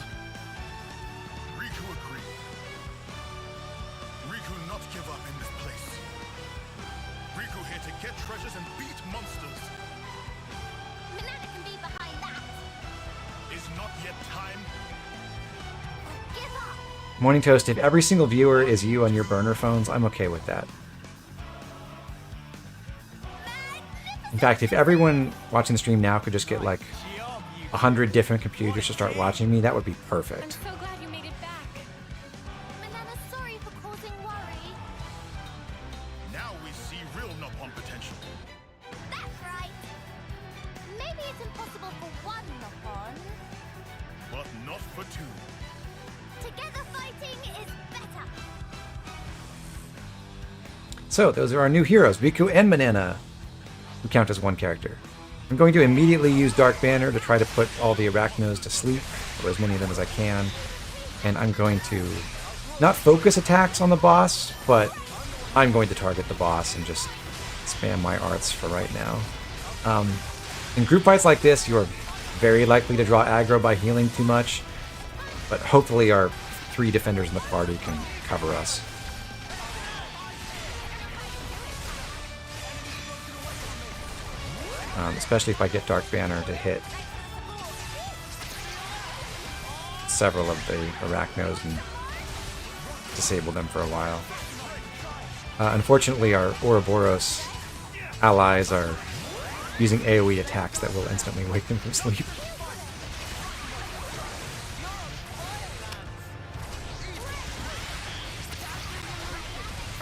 Riku agree. Riku not give up in this place. Riku here to get treasures and beat monsters. Manana can be behind that. Is not yet time. Give up. Morning Toast, if every single viewer is you on your burner phones, I'm okay with that. In fact, if everyone watching the stream now could just get like 100 different computers to start watching me, that would be perfect. I'm so glad you made it back. Manana's sorry for causing worry. Now we see real Noppon potential. That's right. Maybe it's impossible for one Noppon. But not for two. Together fighting is better. So, those are our new heroes, Riku and Manana, who count as one character. I'm going to immediately use Dark Banner to try to put all the Arachnos to sleep, or as many of them as I can. And I'm going to not focus attacks on the boss, but I'm going to target the boss and just spam my arts for right now. In group fights like this, you're very likely to draw aggro by healing too much, but hopefully our 3 defenders in the party can cover us. Especially if I get Dark Banner to hit several of the Arachnos and disable them for a while. Unfortunately, our Ouroboros allies are using AoE attacks that will instantly wake them from sleep.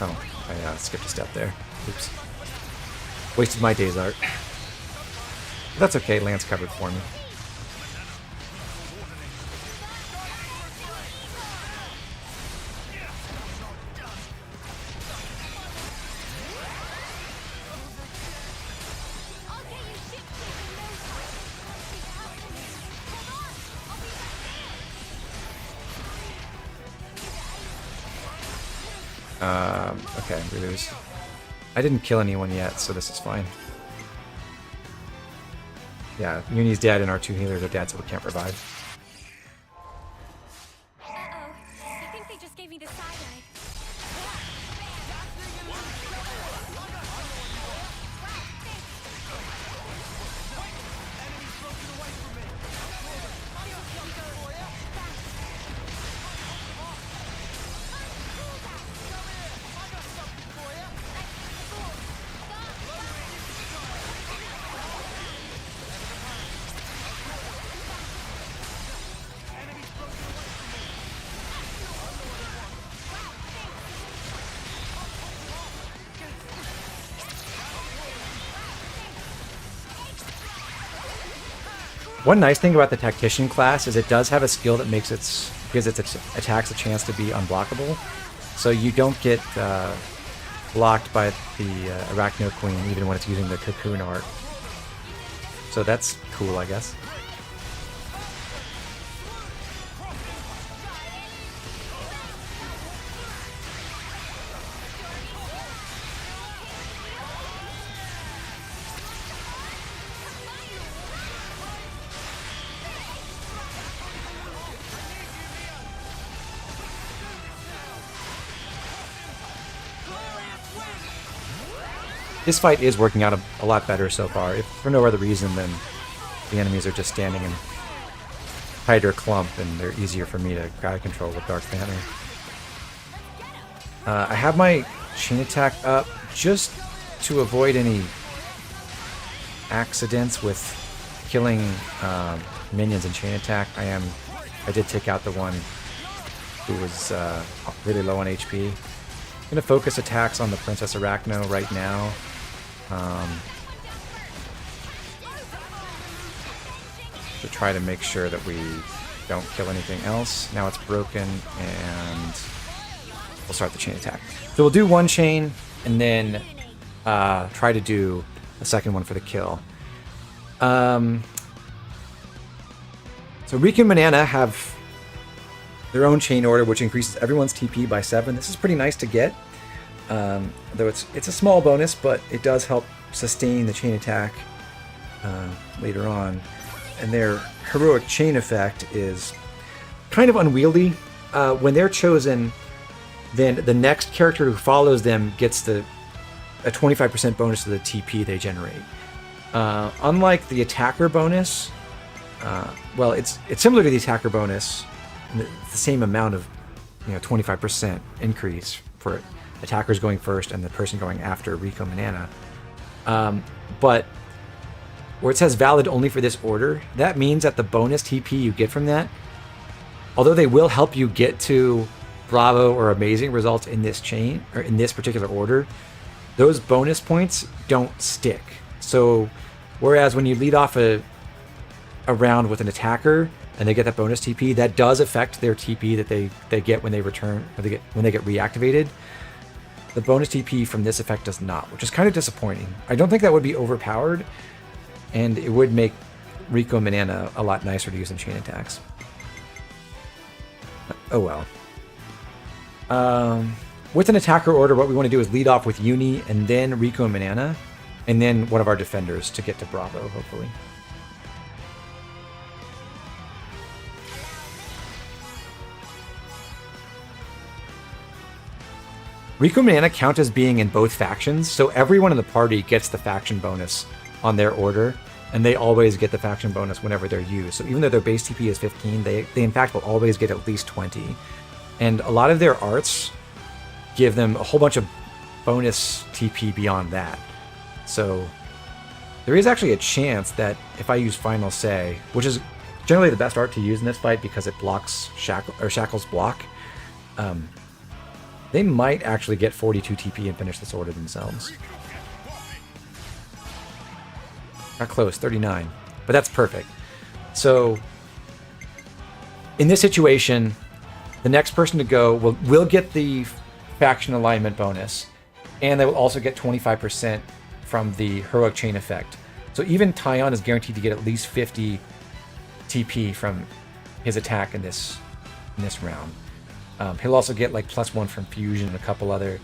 Oh, I skipped a step there. Oops. Wasted my day's art. That's okay, Lance covered for me. Okay, we lose. I didn't kill anyone yet, so this is fine. Yeah, Eunie's dead and our 2 healers are dead, so we can't revive. Uh-oh. I think they just gave me the side eye. One nice thing about the Tactician class is it does have a skill that gives its attacks a chance to be unblockable, so you don't get blocked by the Arachno Queen even when it's using the Cocoon art. So that's cool, I guess. This fight is working out a lot better so far, if for no other reason than the enemies are just standing in tighter clump and they're easier for me to crowd control with Dark Banner. I have my chain attack up just to avoid any accidents with killing minions in chain attack. I did take out the one who was really low on HP. I'm going to focus attacks on the Princess Arachno right now. To try to make sure that we Don't kill anything else. Now it's broken, and we'll start the chain attack. So we'll do one chain, and then try to do a second one for the kill. So Riku and Manana have their own chain order, which increases everyone's TP by 7. This is pretty nice to get, though it's a small bonus, but it does help sustain the chain attack later on. And their heroic chain effect is kind of unwieldy. When they're chosen, then the next character who follows them gets a 25% bonus to the TP they generate. Unlike the attacker bonus, well, it's similar to the attacker bonus. It's the same amount of 25% increase for attackers going first and the person going after Riku and Manana. But where it says valid only for this order, that means that the bonus TP you get from that, although they will help you get to Bravo or Amazing results in this chain, or in this particular order, those bonus points don't stick. So whereas when you lead off a round with an attacker and they get that bonus TP, that does affect their TP that they get when they return, or when they get reactivated. The bonus TP from this effect does not, which is kind of disappointing. I don't think that would be overpowered, and it would make Riku and Manana a lot nicer to use in chain attacks. Oh well. With an attacker order, what we want to do is lead off with Eunie and then Riku and Manana, and then one of our defenders to get to Bravo, hopefully. Riku and Manana count as being in both factions, so everyone in the party gets the faction bonus on their order, and they always get the faction bonus whenever they're used. So even though their base TP is 15, they in fact will always get at least 20. And a lot of their arts give them a whole bunch of bonus TP beyond that. So there is actually a chance that if I use Final Say, which is generally the best art to use in this fight because it blocks Shackle's block, they might actually get 42 TP and finish this order themselves. Got close, 39. But that's perfect. So in this situation, the next person to go will get the faction alignment bonus, and they will also get 25% from the heroic chain effect. So even Taion is guaranteed to get at least 50 TP from his attack in this round. He'll also get like +1 from fusion and a couple other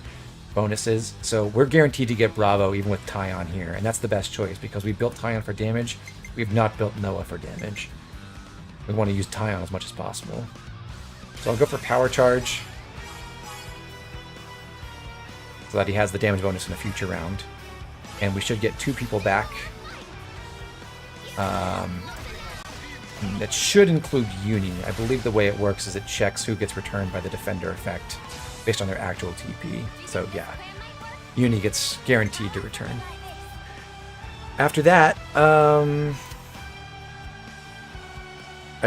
bonuses. So we're guaranteed to get Bravo even with Taion here, and that's the best choice because we built Taion for damage. We've not built Noah for damage. We want to use Taion as much as possible. So I'll go for Power Charge so that he has the damage bonus in a future round. And we should get 2 people back. That should include Eunie. I believe the way it works is it checks who gets returned by the defender effect based on their actual TP. So yeah, Eunie gets guaranteed to return. After that, I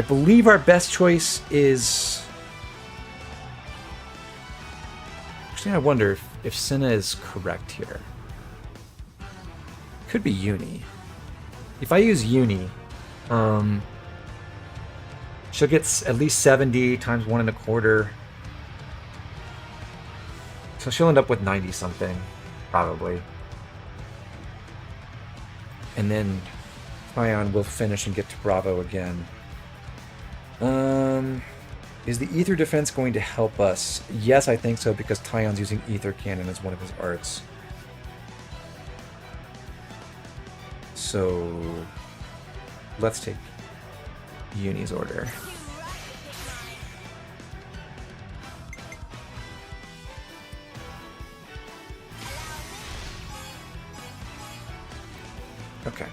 believe our best choice is... Actually, I wonder if Senna is correct here. Could be Eunie. If I use Eunie, she'll get at least 70 times 1 1/4. So she'll end up with 90 something, probably. And then Taion will finish and get to Bravo again. Is the Ether Defense going to help us? Yes, I think so, because Taion's using Ether Cannon as one of his arts. So let's take Eunie's order. Okay.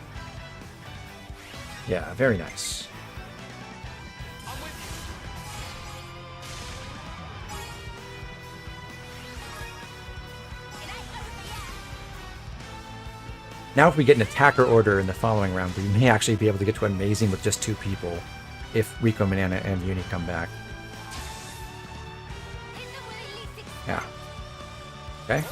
Yeah, very nice. Now if we get an attacker order in the following round, we may actually be able to get to Amazing with just 2 people if Riku, Manana, and Eunie come back. Yeah. Okay.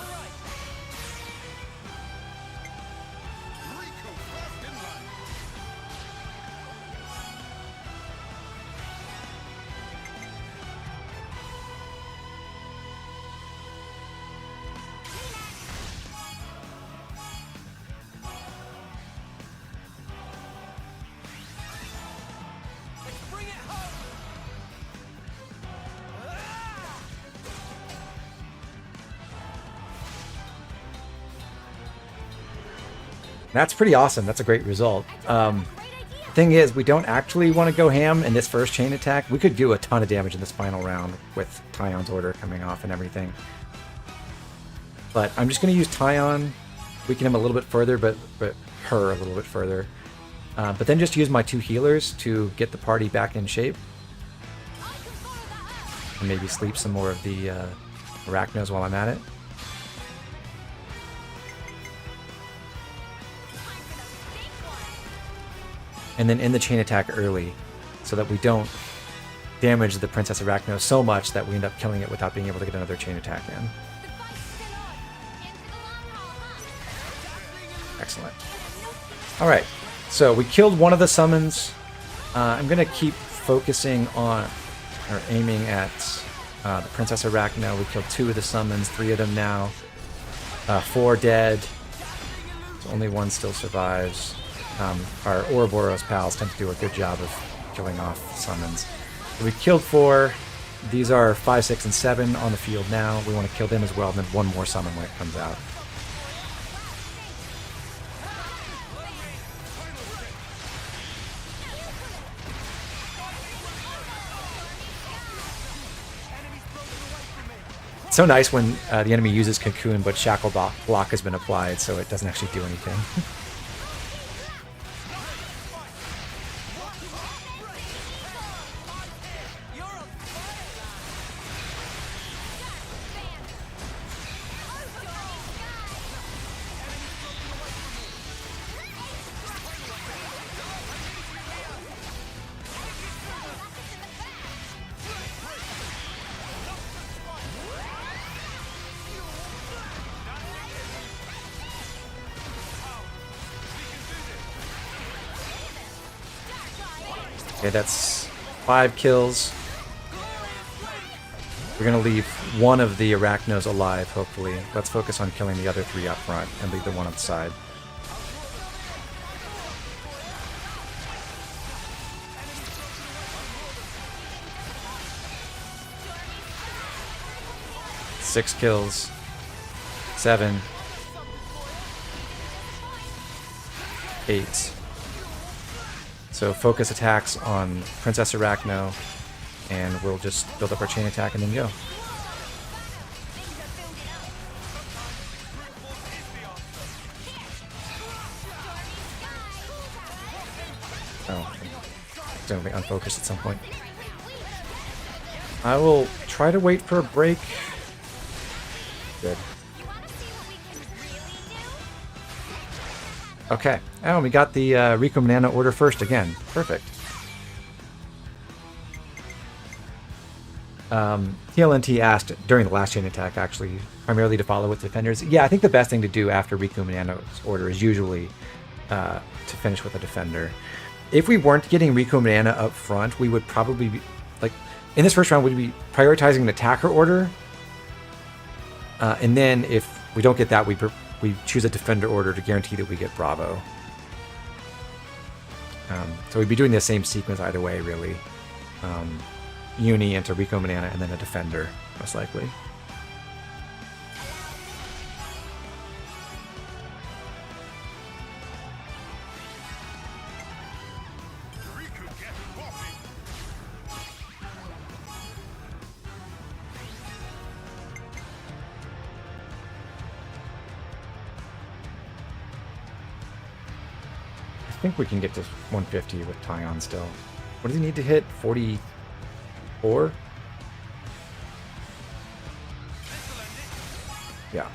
That's pretty awesome. That's a great result. Thing is, we don't actually want to go ham in this first chain attack. We could do a ton of damage in this final round with Tyon's order coming off and everything. But I'm just going to use Tyon, weaken him a little bit further, but her a little bit further. But then just use my 2 healers to get the party back in shape. And maybe sleep some more of the Arachnos while I'm at it. And then end the chain attack early, so that we don't damage the Princess Arachno so much that we end up killing it without being able to get another chain attack in. Excellent. Alright, so we killed one of the summons. I'm going to keep focusing on, or aiming at the Princess Arachno. We killed 2 of the summons, 3 of them now. 4 dead. So only 1 still survives. Our Ouroboros pals tend to do a good job of killing off summons. So we killed 4. These are 5, 6, and 7 on the field now. We want to kill them as well, and then 1 more summon when it comes out. It's so nice when the enemy uses Cocoon, but Shackle Block has been applied, so it doesn't actually do anything. Okay, that's 5 kills. We're going to leave 1 of the Arachnos alive, hopefully. Let's focus on killing the other 3 up front and leave the 1 on the side. Six kills. 7. 8. So focus attacks on Princess Arachno, and we'll just build up our chain attack and then go. Oh, it's going to be unfocused at some point. I will try to wait for a break. Good. Okay. Oh, we got the Riku Manana order first again. Perfect. TLNT asked during the last chain attack, actually, primarily to follow with defenders. Yeah, I think the best thing to do after Riku Manana's order is usually to finish with a defender. If we weren't getting Riku Manana up front, we would probably be, like, in this first round, we'd be prioritizing an attacker order. And then if we don't get that, we choose a defender order to guarantee that we get Bravo. So we'd be doing the same sequence either way, really. Eunie into Riku Manana and then a defender, most likely. I think we can get to 150 with Tyon still. What does he need to hit? 44? Yeah.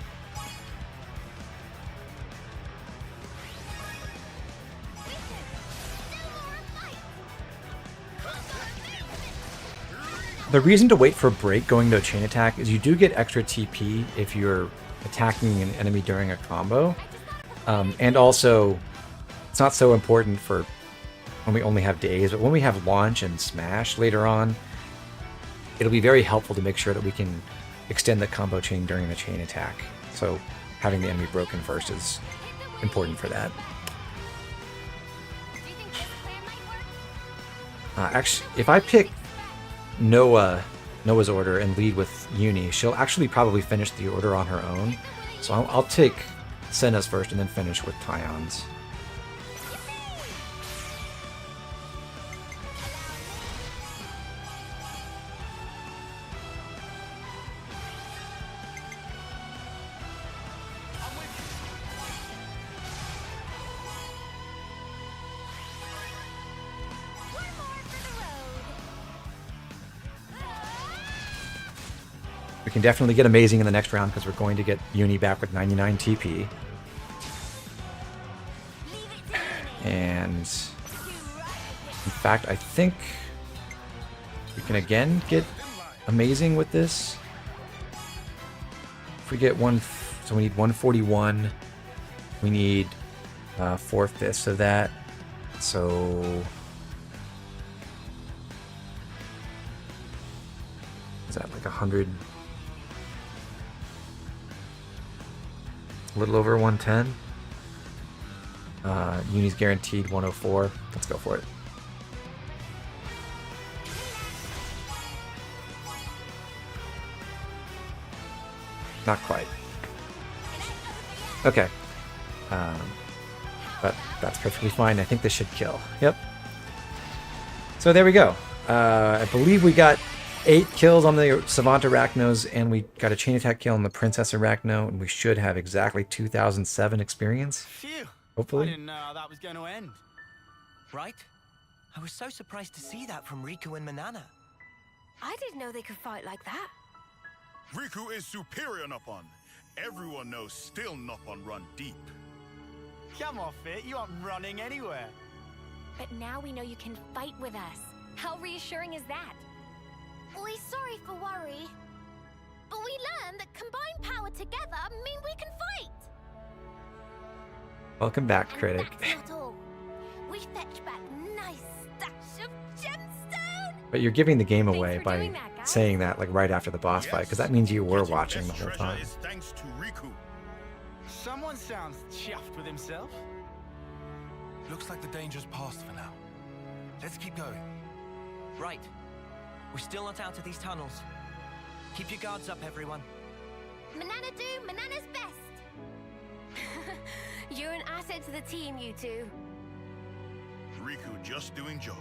The reason to wait for a break going to a chain attack is you do get extra TP if you're attacking an enemy during a combo. And also, it's not so important for when we only have days, but when we have launch and smash later on, it'll be very helpful to make sure that we can extend the combo chain during the chain attack. So having the enemy broken first is important for that. Actually, if I pick Noah's order and lead with Eunie, she'll actually probably finish the order on her own. So I'll take Senna's first, and then finish with Tyon's. We can definitely get amazing in the next round because we're going to get Eunie back with 99 TP. And in fact, I think we can again get amazing with this. If we get one, so we need 141. We need 4/5 of that. So is that like 100? A little over 110. Eunie's guaranteed 104. Let's go for it. Not quite. Okay. But that's perfectly fine. I think this should kill. Yep. So there we go. I believe we got 8 kills on the Savant Arachnos, and we got a chain attack kill on the Princess Arachno, and we should have exactly 2007 experience. Phew. Hopefully. I didn't know how that was going to end. Right? I was so surprised to see that from Riku and Manana. I didn't know they could fight like that. Riku is superior, Noppon. Everyone knows still Noppon run deep. Come off it, you aren't running anywhere. But now we know you can fight with us. How reassuring is that? We're sorry for worry, but we learned that combined power together mean we can fight. Welcome back, critic. That's not all. We fetch back nice stash of gemstone. But you're giving the game away for by doing that, guys. saying that like right after the boss fight, because that means you were watching the whole Treasure time. is thanks to Riku. Someone sounds chuffed with himself. Looks like the danger's past for now. Let's keep going. Right. We're still not out of these tunnels. Keep your guards up, everyone. Manana do Manana's best. You're an asset to the team, you two. Riku just doing job.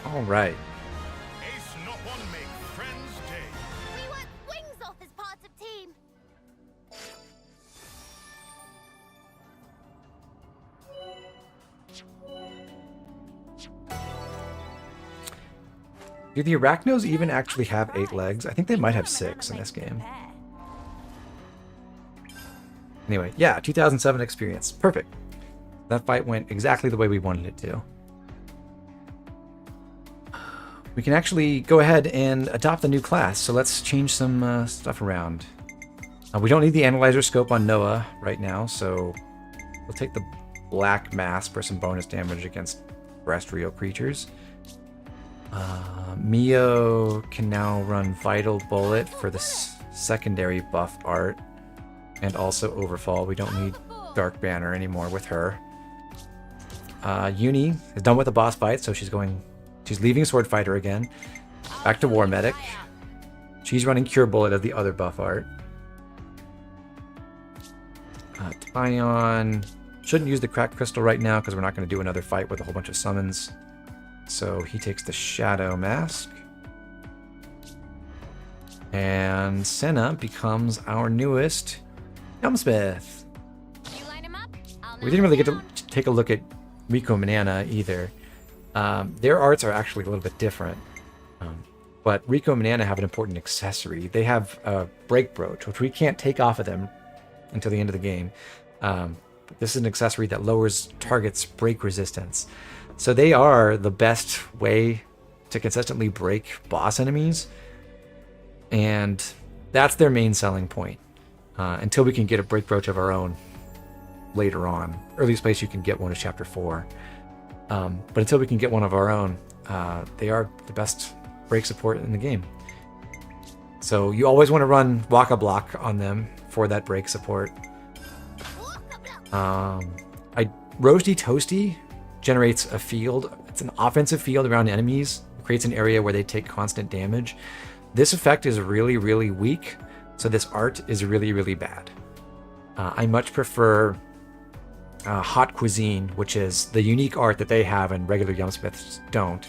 All right. Ace Noppon make friends day. We work wings off as part of team. Do the Arachnos even actually have 8 legs? I think they might have 6 in this game. Anyway, yeah, 2007 experience. Perfect. That fight went exactly the way we wanted it to. We can actually go ahead and adopt a new class, so let's change some stuff around. We don't need the Analyzer Scope on Noah right now, so we'll take the Black Mask for some bonus damage against terrestrial creatures. Mio can now run Vital Bullet for the secondary buff art, and also Overfall. We don't need Dark Banner anymore with her. Eunie is done with the boss fight, so she's leaving Sword Fighter again. Back to War Medic. She's running Cure Bullet of the other buff art. Tyon shouldn't use the Cracked Crystal right now because we're not going to do another fight with a whole bunch of summons. So he takes the Shadow Mask. And Senna becomes our newest Helmsmith. We didn't really get to take a look at Riku and Manana either. Their arts are actually a little bit different. But Riku and Manana have an important accessory. They have a Break Brooch, which we can't take off of them until the end of the game. This is an accessory that lowers targets' break resistance. So they are the best way to consistently break boss enemies. And that's their main selling point. Until we can get a Break Brooch of our own later on. Earliest place you can get one is Chapter 4. But until we can get one of our own, they are the best break support in the game. So you always want to run Waka Block on them for that break support. Roasty Toasty generates a field. It's an offensive field around enemies. It creates an area where they take constant damage. This effect is really, really weak, so this art is really, really bad. I much prefer Hot Cuisine, which is the unique art that they have and regular Yumsmiths don't.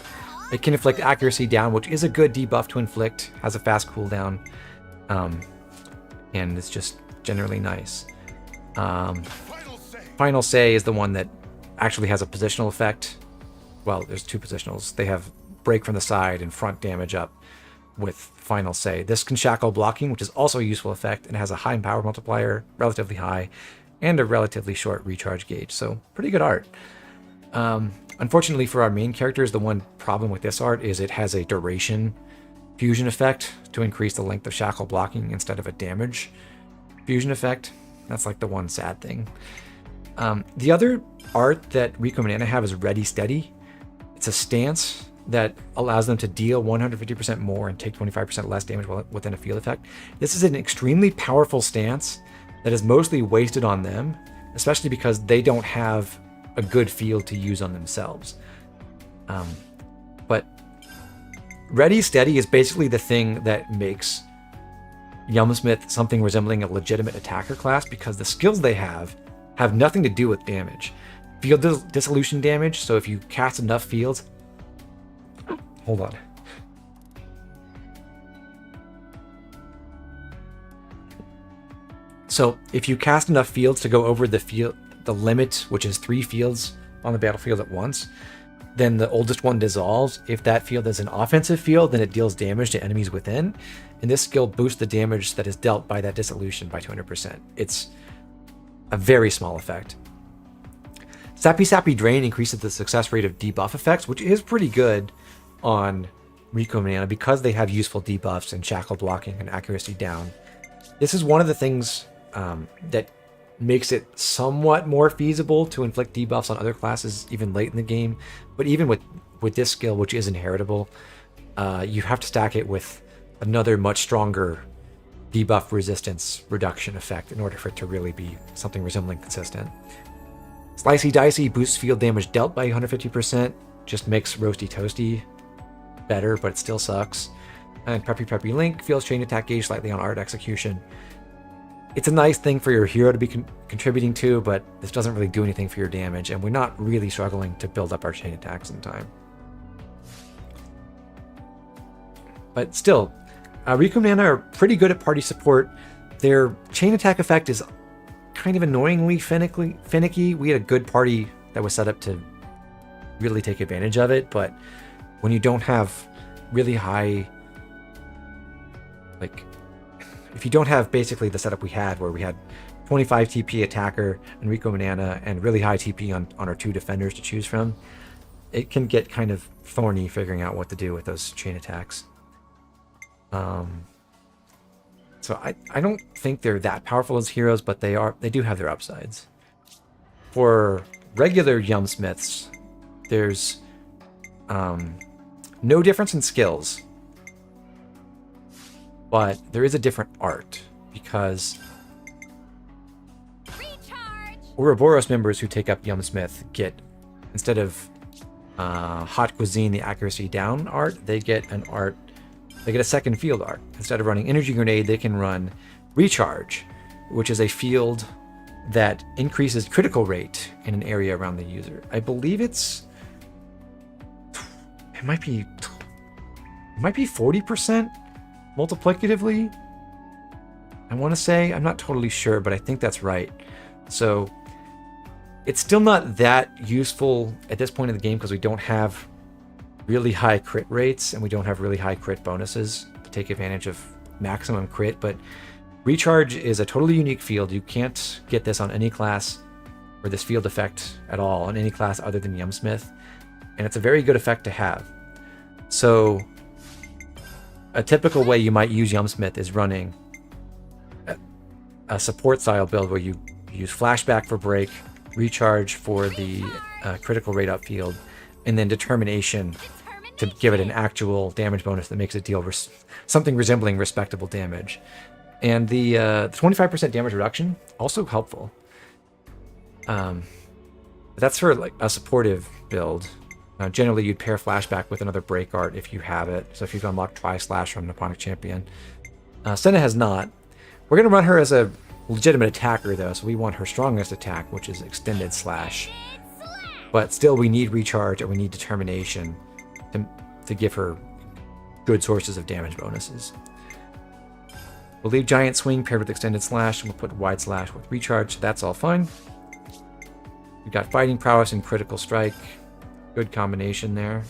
It can inflict accuracy down, which is a good debuff to inflict, has a fast cooldown, and it's just generally nice. Final Say is the one that actually has a positional effect. Well, there's two positionals. They have break from the side and front damage up with Final Say. This can shackle blocking, which is also a useful effect, and has a high power multiplier, relatively high, and a relatively short recharge gauge. So pretty good art. Unfortunately for our main characters, the one problem with this art is it has a duration fusion effect to increase the length of shackle blocking instead of a damage fusion effect. That's like the one sad thing. The other art that Rico and Anna have is Ready Steady. It's a stance that allows them to deal 150% more and take 25% less damage within a field effect. This is an extremely powerful stance that is mostly wasted on them, especially because they don't have a good field to use on themselves. But Ready Steady is basically the thing that makes Yumsmith something resembling a legitimate attacker class, because the skills they have nothing to do with damage. Field dissolution damage, so if you cast enough fields... Hold on. So if you cast enough fields to go over the limit, which is 3 fields on the battlefield at once, then the oldest one dissolves. If that field is an offensive field, then it deals damage to enemies within, and this skill boosts the damage that is dealt by that dissolution by 200%. It's a very small effect. Sappy Sappy Drain increases the success rate of debuff effects, which is pretty good on Rico and Anna because they have useful debuffs and shackle blocking and accuracy down. This is one of the things that makes it somewhat more feasible to inflict debuffs on other classes even late in the game. But even with this skill, which is inheritable, you have to stack it with another much stronger debuff resistance reduction effect in order for it to really be something resembling consistent. Slicey Dicey boosts field damage dealt by 150%, just makes Roasty Toasty better, but it still sucks. And Preppy Link feels chain attack gauge slightly on art execution. It's a nice thing for your hero to be contributing to, but this doesn't really do anything for your damage, and we're not really struggling to build up our chain attacks in time. But still, Riku and Anna are pretty good at party support. Their chain attack effect is kind of annoyingly finicky. We had a good party that was set up to really take advantage of it, but when you don't have really high, like, if you don't have basically the setup we had where we had 25 TP attacker and Rico and Anna and really high TP on our 2 defenders to choose from, it can get kind of thorny figuring out what to do with those chain attacks. So I don't think they're that powerful as heroes, but they do have their upsides. For regular Yumsmiths, there's no difference in skills, but there is a different art, because Ouroboros members who take up Yumsmith get, instead of Hot Cuisine, the accuracy down art, they get a second field art. Instead of running Energy Grenade, they can run Recharge, which is a field that increases critical rate in an area around the user. I believe it might be 40% multiplicatively. I want to say, I'm not totally sure, but I think that's right. So it's still not that useful at this point in the game because we don't have really high crit rates and we don't have really high crit bonuses to take advantage of maximum crit, but Recharge is a totally unique field. You can't get this on any class, or this field effect at all, on any class other than Yumsmith, and it's a very good effect to have. So a typical way you might use Yumsmith is running a support style build where you use Flashback for break, Recharge for the critical rate up field, and then Determination to give it an actual damage bonus that makes it deal something resembling respectable damage. And the 25% damage reduction, also helpful. But that's for like a supportive build, Generally, you'd pair Flashback with another break art if you have it. So if you've unlocked Tri-Slash from Nipponic Champion. Senna has not. We're going to run her as a legitimate attacker, though, so we want her strongest attack, which is Extended Slash. But still, we need Recharge and we need Determination to give her good sources of damage bonuses. We'll leave Giant Swing paired with Extended Slash, and we'll put Wide Slash with Recharge, so that's all fine. We've got Fighting Prowess and Critical Strike. Good combination there.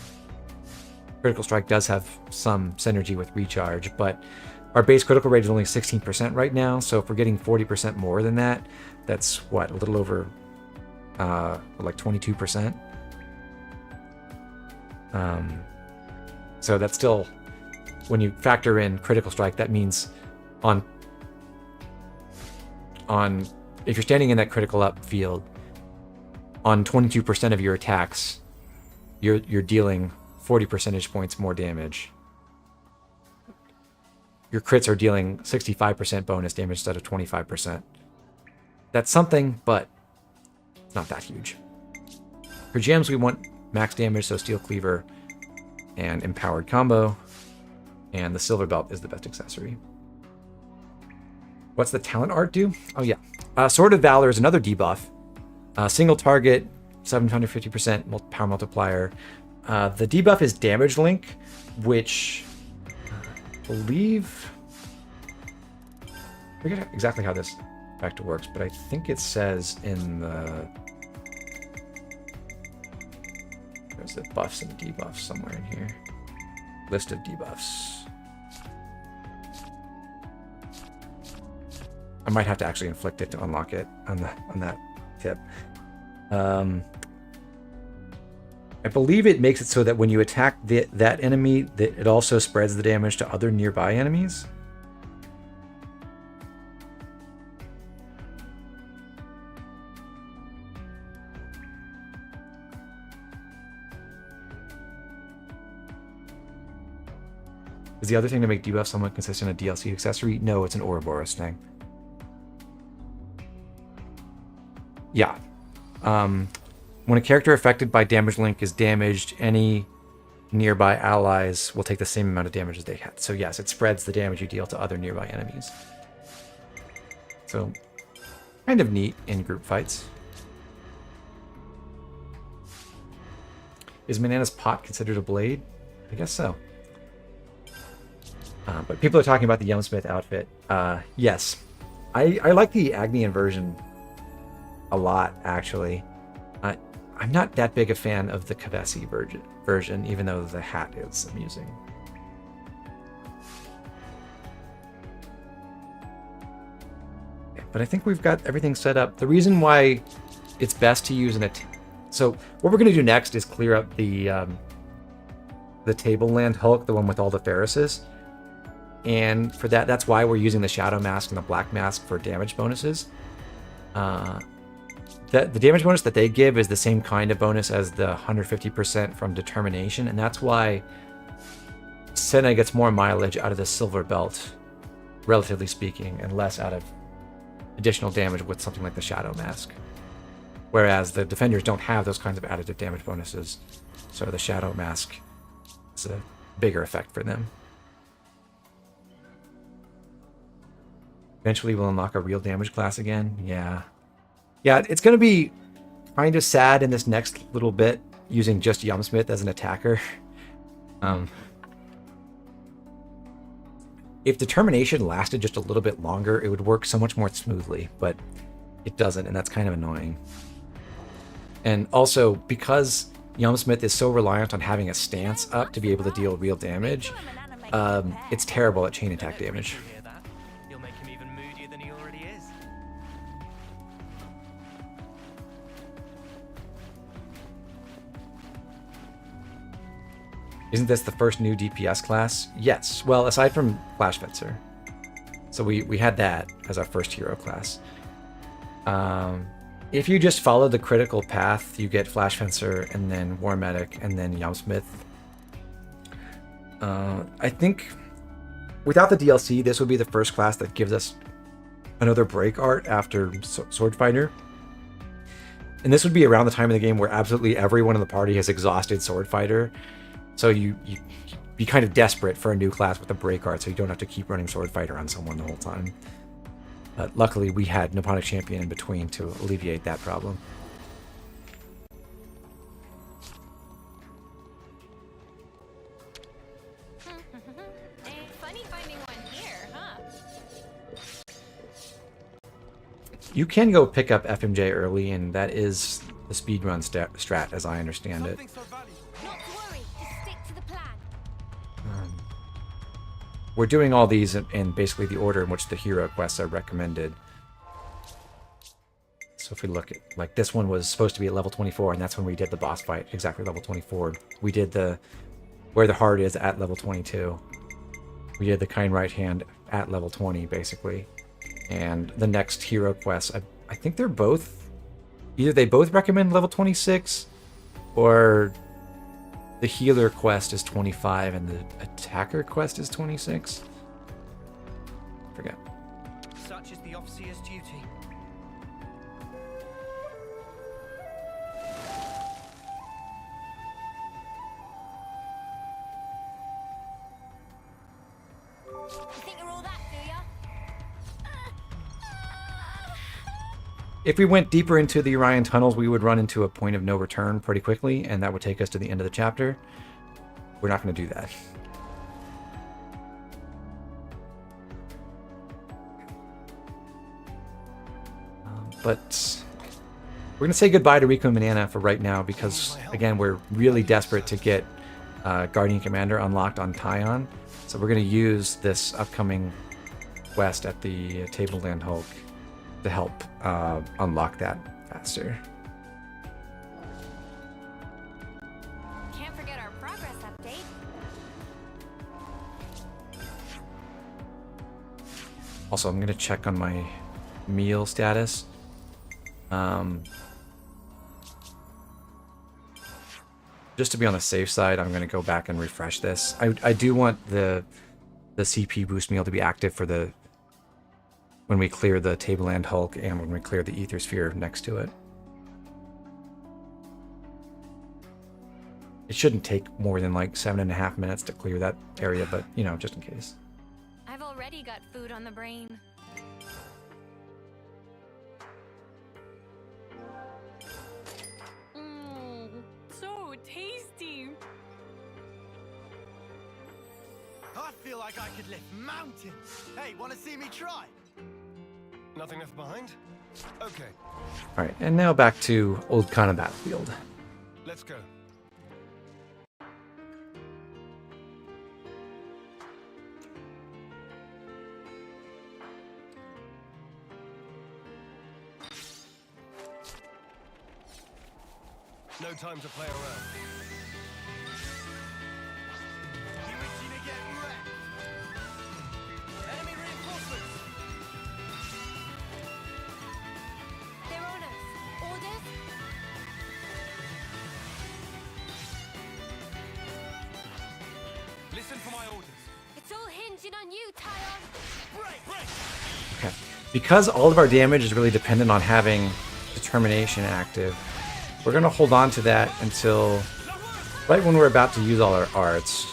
Critical Strike does have some synergy with Recharge, but our base critical rate is only 16% right now, so if we're getting 40% more than that, that's what, a little over like 22%. So that's still, when you factor in Critical Strike, that means on if you're standing in that critical up field, on 22% of your attacks, you're dealing 40 percentage points more damage. Your crits are dealing 65% bonus damage instead of 25%. That's something, but it's not that huge. For gems, we want max damage, so Steel Cleaver and Empowered Combo, and the Silver Belt is the best accessory. What's the talent art do? Oh yeah. Sword of Valor is another debuff. Single target, 750% power multiplier. The debuff is Damage Link, which I believe... I forget exactly how this effect works, but I think it says in the... There's the buffs and debuffs somewhere in here. List of debuffs. I might have to actually inflict it to unlock it on that tip. I believe it makes it so that when you attack that enemy, that it also spreads the damage to other nearby enemies. Is the other thing to make debuff somewhat consistent a DLC accessory? No, it's an Ouroboros thing. Yeah. When a character affected by Damage Link is damaged, any nearby allies will take the same amount of damage as they had. So yes, it spreads the damage you deal to other nearby enemies. So, kind of neat in group fights. Is Manana's pot considered a blade? I guess so. But people are talking about the Yumsmith outfit. Yes. I like the Agnian version a lot, actually. I'm not that big a fan of the Kavesi version, even though the hat is amusing. But I think we've got everything set up. The reason why it's best to use so what we're going to do next is clear up the Tableland Hulk, the one with all the Ferrises. And for that, that's why we're using the Shadow Mask and the Black Mask for damage bonuses. The damage bonus that they give is the same kind of bonus as the 150% from Determination, and that's why Senna gets more mileage out of the Silver Belt, relatively speaking, and less out of additional damage with something like the Shadow Mask. Whereas the defenders don't have those kinds of additive damage bonuses, so the Shadow Mask is a bigger effect for them. Eventually we'll unlock a real damage class again. Yeah, it's going to be kind of sad in this next little bit using just Yumsmith as an attacker. If Determination lasted just a little bit longer, it would work so much more smoothly, but it doesn't, and that's kind of annoying. And also, because Yumsmith is so reliant on having a stance up to be able to deal real damage, it's terrible at chain attack damage. Isn't this the first new DPS class? Yes. Well, aside from Flash Fencer. So we had that as our first hero class. If you just follow the critical path, you get Flash Fencer and then War Medic and then Yumsmith. I think without the DLC, this would be the first class that gives us another break art after Sword Fighter. And this would be around the time of the game where absolutely everyone in the party has exhausted Sword Fighter. So you be kind of desperate for a new class with a break art, so you don't have to keep running Sword Fighter on someone the whole time. But luckily, we had Nipponic Champion in between to alleviate that problem. Funny finding one here, huh? You can go pick up FMJ early, and that is the speedrun strat, as I understand it. Not to worry, just stick to the plan. We're doing all these in basically the order in which the hero quests are recommended. So if we look at, like, this one was supposed to be at level 24, and that's when we did the boss fight, exactly level 24. We did the where the heart is at level 22. We did the kind right hand at level 20, basically. And the next hero quest, I think they're both, either they both recommend level 26, or the healer quest is 25 and the attacker quest is 26. Forget. Such is the officer's duty. You think you're all that, do ya? If we went deeper into the Orion tunnels, we would run into a point of no return pretty quickly, and that would take us to the end of the chapter. We're not going to do that. But we're going to say goodbye to Riku and Manana for right now because, again, we're really desperate to get Guardian Commander unlocked on Taion. So we're going to use this upcoming quest at the Tableland Hulk to help unlock that faster. Can't forget our progress update. Also, I'm going to check on my meal status. Just to be on the safe side, I'm going to go back and refresh this. I do want the CP boost meal to be active for the when we clear the Tableland Hulk and when we clear the Ether Sphere next to it. It shouldn't take more than like 7.5 minutes to clear that area, but you know, just in case. I've already got food on the brain. So tasty. I feel like I could lift mountains. Hey, want to see me try? Nothing left behind? Okay. Alright, and now back to Old Kana Battlefield. Let's go. No time to play around. You itching to get wrecked? Enemy reinforcements! They're on us. Orders? Listen for my orders. It's all hinging on you, Taion. Okay. Because all of our damage is really dependent on having determination active, we're going to hold on to that until right when we're about to use all our arts.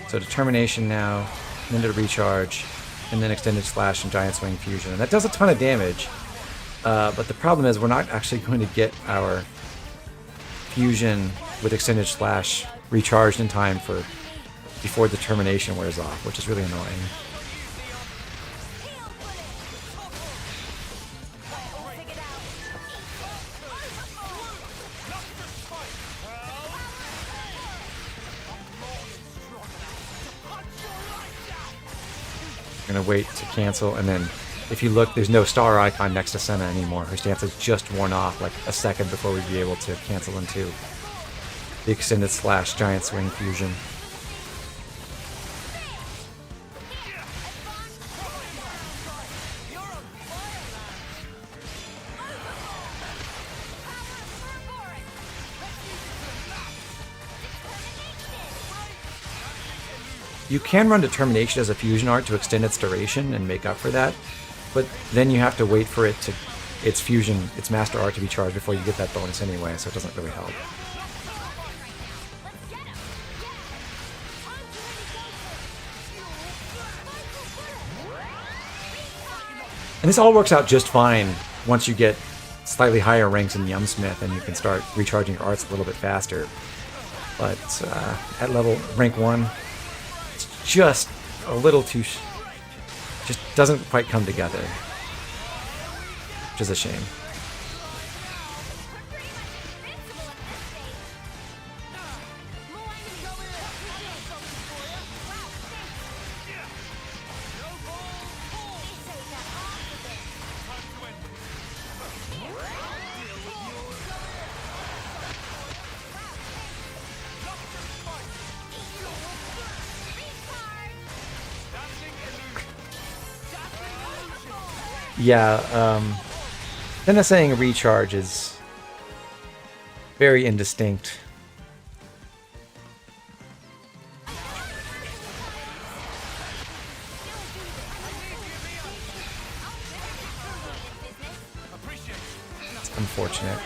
So determination now, and then to recharge, and then extended slash and giant swing fusion. And that does a ton of damage, but the problem is we're not actually going to get our fusion with extended slash recharged in time for before determination wears off, which is really annoying. Gonna wait to cancel, and then if you look, there's no star icon next to Senna anymore. Her stance has just worn off like a second before we'd be able to cancel into the extended slash giant swing fusion. You can run determination as a fusion art to extend its duration and make up for that, but then you have to wait for it to its fusion, its master art to be charged before you get that bonus anyway, so it doesn't really help. And this all works out just fine once you get slightly higher ranks in Yumsmith and you can start recharging your arts a little bit faster. But at rank 1, it's just a little too... just doesn't quite come together. Which is a shame. Yeah, then saying recharge is very indistinct. It's unfortunate.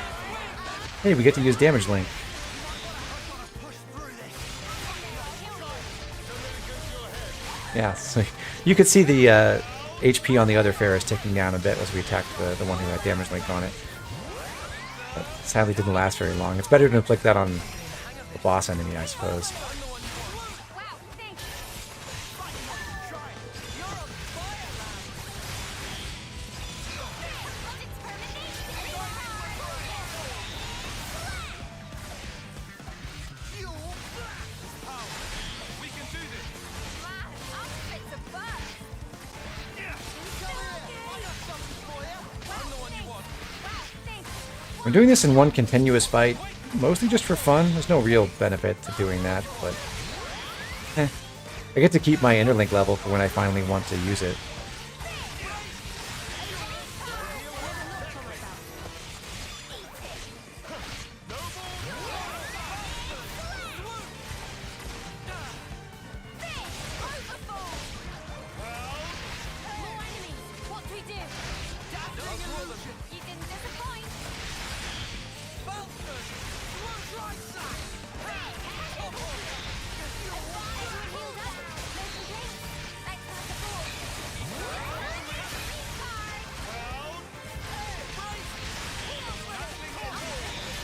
Hey, we get to use damage link. Yeah, so you could see the HP on the other Pharaohs ticking down a bit as we attacked the one who had damage link on it. But sadly didn't last very long. It's better to inflict that on the boss enemy, I suppose. I'm doing this in one continuous fight, mostly just for fun. There's no real benefit to doing that, but I get to keep my interlink level for when I finally want to use it.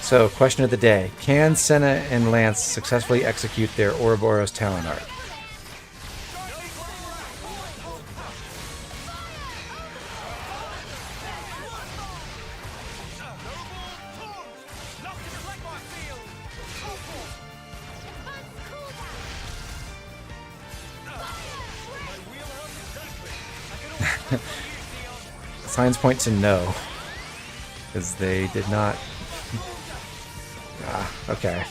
So, question of the day. Can Senna and Lance successfully execute their Ouroboros talent art? Signs point to no, because they did not... okay.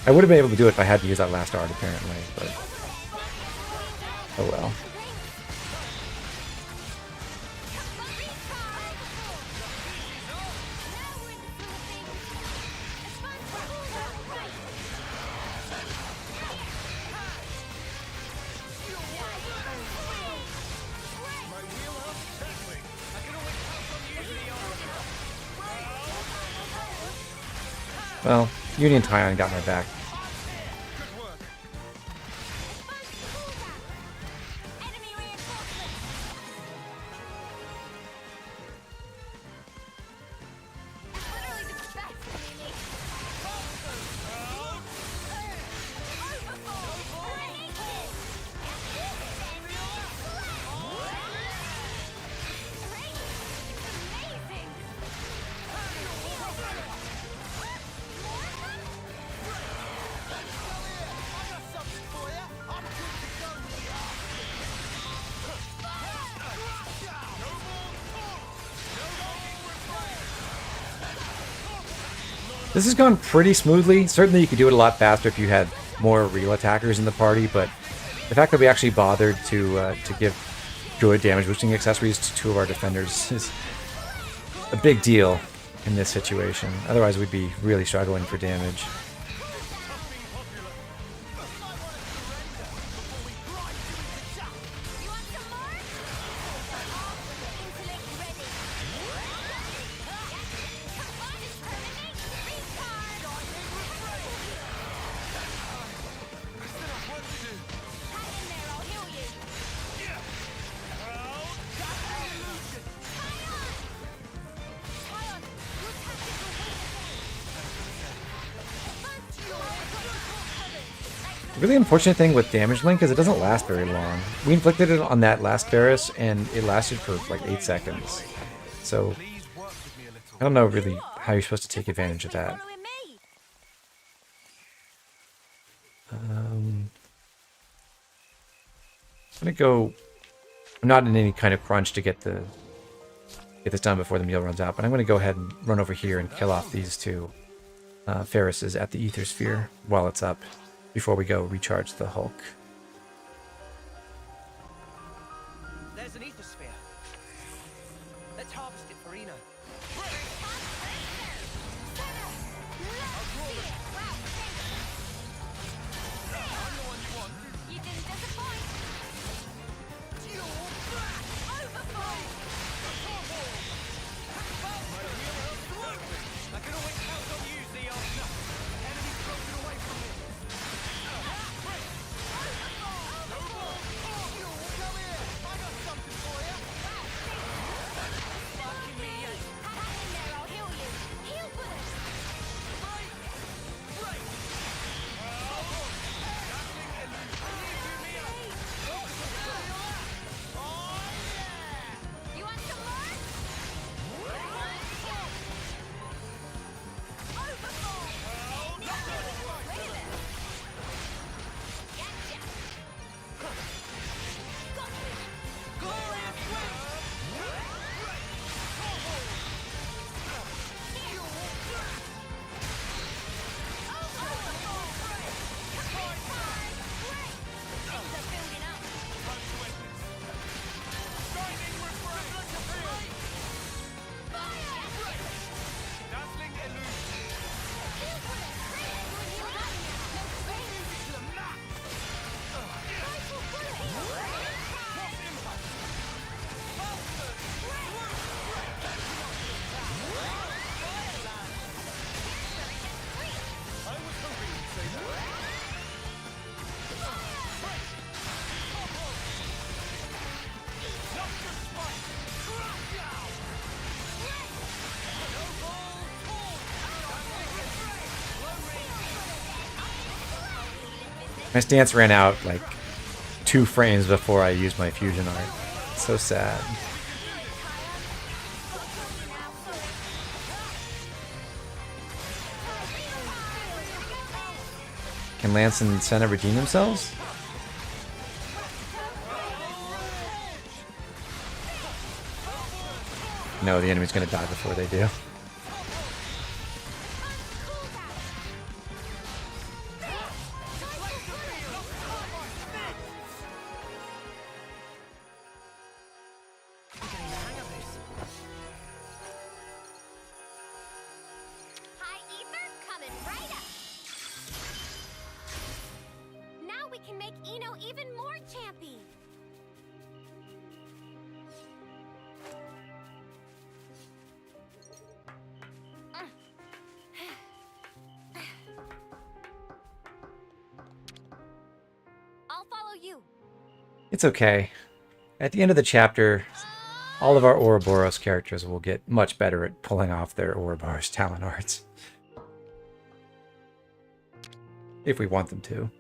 I would have been able to do it if I had to use that last art, apparently, but... oh well. Well, Eunie and Tyon got my back. This has gone pretty smoothly. Certainly you could do it a lot faster if you had more real attackers in the party, but the fact that we actually bothered to give good damage boosting accessories to two of our defenders is a big deal in this situation. Otherwise we'd be really struggling for damage. The really unfortunate thing with damage link is it doesn't last very long. We inflicted it on that last Ferris, and it lasted for like 8 seconds. So, I don't know really how you're supposed to take advantage of that. I'm gonna go... I'm not in any kind of crunch to get this done before the meal runs out, but I'm gonna go ahead and run over here and kill off these two Ferrises at the Ether Sphere while it's up, before we go recharge the Hulk. There's an ether sphere. Let's harvest it for Eno. You didn't disappoint. I can always count on you, Zeon. Enemy's broken away from me. You want some more? My stance ran out like 2 frames before I used my fusion art. So sad. Can Lance and Senna redeem themselves? No, the enemy's gonna die before they do. High ether coming right up. Now we can make Eno even more champy. I'll follow you. It's okay. At the end of the chapter, all of our Ouroboros characters will get much better at pulling off their Ouroboros talent arts. If we want them to.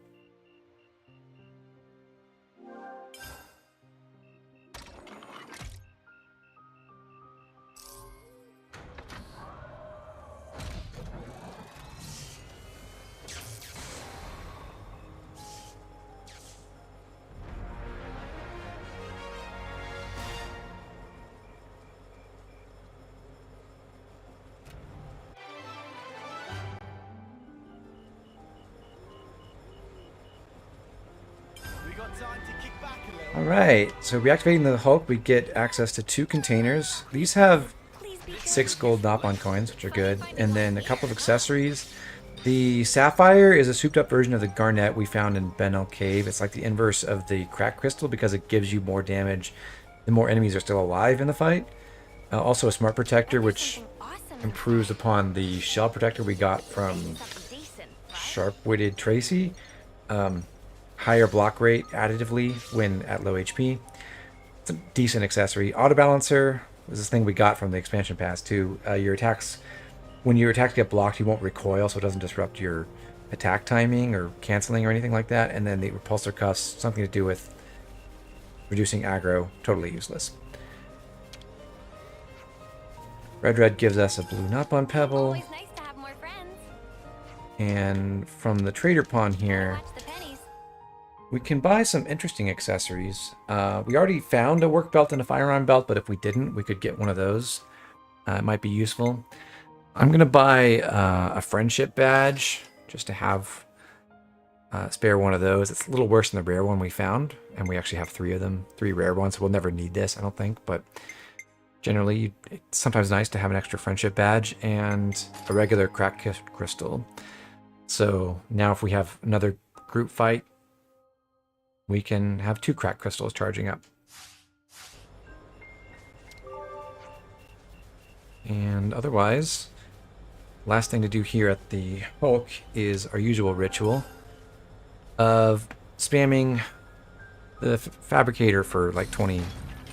Alright, so reactivating the Hulk, we get access to 2 containers. These have 6 gold Nopon coins, which are good, and then a couple of accessories. The Sapphire is a souped up version of the Garnet we found in Benel Cave. It's like the inverse of the Crack Crystal because it gives you more damage the more enemies are still alive in the fight. Also a Smart Protector, which improves upon the Shell Protector we got from Sharp-Witted Tracy. Higher block rate additively when at low HP. It's a decent accessory. Auto Balancer was this thing we got from the expansion pass too. Your attacks, when your attacks get blocked, you won't recoil, so it doesn't disrupt your attack timing or canceling or anything like that. And then the repulsor cuffs, something to do with reducing aggro, totally useless. Red gives us a blue Nut-on Pebble. Always nice to have more friends. And from the trader pawn here, Watch the pennies. we can buy some interesting accessories. We already found a work belt and a firearm belt, but if we didn't, we could get one of those. It might be useful. I'm going to buy a friendship badge just to have spare one of those. It's a little worse than the rare one we found, and we actually have 3 of them, 3 rare ones, so we'll never need this, I don't think, but generally it's sometimes nice to have an extra friendship badge and a regular crack crystal. So now if we have another group fight, we can have 2 crack crystals charging up. And otherwise, last thing to do here at the Hulk is our usual ritual of spamming the fabricator for like 20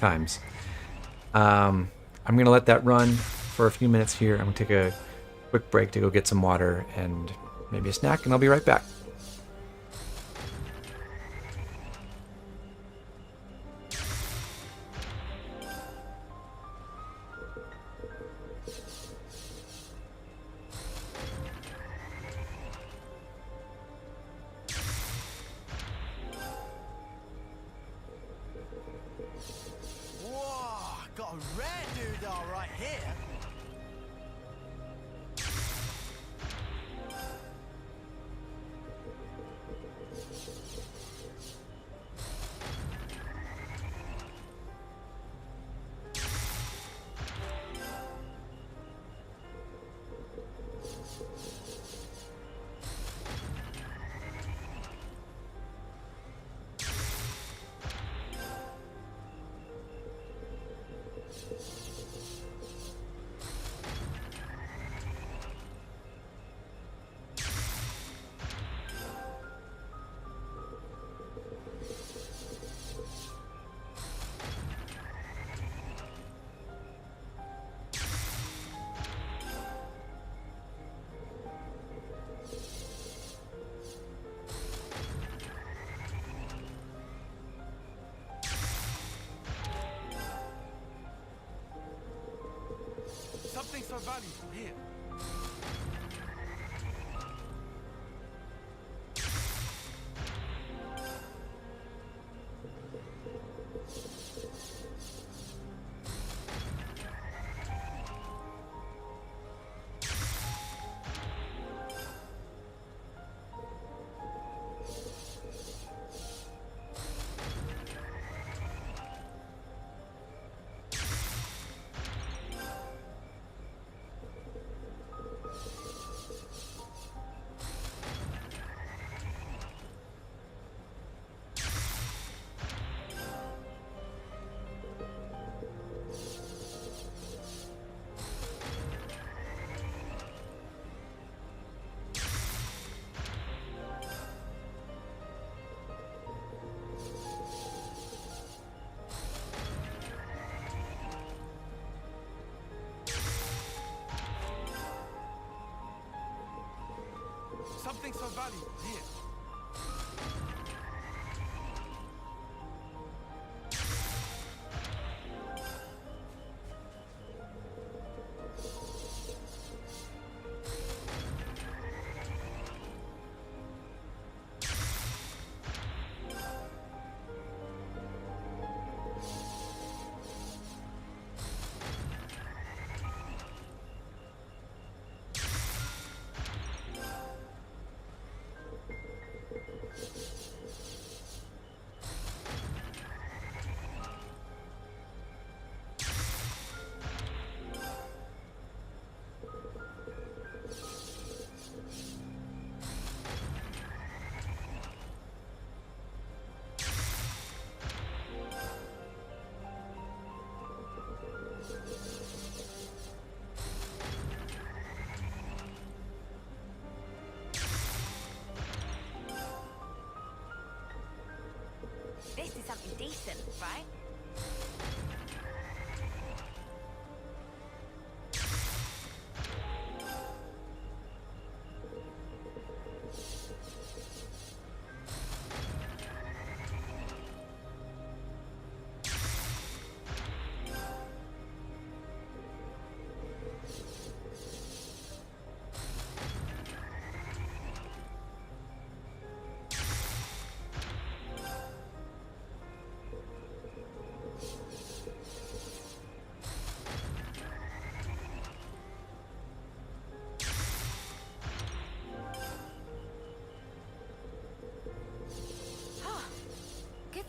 times. I'm going to let that run for a few minutes here. I'm going to take a quick break to go get some water and maybe a snack, and I'll be right back. Got a rare doodah right here. Something so valuable here. Something so valuable here. This is something decent, right?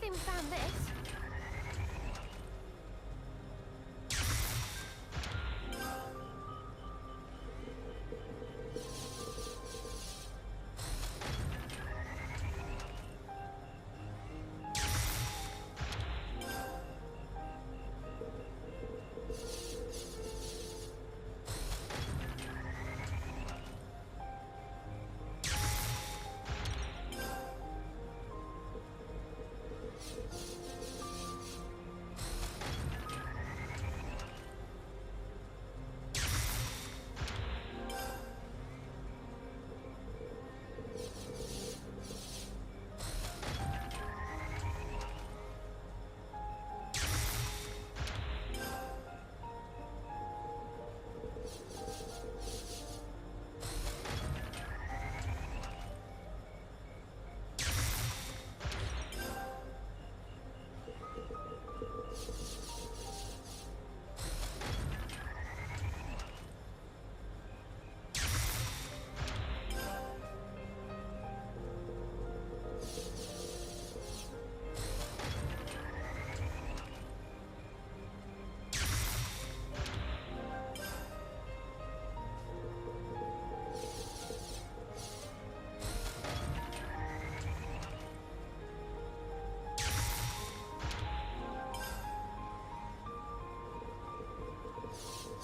Good thing we found this.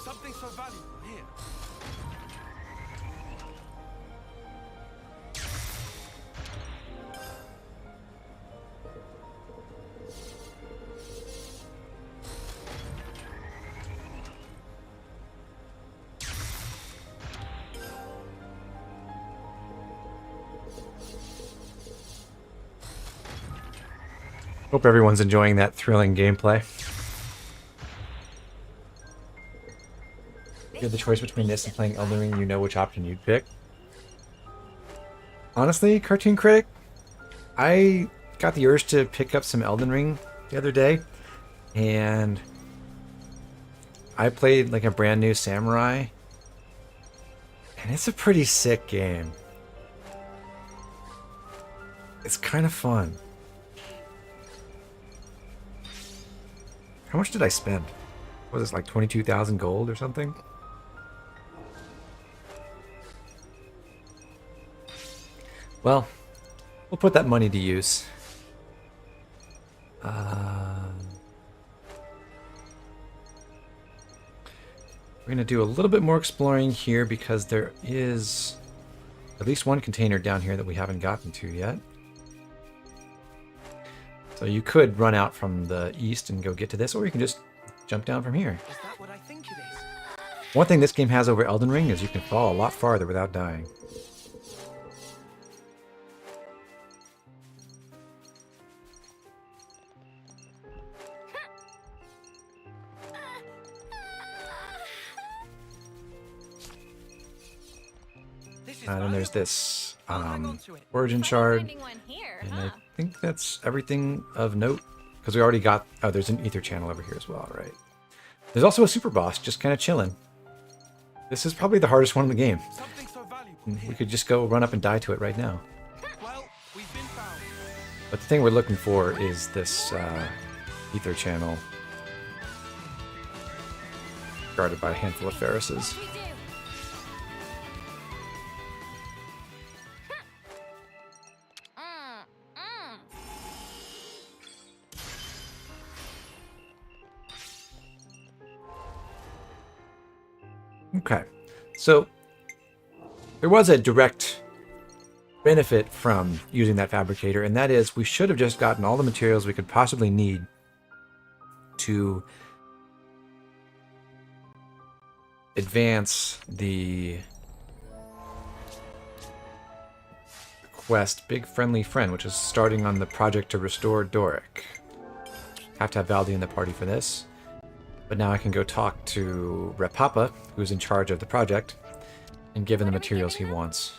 Something so valuable here. Hope everyone's enjoying that thrilling gameplay. If you had the choice between this and playing Elden Ring, you know which option you'd pick. Honestly, Cartoon Critic, I got the urge to pick up some Elden Ring the other day, and I played like a brand new Samurai, and it's a pretty sick game. It's kind of fun. How much did I spend? What was this, like 22,000 gold or something? Well, we'll put that money to use. We're going to do a little bit more exploring here because there is at least one container down here that we haven't gotten to yet. So you could run out from the east and go get to this, or you can just jump down from here. Is that what I think it is? One thing this game has over Elden Ring is you can fall a lot farther without dying. And then there's this origin shard, and I think that's everything of note, because we already got, oh, there's an ether channel over here as well, right? There's also a super boss just kind of chilling. This is probably the hardest one in the game. We could just go run up and die to it right now. But the thing we're looking for is this ether channel, guarded by a handful of Pharises. Okay, so there was a direct benefit from using that fabricator, and that is we should have just gotten all the materials we could possibly need to advance the quest Big Friendly Friend, which is starting on the project to restore Doric. Have to have Valdi in the party for this. But now I can go talk to Repapa, who's in charge of the project, and give him the materials he wants.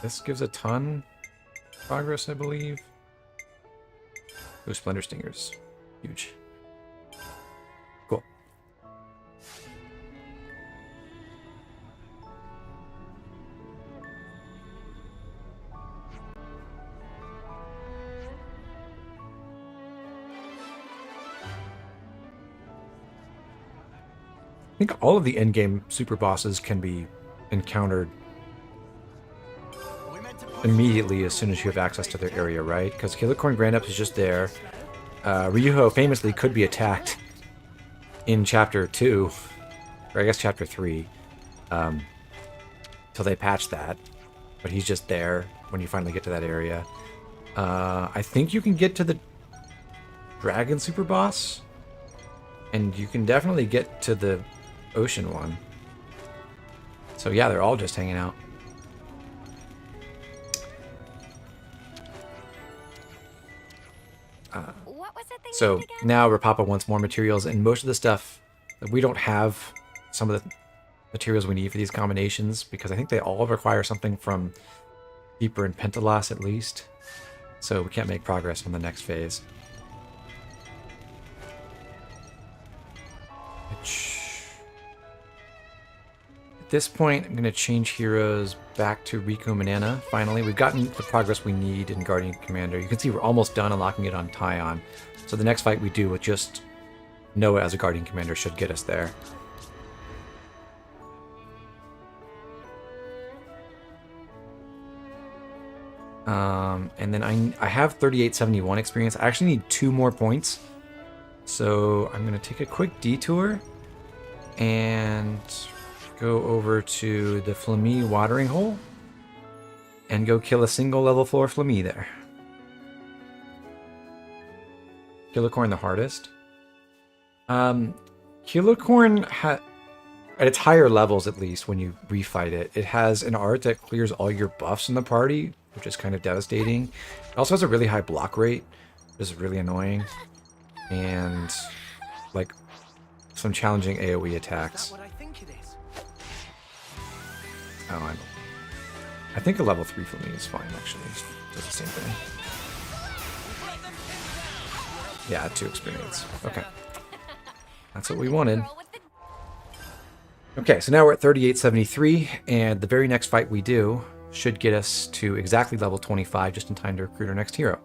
This gives a ton of progress, I believe. Ooh, Splendor Stingers. Huge. Cool. think all of the endgame super bosses can be encountered immediately as soon as you have access to their area, right? Because Killicorn Grandups is just there. Ryuho famously could be attacked in Chapter 2, or I guess Chapter 3, till they patch that. But he's just there when you finally get to that area. I think you can get to the Dragon Super Boss, and you can definitely get to the Ocean one. So yeah, they're all just hanging out. So now Rapapa wants more materials, and most of the stuff, we don't have some of the materials we need for these combinations, because I think they all require something from Deeper and Pentalos at least. So we can't make progress on the next phase. At this point, I'm going to change heroes back to Riku and Manana. Finally, we've gotten the progress we need in Guardian Commander. You can see we're almost done unlocking it on Taion. So the next fight we do with just Noah as a Guardian Commander should get us there. And then I have 3871 experience. I actually need 2 more points. So I'm going to take a quick detour and go over to the Flamie watering hole and go kill a single level 4 Flamie there. Killicorn the hardest. Killicorn at its higher levels, at least when you refight it, it has an art that clears all your buffs in the party, which is kind of devastating. It also has a really high block rate, which is really annoying, and like some challenging AoE attacks. Oh, I think a level 3 for me is fine, actually. It does the same thing. Yeah, 2 experience. Okay. That's what we wanted. Okay, so now we're at 3873, and the very next fight we do should get us to exactly level 25, just in time to recruit our next hero.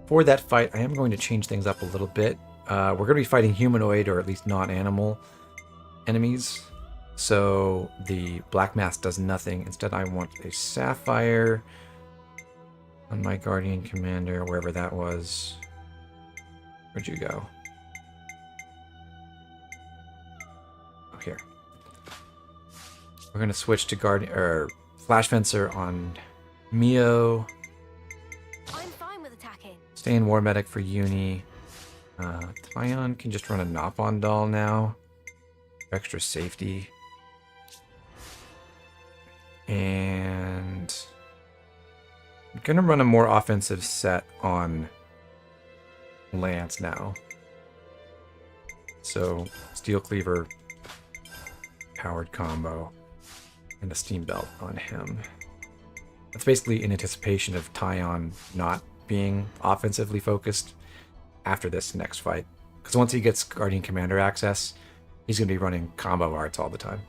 For that fight, I am going to change things up a little bit. We're going to be fighting humanoid, or at least non-animal enemies. So the Black Mask does nothing. Instead, I want a Sapphire on my Guardian Commander, wherever that was. Where'd you go? Oh, here. We're going to switch to Flash Fencer on Mio. I'm fine with attacking. Stay in War Medic for Eunie. Taion can just run a Nopon doll now. Extra safety. And I'm going to run a more offensive set on Lance now. So, Steel Cleaver, powered combo, and a Steam Belt on him. That's basically in anticipation of Taion not being offensively focused after this next fight. Because once he gets Guardian Commander access, he's going to be running combo arts all the time.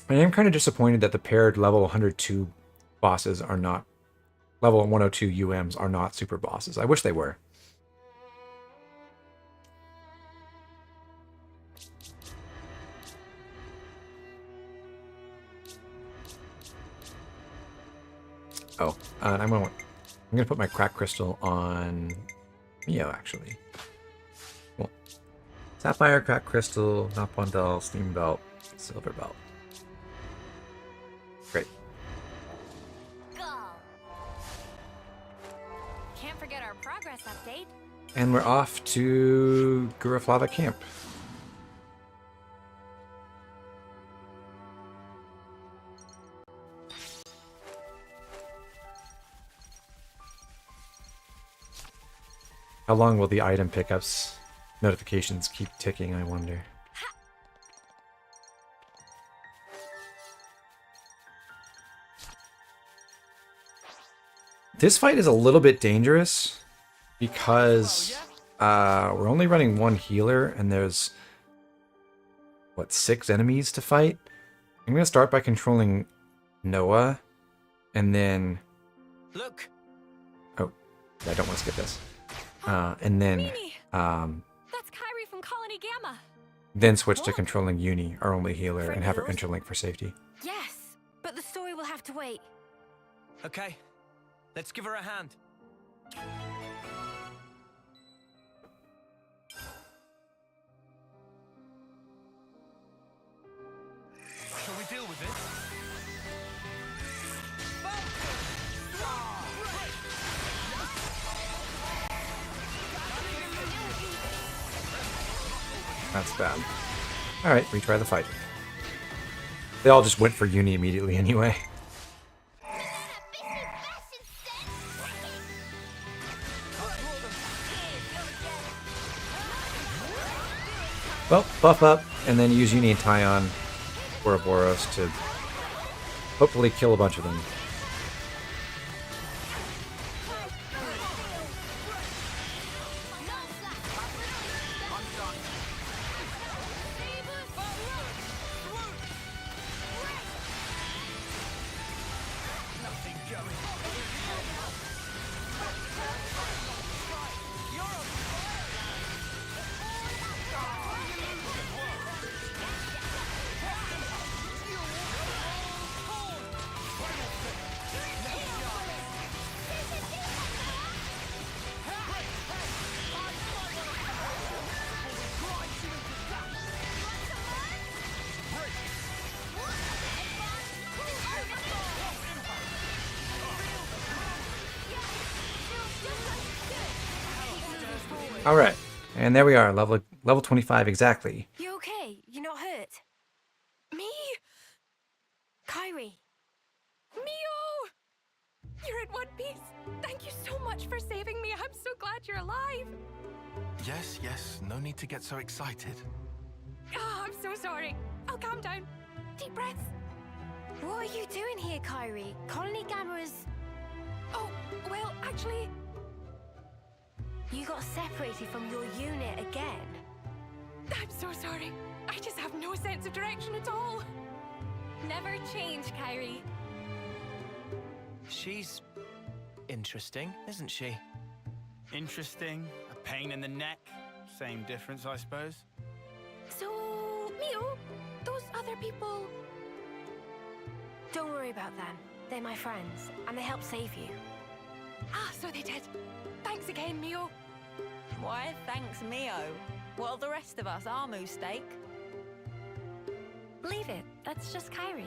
I am kind of disappointed that the paired level 102 bosses are not, level 102 UMs are not super bosses. I wish they were. Oh, I'm gonna put my crack crystal on Mio, actually. Cool. Sapphire, crack crystal, Nopon doll, Steam Belt, Silver Belt. Great. Can't forget our progress update. And we're off to Guraflava Camp. How long will the item pickups notifications keep ticking, I wonder? This fight is a little bit dangerous because we're only running 1 healer and there's, what, 6 enemies to fight? I'm going to start by controlling Noah and then... Look. Oh. I don't want to skip this. And then That's Kyrie from Colony Gamma. then switch to controlling Eunie, our only healer, and have her interlink for safety. Yes, but the story will have to wait. Okay, let's give her a hand. Shall we deal with this? That's bad. Alright, retry the fight. They all just went for Eunie immediately anyway. Well, buff up, and then use Eunie and Tyon Ouroboros to hopefully kill a bunch of them. All right, and there we are, level 25 exactly. You okay? You're not hurt? Me? Kyrie. Mio! You're in one piece. Thank you so much for saving me. I'm so glad you're alive. Yes, yes, no need to get so excited. Oh, I'm so sorry. I'll calm down. Deep breaths. What are you doing here, Kyrie? Colony Gamma is... Oh, well, actually... You got separated from your unit again. I'm so sorry. I just have no sense of direction at all. Never change, Kyrie. She's interesting, isn't she? Interesting, a pain in the neck. Same difference, I suppose. So, Mio, those other people... Don't worry about them. They're my friends, and they helped save you. Ah, so they did. Thanks again, Mio. Why, thanks, Mio. Well, the rest of us are Moo Steak. Leave it. That's just Kyrie.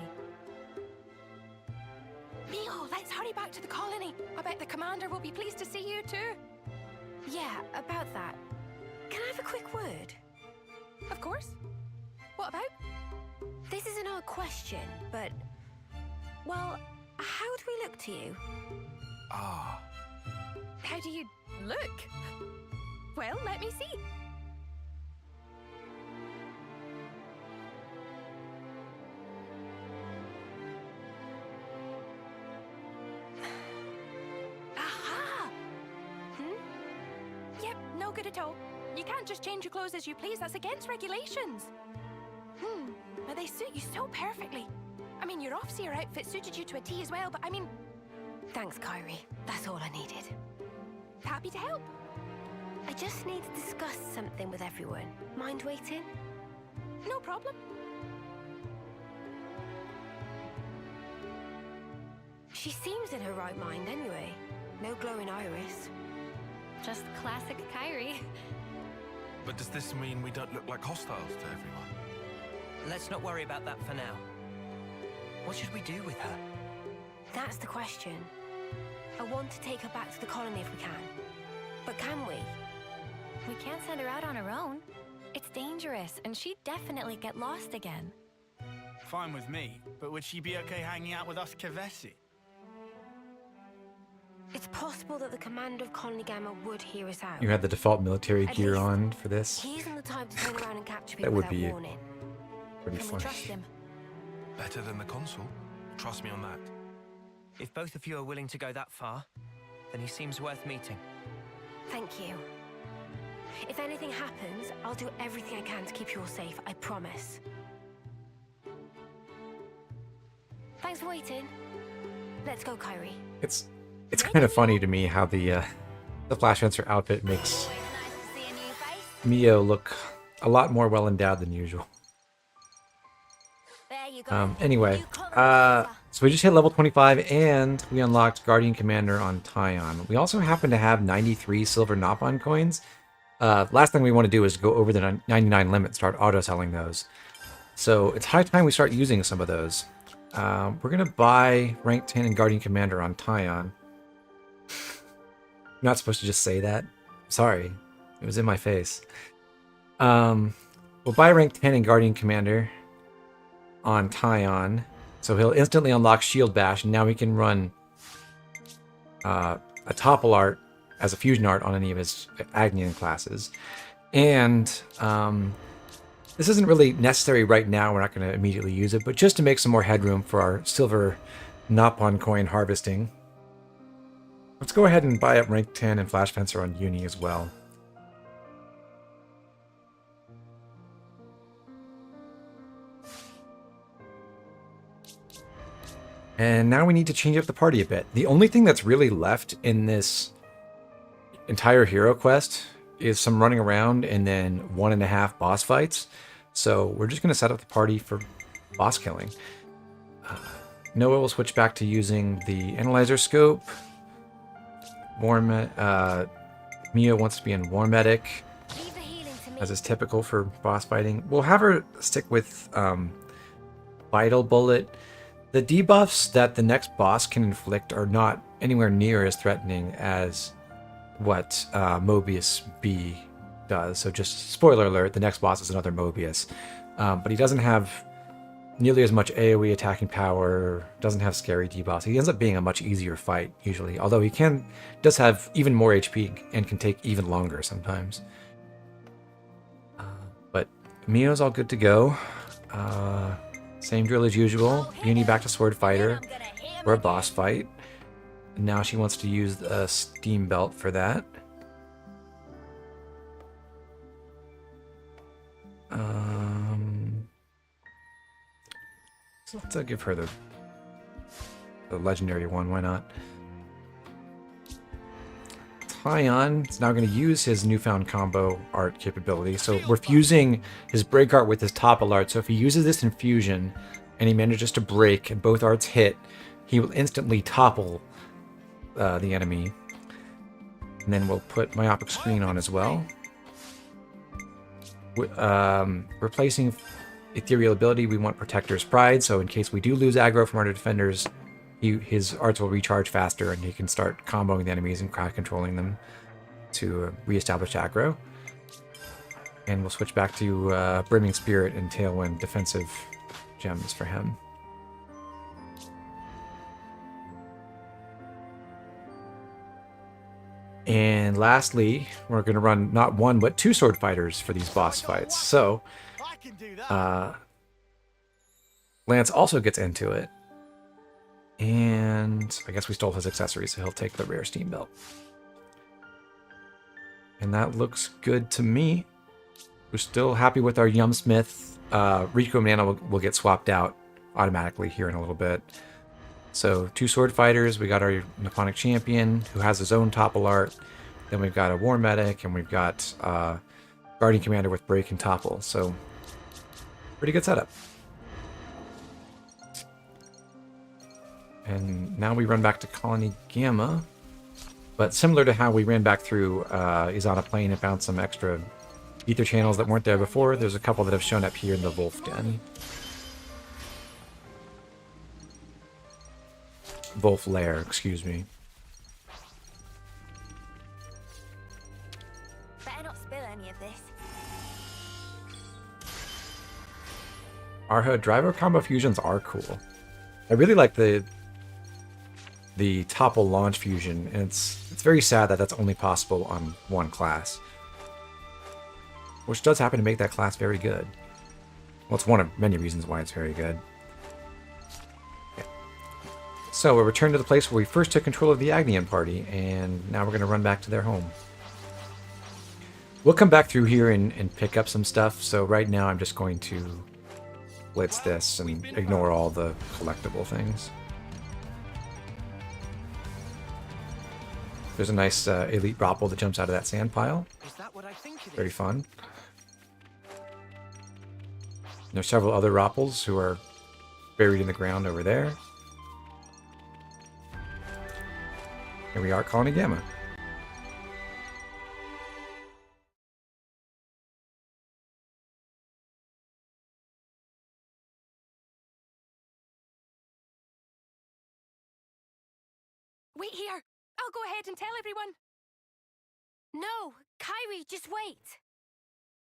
Mio, let's hurry back to the colony. I bet the commander will be pleased to see you too. Yeah, about that. Can I have a quick word? Of course. What about? This is an odd question, but... Well, how do we look to you? Ah. How do you look? Well, let me see. Aha! Yep, no good at all. You can't just change your clothes as you please. That's against regulations. But they suit you so perfectly. I mean, your off-seer outfit suited you to a T as well, but I mean... Thanks, Kyrie. That's all I needed. Happy to help. I just need to discuss something with everyone. Mind waiting? No problem. She seems in her right mind anyway. No glowing iris. Just classic Kyrie. But does this mean we don't look like hostiles to everyone? Let's not worry about that for now. What should we do with her? That's the question. I want to take her back to the colony if we can. But can we? We can't send her out on her own. It's dangerous, and she'd definitely get lost again. Fine with me, but would she be okay hanging out with us Kevesi? It's possible that the commander of Colony Gamma would hear us out. You had the default military At gear least on for this. He isn't the type to turn around and capture That people would without be warning. pretty Can we funny. trust him? Better than the consul. Trust me on that. If both of you are willing to go that far, then he seems worth meeting. Thank you. If anything happens, I'll do everything I can to keep you all safe, I promise. Thanks for waiting. Let's go, Kyrie. It's kind of funny to me how the The Flash Fencer outfit makes Mio look a lot more well endowed than usual. Anyway, so we just hit level 25 and we unlocked Guardian Commander on Tyon. We also happen to have 93 silver Nopon coins. Last thing we want to do is go over the 99 limit and start auto-selling those. So it's high time we start using some of those. We're going to buy rank 10 and Guardian Commander on Tyon. I'm not supposed to just say that. Sorry. It was in my face. We'll buy rank 10 and Guardian Commander on Tyon. So he'll instantly unlock Shield Bash, and now he can run a Topple art as a fusion art on any of his Agnian classes. And this isn't really necessary right now, we're not going to immediately use it, but just to make some more headroom for our silver Nopon coin harvesting, let's go ahead and buy up rank 10 and Flash Fencer on Eunie as well. And now we need to change up the party a bit. The only thing that's really left in this entire hero quest is some running around and then 1.5 boss fights. So we're just going to set up the party for boss killing. Noah will switch back to using the analyzer scope. Mia wants to be in War Medic, as is typical for boss fighting. We'll have her stick with Vital Bullet. The debuffs that the next boss can inflict are not anywhere near as threatening as what Mobius B does. So just spoiler alert, the next boss is another Mobius. But he doesn't have nearly as much AoE attacking power, doesn't have scary debuffs. He ends up being a much easier fight, usually. Although he does have even more HP and can take even longer sometimes. But Mio's all good to go. Same drill as usual. Eunie back to Sword Fighter for a boss fight. And now she wants to use a Steam Belt for that. So let's give her the legendary one, why not? Tyon is now going to use his newfound combo art capability. So we're fusing his break art with his Topple art. So if he uses this in fusion and he manages to break and both arts hit, he will instantly topple the enemy. And then we'll put Myopic Screen on as well. Replacing Ethereal ability, we want Protector's Pride. So in case we do lose aggro from our defenders, his arts will recharge faster and he can start comboing the enemies and crowd controlling them to reestablish aggro. And we'll switch back to Brimming Spirit and Tailwind defensive gems for him. And lastly, we're going to run not one but 2 sword fighters for these boss fights. So Lance also gets into it. And I guess we stole his accessories, so he'll take the rare Steam Belt. And that looks good to me. We're still happy with our Yumsmith. Rico and Nana will get swapped out automatically here in a little bit. So 2 sword fighters. We got our Nipponic champion who has his own Topple art. Then we've got a War Medic, and we've got Guardian Commander with break and Topple. So pretty good setup. And now we run back to Colony Gamma. But similar to how we ran back through Izana Plain and found some extra ether channels that weren't there before, there's a couple that have shown up here in the Wolf Den. Wolf Lair, excuse me. Better not spill any of this. Our driver combo fusions are cool. I really like the Topple launch fusion, and it's very sad that that's only possible on one class. Which does happen to make that class very good. Well, it's one of many reasons why it's very good. Yeah. So we'll return to the place where we first took control of the Agnian party, and now we're going to run back to their home. We'll come back through here and pick up some stuff, so right now I'm just going to blitz this and ignore all the collectible things. There's a nice elite Roppel that jumps out of that sand pile. Is that what I think it Very is? fun. There's several other Roppels who are buried in the ground over there. Here we are, Colony Gamma. Wait here. I'll go ahead and tell everyone. No, Kyrie, just wait.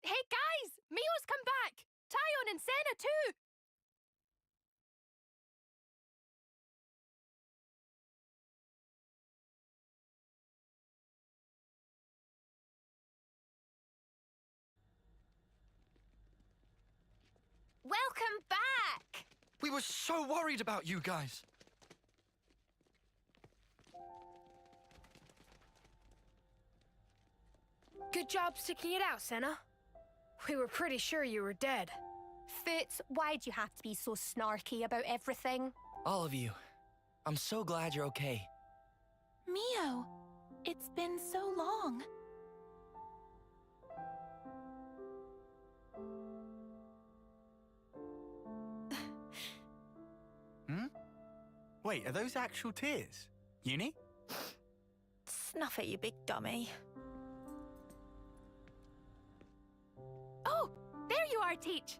Hey guys, Mio's come back. Tyon and Senna too. Welcome back! We were so worried about you guys. Good job sticking it out, Senna. We were pretty sure you were dead. Foots, why'd you have to be so snarky about everything? All of you. I'm so glad you're okay. Mio, it's been so long. Wait, are those actual tears? Eunie? Snuff it, you big dummy. Oh, there you are, Teach.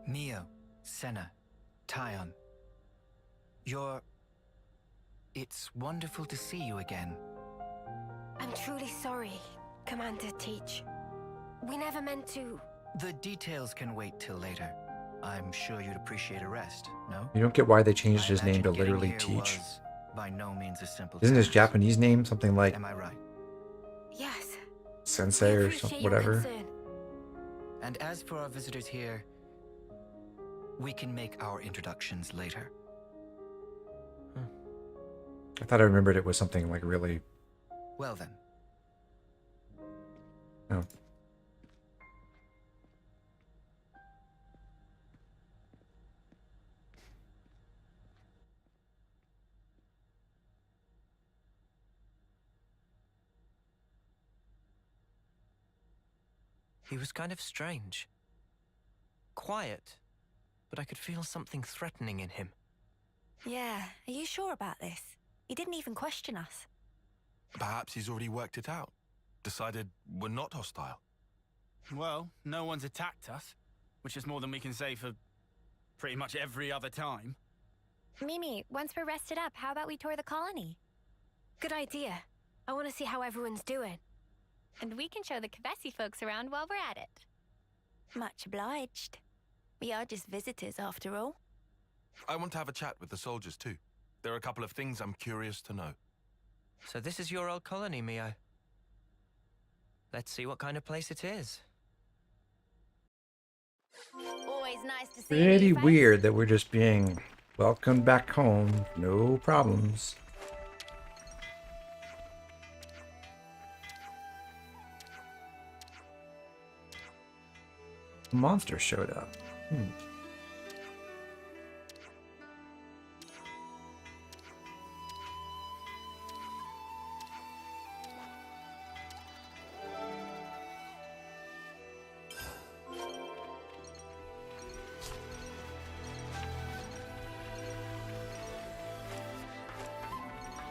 Mio, Senna, Tyon. It's wonderful to see you again. I'm truly sorry, Commander Teach. We never meant to... The details can wait till later. I'm sure you'd appreciate a rest, no? You don't get why they changed his name to Imagine getting literally here Teach. was by no means a simple Isn't his task. Japanese name something like Am I right? Yes. Sensei or Appreciate something, your whatever? concern. And as for our visitors here, we can make our introductions later. I thought I remembered it was something like really... Well then. Oh. He was kind of strange. Quiet, but I could feel something threatening in him. Yeah, are you sure about this? He didn't even question us. Perhaps he's already worked it out. Decided we're not hostile. Well, no one's attacked us, which is more than we can say for pretty much every other time. Mimi, once we're rested up, how about we tour the colony? Good idea. I want to see how everyone's doing. And we can show the Kavesi folks around while we're at it. Much obliged. We are just visitors after all. I want to have a chat with the soldiers too. There are a couple of things I'm curious to know. So this is your old colony, Mio. Let's see what kind of place it is. Always nice to see Pretty you, face. weird that we're just being welcomed back home. No problems. A monster showed up.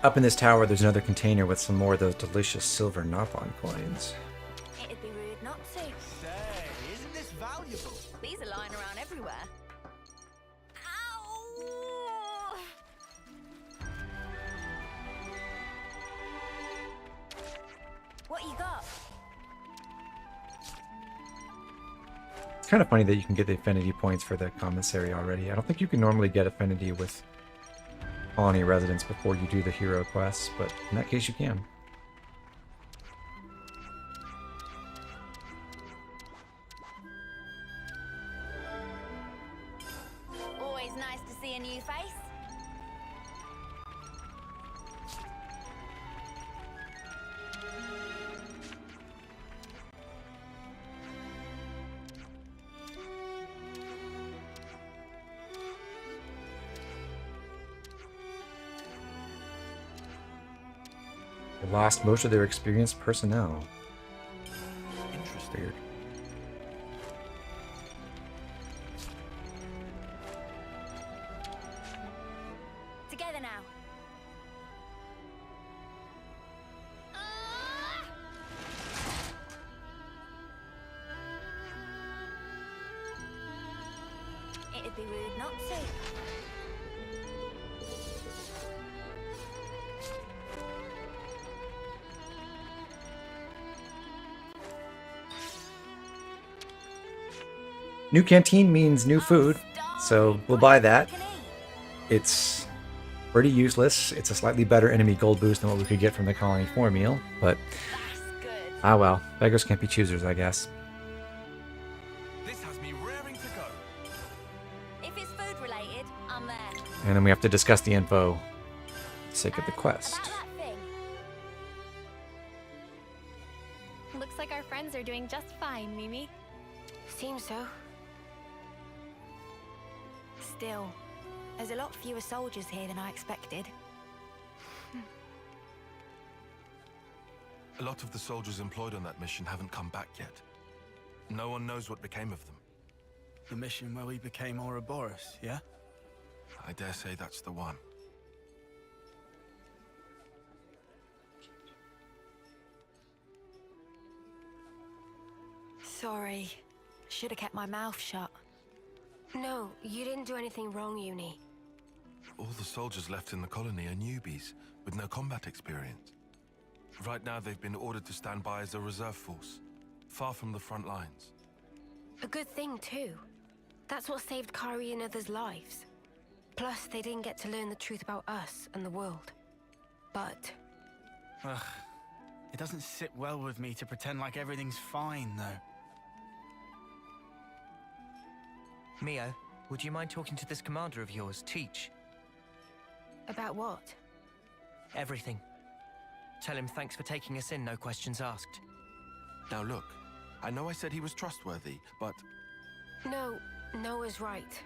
Up in this tower, there's another container with some more of those delicious silver Nopon coins. It'd be rude not to. Say, isn't this valuable? These are lying around everywhere. Ow! What you got? It's kind of funny that you can get the affinity points for the commissary already. I don't think you can normally get affinity with colony residents before you do the hero quests, but in that case you can. see a new face? They lost most of their experienced personnel. Interesting. Weird. Together now. It'd be rude not to. New canteen means new food, so we'll buy that. It's pretty useless. It's a slightly better enemy gold boost than what we could get from the Colony 4 meal, but ah well, beggars can't be choosers, I guess. This has me raring to go. If it's food related, I'm there. And then we have to discuss the info for the sake of the quest. About that thing. Looks like our friends are doing just fine, Mimi. Seems so. Still, there's a lot fewer soldiers here than I expected. A lot of the soldiers employed on that mission haven't come back yet. No one knows what became of them. The mission where we became Ouroboros, yeah? I dare say that's the one. Sorry. Should have kept my mouth shut. No, you didn't do anything wrong, Eunie. All the soldiers left in the colony are newbies with no combat experience. Right now they've been ordered to stand by as a reserve force, far from the front lines. A good thing, too. That's what saved Kari and others' lives. Plus, they didn't get to learn the truth about us and the world. But... Ugh. It doesn't sit well with me to pretend like everything's fine, though. Mio, would you mind talking to this commander of yours, Teach? about what? Everything. Tell him thanks for taking us in, no questions asked. Now look, I know I said he was trustworthy, but... No, Noah's right.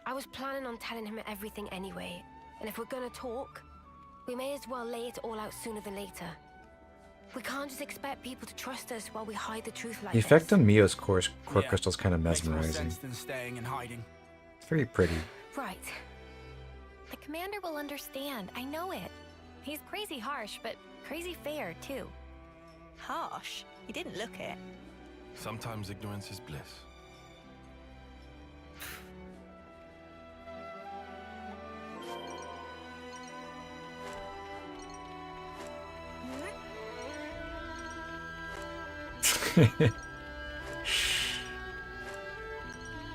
I was planning on telling him everything anyway, and if we're gonna talk, we may as well lay it all out sooner than later. We can't just expect people to trust us while we hide the truth like The this. effect on Mio's core crystal is kind of Makes more mesmerizing. sense than staying and hiding. It's very pretty. Right. The commander will understand, I know it. He's crazy harsh, but crazy fair, too. Harsh? He didn't look it. Sometimes ignorance is bliss.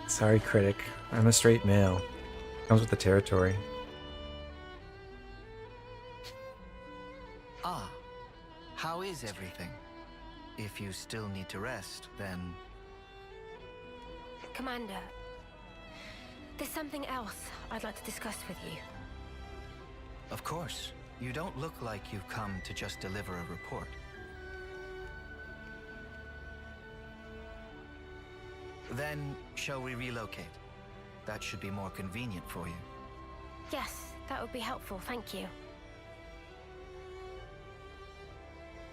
Sorry, critic. I'm a straight male. Comes with the territory. Ah, how is everything? If you still need to rest, then... Commander, there's something else I'd like to discuss with you. Of course. You don't look like you've come to just deliver a report. Then, shall we relocate? That should be more convenient for you. Yes, that would be helpful, thank you.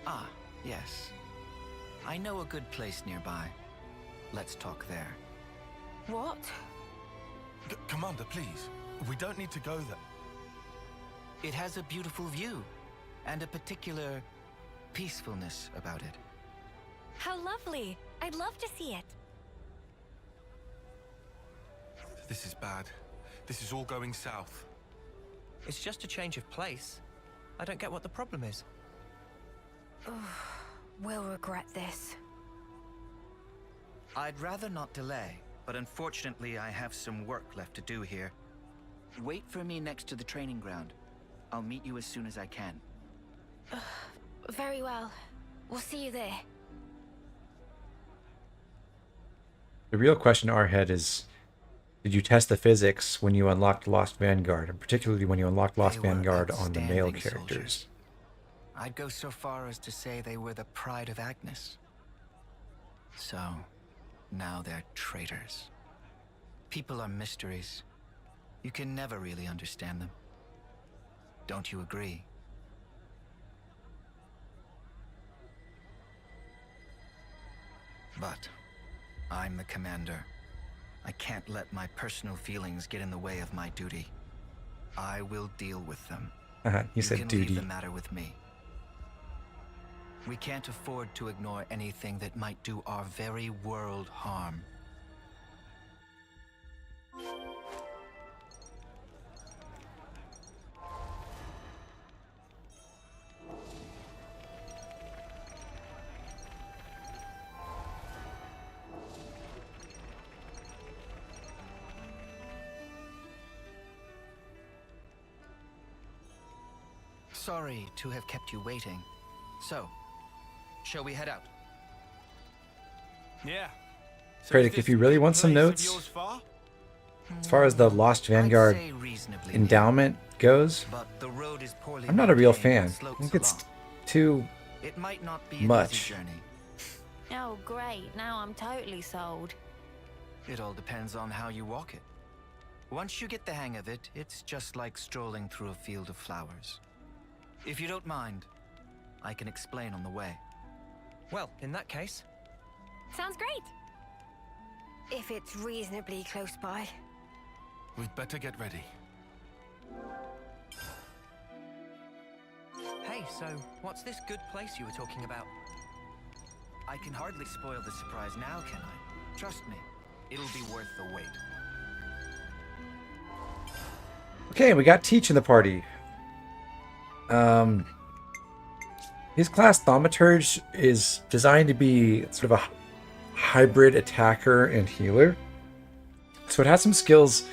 Ah, yes. I know a good place nearby. Let's talk there. What? Commander, please. We don't need to go there. It has a beautiful view, and a particular peacefulness about it. How lovely! I'd love to see it. This is bad. This is all going south. It's just a change of place. I don't get what the problem is. We'll regret this. I'd rather not delay, but unfortunately I have some work left to do here. Wait for me next to the training ground. I'll meet you as soon as I can. Very well. We'll see you there. The real question in our head is, did you test the physics when you unlocked Lost Vanguard, and particularly when you unlocked Lost Vanguard on the male outstanding characters? soldiers. I'd go so far as to say they were the pride of Agnes. So, now they're traitors. People are mysteries. You can never really understand them. Don't you agree? But I'm the commander. I can't let my personal feelings get in the way of my duty. I will deal with them. You said can duty. leave the matter with me. We can't afford to ignore anything that might do our very world harm. Sorry to have kept you waiting. So, shall we head out? Yeah. Kratik, if you really want some notes, as far as the Lost Vanguard endowment goes, I'm not a real fan. I think it's too much. Oh, great. Now I'm totally sold. It all depends on how you walk it. Once you get the hang of it, it's just like strolling through a field of flowers. If you don't mind, I can explain on the way. Well, in that case... Sounds great. If it's reasonably close by. We'd better get ready. Hey, so what's this good place you were talking about? I can hardly spoil the surprise now, can I? Trust me, it'll be worth the wait. Okay, we got Teach in the party. His class Thaumaturge is designed to be sort of a hybrid attacker and healer. So it has some skills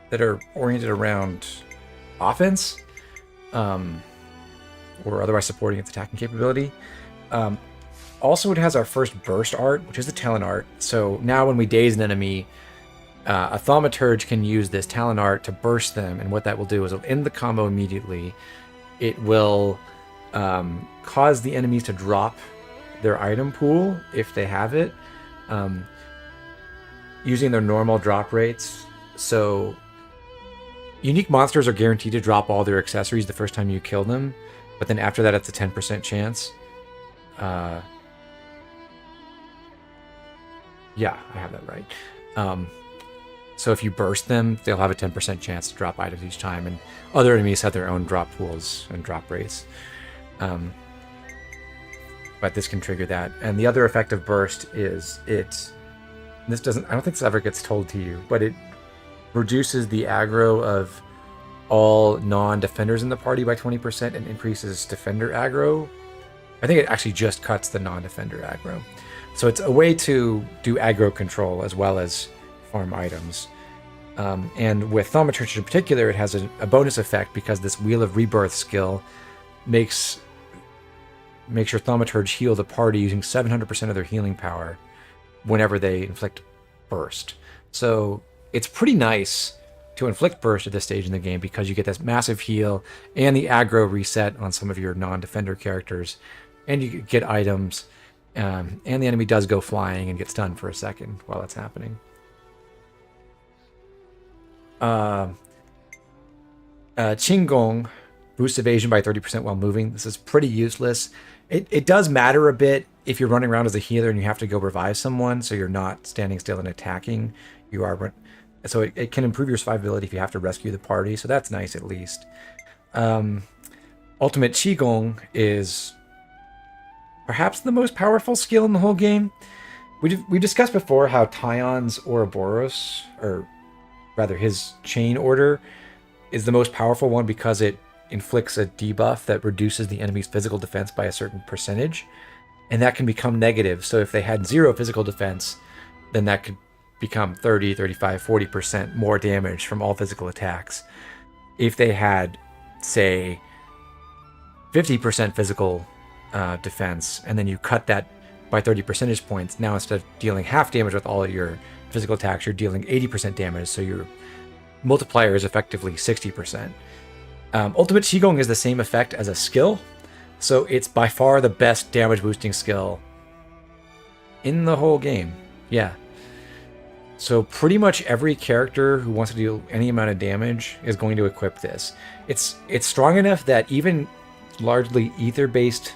that are oriented around offense, or otherwise supporting its attacking capability. Also, it has our first burst art, which is the talent art. So now when we daze an enemy, a Thaumaturge can use this talent art to burst them, and what that will do is it'll end the combo immediately. It will cause the enemies to drop their item pool if they have it, using their normal drop rates. So unique monsters are guaranteed to drop all their accessories the first time you kill them, but then after that it's a 10% chance. Yeah, I have that right. So if you burst them, they'll have a 10% chance to drop items each time, and other enemies have their own drop pools and drop rates. But this can trigger that. And the other effect of burst is I don't think this ever gets told to you, but it reduces the aggro of all non-defenders in the party by 20% and increases defender aggro. I think it actually just cuts the non-defender aggro. So it's a way to do aggro control as well as farm items. And with Thaumaturge in particular, it has a bonus effect because this Wheel of Rebirth skill makes your Thaumaturge heal the party using 700% of their healing power whenever they inflict burst. So it's pretty nice to inflict burst at this stage in the game because you get this massive heal and the aggro reset on some of your non-defender characters, and you get items, and the enemy does go flying and get stunned for a second while that's happening. Qinggong boosts evasion by 30% while moving. This is pretty useless. It does matter a bit if you're running around as a healer and you have to go revive someone, so you're not standing still and attacking. So it can improve your survivability if you have to rescue the party, so that's nice at least. Ultimate Qigong is perhaps the most powerful skill in the whole game. We discussed before how Tyon's Ouroboros, or rather his chain order, is the most powerful one because it inflicts a debuff that reduces the enemy's physical defense by a certain percentage, and that can become negative. So if they had 0 physical defense, then that could become 30, 35, 40% more damage from all physical attacks. If they had, say, 50% physical defense, and then you cut that by 30 percentage points, now instead of dealing half damage with all of your physical attacks, you're dealing 80% damage, so your multiplier is effectively 60%. Ultimate Qigong is the same effect as a skill, so it's by far the best damage boosting skill in the whole game. Yeah. So pretty much every character who wants to deal any amount of damage is going to equip this. It's strong enough that even largely ether-based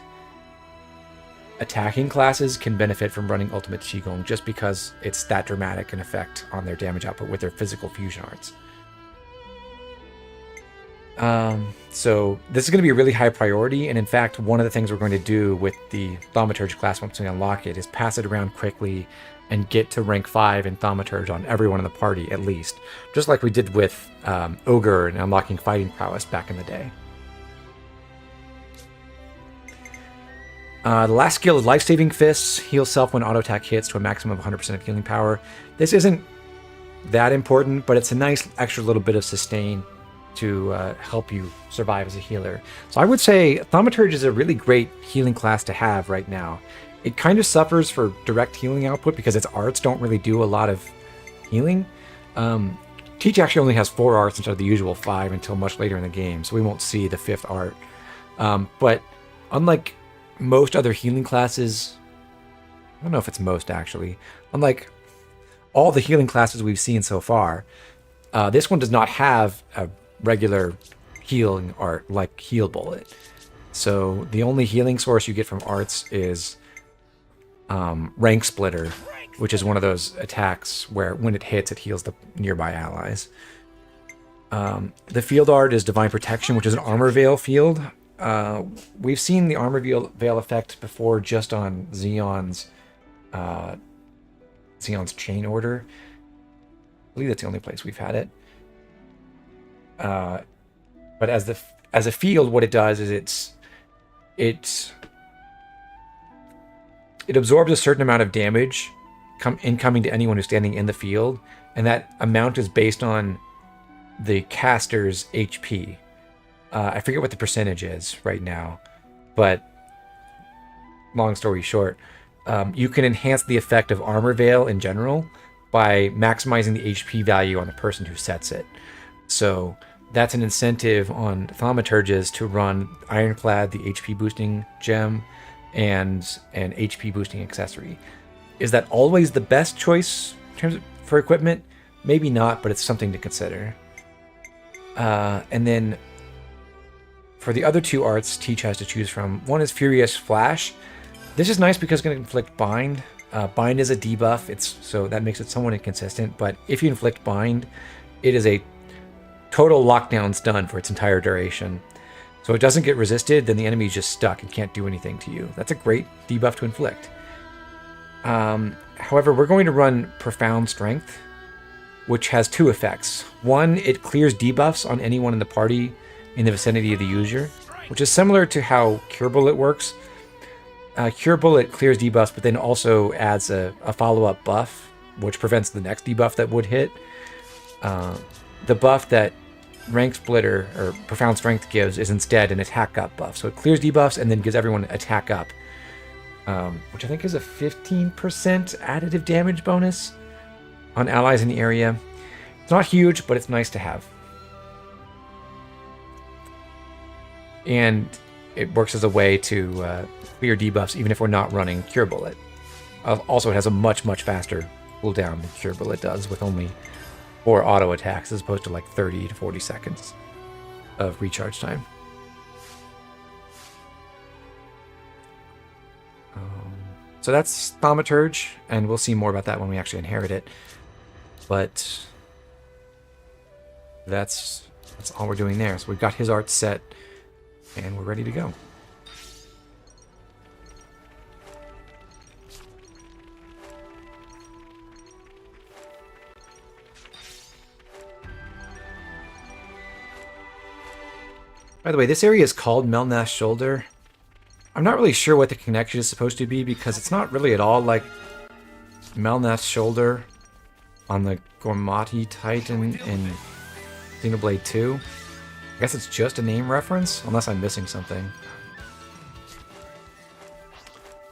attacking classes can benefit from running Ultimate Qigong just because it's that dramatic an effect on their damage output with their physical fusion arts. So this is going to be a really high priority, and in fact, one of the things we're going to do with the Thaumaturge class once we unlock it is pass it around quickly and get to rank 5 in Thaumaturge on everyone in the party, at least. Just like we did with Ogre and unlocking fighting prowess back in the day. The last skill is Life-Saving Fists. Heal self when auto attack hits to a maximum of 100% of healing power. This isn't that important, but it's a nice extra little bit of sustain to help you survive as a healer. So I would say Thaumaturge is a really great healing class to have right now. It kind of suffers for direct healing output because its arts don't really do a lot of healing. Teach actually only has 4 arts instead of the usual 5 until much later in the game, so we won't see the 5th art. But unlike most other healing classes, I don't know if it's most actually, unlike all the healing classes we've seen so far, this one does not have a regular healing art like Heal Bullet. So the only healing source you get from arts is Rank Splitter, which is one of those attacks where when it hits, it heals the nearby allies. The field art is Divine Protection, which is an Armor Veil field. We've seen the Armor Veil effect before just on Xeon's Chain Order. I believe that's the only place we've had it. But as a field, what it does is it absorbs a certain amount of damage incoming to anyone who's standing in the field, and that amount is based on the caster's HP. I forget what the percentage is right now, but long story short, you can enhance the effect of Armor Veil in general by maximizing the HP value on the person who sets it. So that's an incentive on Thaumaturges to run Ironclad, the HP boosting gem, and an HP boosting accessory. Is that always the best choice in terms for equipment? Maybe not, but it's something to consider. And then for the other 2 arts Teach has to choose from, one is Furious Flash. This is nice because it's going to inflict Bind. Bind is a debuff, so that makes it somewhat inconsistent, but if you inflict Bind, it is a total lockdown stun for its entire duration. So it doesn't get resisted, then the enemy is just stuck and can't do anything to you. That's a great debuff to inflict. However, we're going to run Profound Strength, which has 2 effects. One, it clears debuffs on anyone in the party in the vicinity of the user, which is similar to how Cure Bullet works. Cure Bullet clears debuffs, but then also adds a follow-up buff, which prevents the next debuff that would hit. The buff that Rank Splitter or Profound Strength gives is instead an attack up buff. So it clears debuffs and then gives everyone attack up, which I think is a 15% additive damage bonus on allies in the area. It's not huge, but it's nice to have. And it works as a way to clear debuffs even if we're not running Cure Bullet. Also, it has a much, much faster cooldown than Cure Bullet does, with only 4 auto attacks as opposed to like 30 to 40 seconds of recharge time. So that's Thaumaturge, and we'll see more about that when we actually inherit it. But that's all we're doing there. So we've got his art set, and we're ready to go. By the way, this area is called Melnath's Shoulder. I'm not really sure what the connection is supposed to be because it's not really at all like Melnath's Shoulder on the Gormati Titan in Xenoblade 2. I guess it's just a name reference, unless I'm missing something.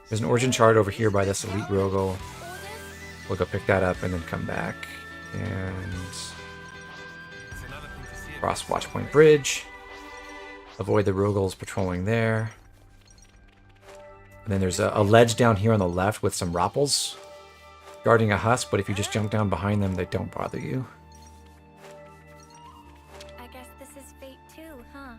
There's an origin chart over here by this Elite Rogel. We'll go pick that up and then come back. And cross Watchpoint Bridge. Avoid the Rogals patrolling there. And then there's a ledge down here on the left with some Ropples guarding a husk, but if you just jump down behind them, they don't bother you. I guess this is fate too, huh?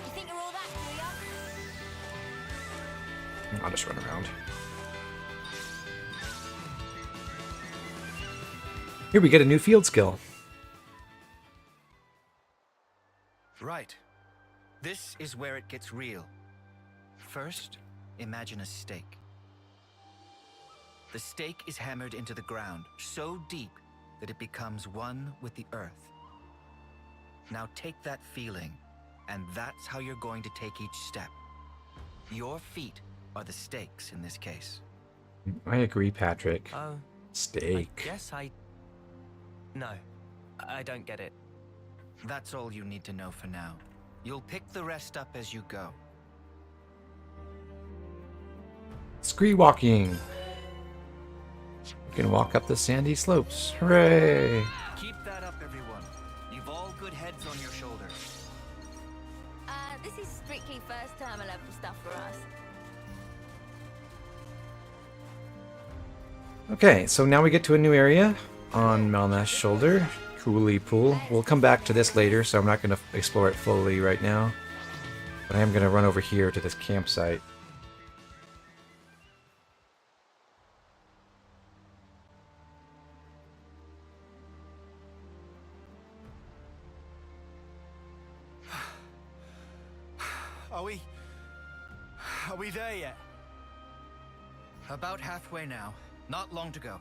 You think you're all that, do ya? I'll just run around. Here we get a new field skill. Right. This is where it gets real. First, imagine a stake. The stake is hammered into the ground so deep that it becomes one with the earth. Now take that feeling, and that's how you're going to take each step. Your feet are the stakes in this case. I agree, Patrick. Oh. Stake. No, I don't get it. That's all you need to know for now. You'll pick the rest up as you go. Scree walking. You can walk up the sandy slopes. Hooray! Keep that up, everyone. You've all good heads on your shoulders. This is strictly first term level stuff for us. Okay, so now we get to a new area on Melna's shoulder. Cooley Pool. We'll come back to this later, so I'm not going to explore it fully right now. But I am going to run over here to this campsite. Are we there yet? About halfway now. Not long to go.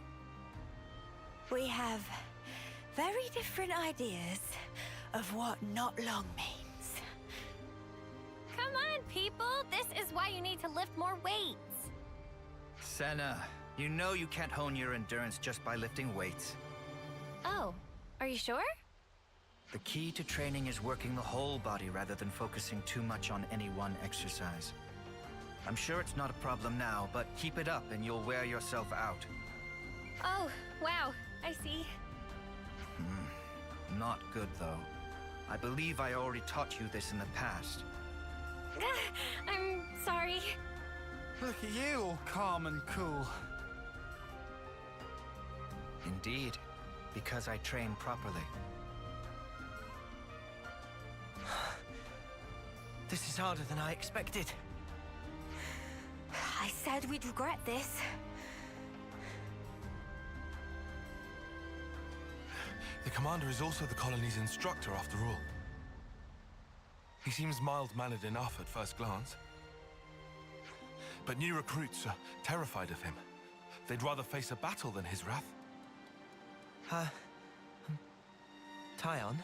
We have very different ideas of what not long means. Come on, people. This is why you need to lift more weights. Senna, you know you can't hone your endurance just by lifting weights. Oh, are you sure? The key to training is working the whole body rather than focusing too much on any one exercise. I'm sure it's not a problem now, but keep it up and you'll wear yourself out. Oh, wow. I see. Not good, though. I believe I already taught you this in the past. I'm sorry. Look at you, all calm and cool. Indeed, because I train properly. This is harder than I expected. I said we'd regret this. The commander is also the colony's instructor, after all. He seems mild-mannered enough at first glance. But new recruits are terrified of him. They'd rather face a battle than his wrath. Tyon?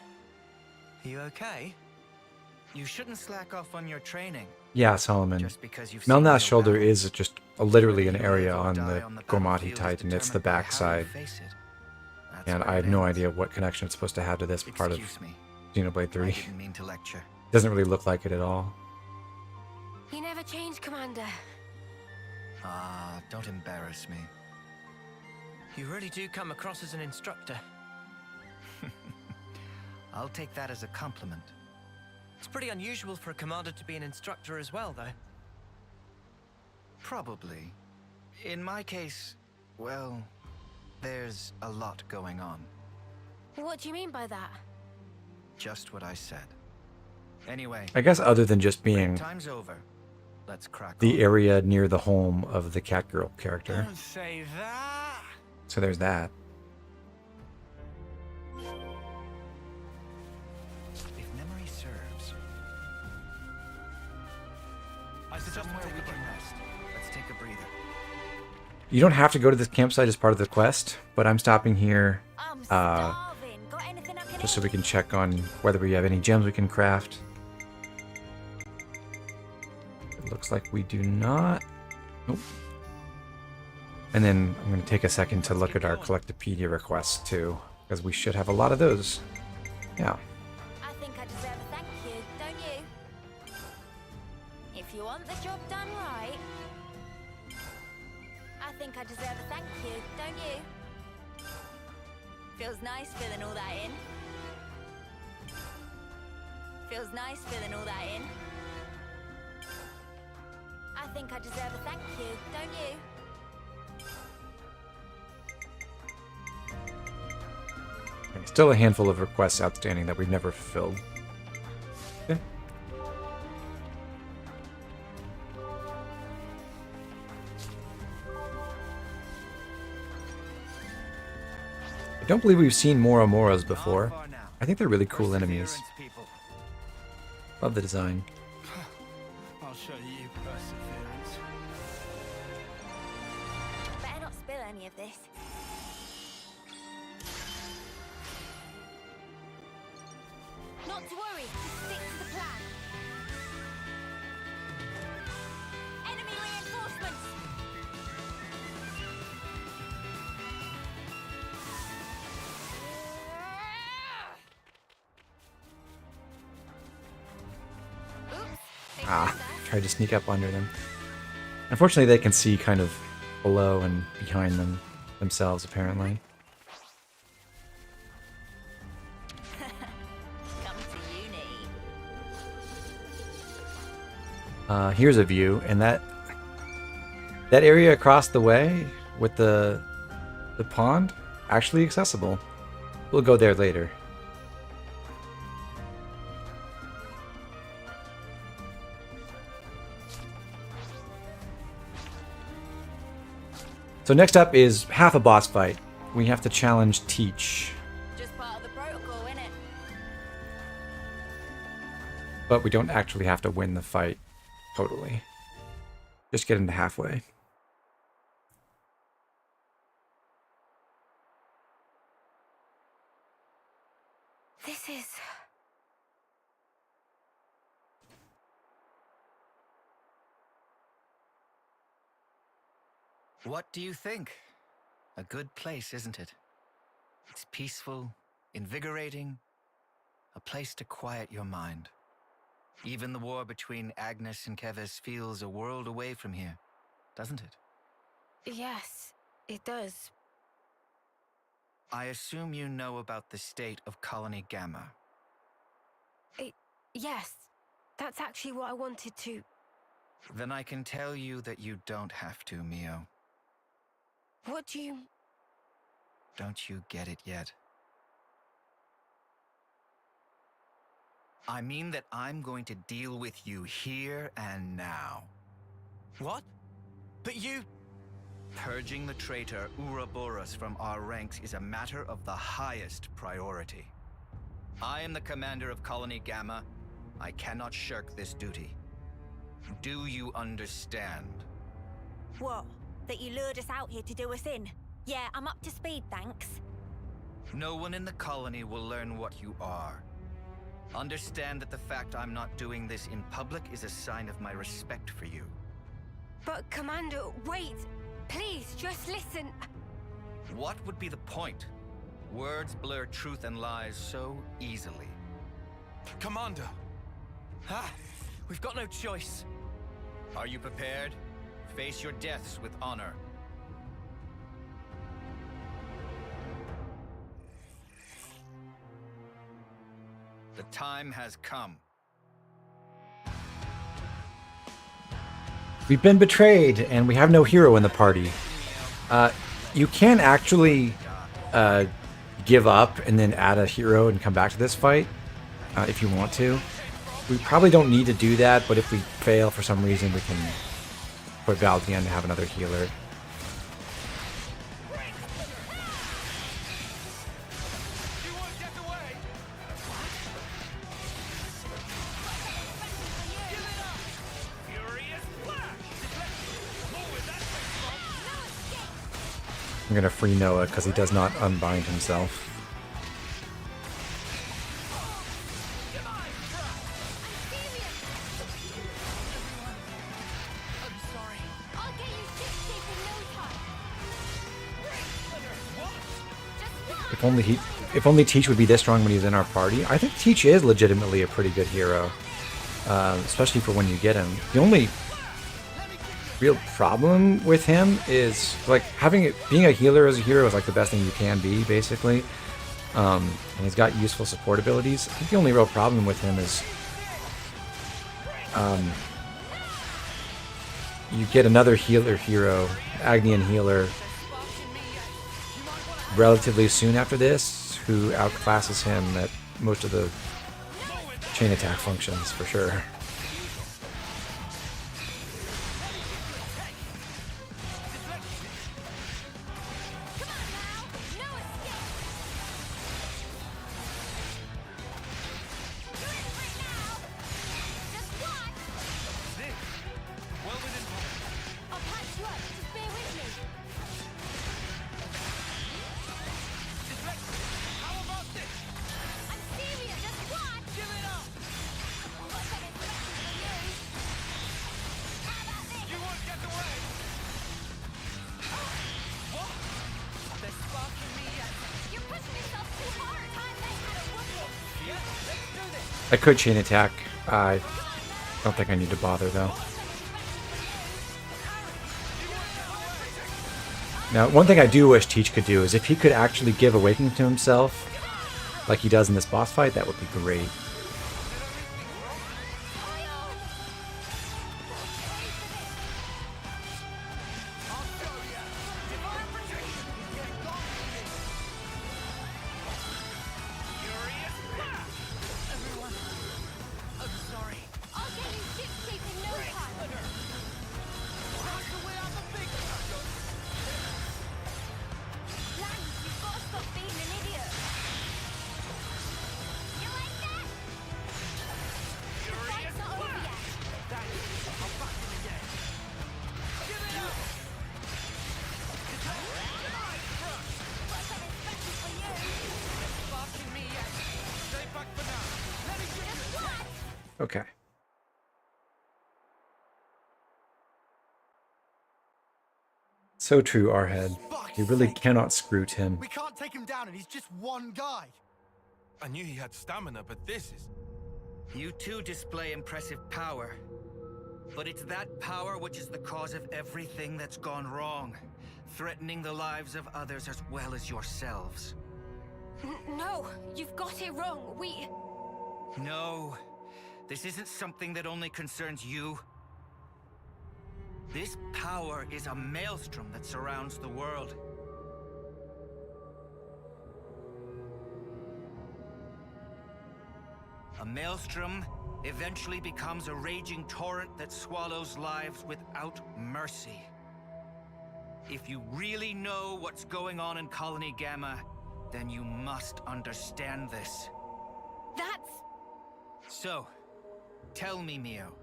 Are you okay? You shouldn't slack off on your training. Yeah, Solomon. Just because you've seen Melna's no shoulder battle. is just literally an Whether you area live or on die the on the Gormati battlefield is Titan. It's the determined by how you backside. face it. That's And where I it have no ends. idea what connection it's supposed to have to this part of Excuse me. Xenoblade 3. I didn't mean to lecture. Doesn't really look like it at all. You never change, Commander. Ah, don't embarrass me. You really do come across as an instructor. I'll take that as a compliment. It's pretty unusual for a commander to be an instructor as well, though. Probably. In my case, well, there's a lot going on. What do you mean by that? Just what I said. Anyway, I guess other than just being time's over. Let's crack the on. area near the home of the Catgirl character. Don't say that. So there's that. If memory serves, I suggest somewhere we we take a can break. rest. Let's take a breather. You don't have to go to this campsite as part of the quest, but I'm stopping here I'm starving. Got anything I can just so eat? we can check on whether we have any gems we can craft. It looks like we do not. Nope. And then I'm going to take a second to look at our Collectopedia requests too, because we should have a lot of those. Yeah. I think I deserve a thank you, don't you? If you want the job done right, I think I deserve a thank you, don't you? Feels nice filling all that in. Feels nice filling all that in. I think I deserve a thank you, don't you? Okay, still a handful of requests outstanding that we've never fulfilled. Okay. I don't believe we've seen Moromoros before. I think they're really cool enemies. Love the design. I'll show you perseverance. Better not spill any of this. Not to worry, just stick to the plan. Enemy reinforcements! Ah, tried to sneak up under them. Unfortunately, they can see kind of below and behind them themselves, apparently. Come to Eunie. Here's a view, and that area across the way with the pond, actually accessible. We'll go there later. So next up is half a boss fight. We have to challenge Teach. Just part of the protocol, innit? But we don't actually have to win the fight totally. Just get into halfway. This is... What do you think? A good place, isn't it? It's peaceful, invigorating, a place to quiet your mind. Even the war between Agnes and Keves feels a world away from here, doesn't it? Yes, it does. I assume you know about the state of Colony Gamma. Yes, that's actually what I wanted to... Then I can tell you that you don't have to, Mio. What do you... Don't you get it yet? I mean that I'm going to deal with you here and now. What? But you... Purging the traitor Ouroboros from our ranks is a matter of the highest priority. I am the commander of Colony Gamma. I cannot shirk this duty. Do you understand? What? That you lured us out here to do us in? Yeah, I'm up to speed, thanks. No one in the colony will learn what you are. Understand that the fact I'm not doing this in public is a sign of my respect for you. But, Commander, wait! Please, just listen! What would be the point? Words blur truth and lies so easily. Commander! Ah, we've got no choice. Are you prepared? Face your deaths with honor. The time has come. We've been betrayed, and we have no hero in the party. You can actually give up and then add a hero and come back to this fight if you want to. We probably don't need to do that, but if we fail for some reason, we can put Valdian to have another healer. I'm gonna free Noah because he does not unbind himself. If only he if only Teach would be this strong when he's in our party. I think Teach is legitimately a pretty good hero, especially for when you get him. The only real problem with him is like being a healer as a hero is like the best thing you can be, basically. And he's got useful support abilities. I think the only real problem with him is you get another healer hero, Agnian healer, relatively soon after this, who outclasses him at most of the chain attack functions, for sure. I could chain attack. I don't think I need to bother, though. Now, one thing I do wish Teach could do is if he could actually give Awakening to himself, like he does in this boss fight, that would be great. Okay. So true, Arhead. You really cannot screw him. We can't take him down and he's just one guy. I knew he had stamina, but this is... You too display impressive power. But it's that power which is the cause of everything that's gone wrong, threatening the lives of others as well as yourselves. No, you've got it wrong. No. This isn't something that only concerns you. This power is a maelstrom that surrounds the world. A maelstrom eventually becomes a raging torrent that swallows lives without mercy. If you really know what's going on in Colony Gamma, then you must understand this. That's... So, tell me, Mio.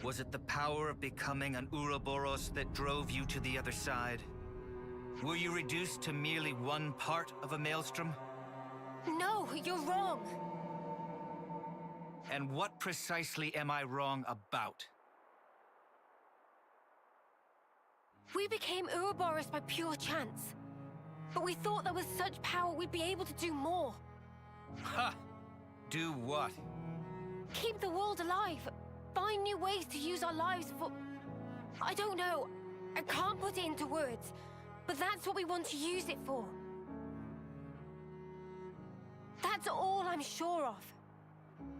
Was it the power of becoming an Ouroboros that drove you to the other side? Were you reduced to merely one part of a maelstrom? No, you're wrong. And what precisely am I wrong about? We became Ouroboros by pure chance. But we thought there was such power we'd be able to do more. Ha! Do what? Keep the world alive. Find new ways to use our lives for... I don't know. I can't put it into words. But that's what we want to use it for. That's all I'm sure of.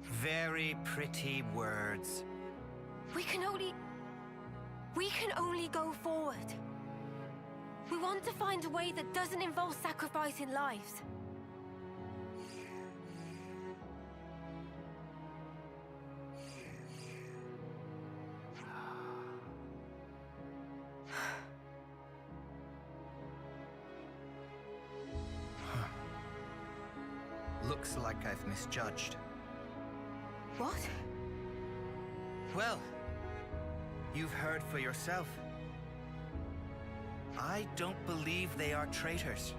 Very pretty words. We can only go forward. We want to find a way that doesn't involve sacrificing lives. Looks like I've misjudged. What? Well, you've heard for yourself. I don't believe they are traitors.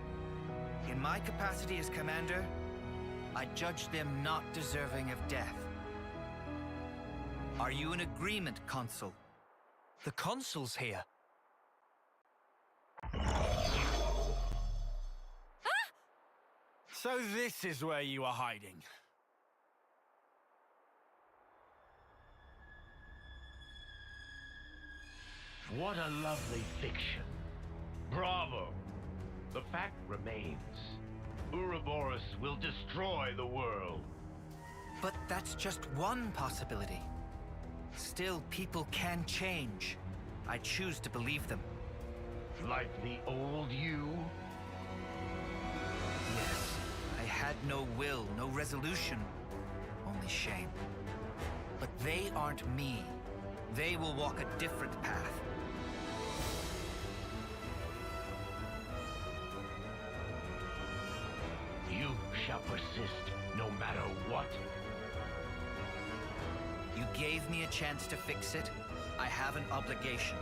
In my capacity as commander, I judge them not deserving of death. Are you in agreement, Consul? The Consul's here. So this is where you are hiding. What a lovely fiction. Bravo! The fact remains, Ouroboros will destroy the world. But that's just one possibility. Still, people can change. I choose to believe them. Like the old you? Yes, I had no will, no resolution, only shame. But they aren't me. They will walk a different path. You shall persist, no matter what. You gave me a chance to fix it. I have an obligation.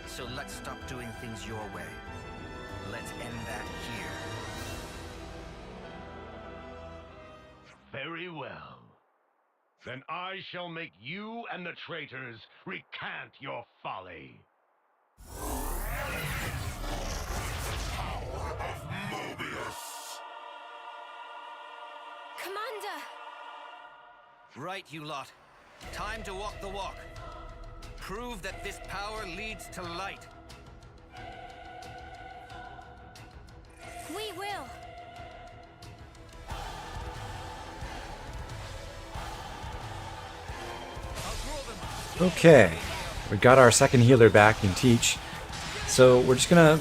So let's stop doing things your way. Let's end that here. Very well. Then I shall make you and the traitors recant your folly. Commander! Right, you lot. Time to walk the walk. Prove that this power leads to light. We will. Okay, we got our second healer back in Teach. So we're just gonna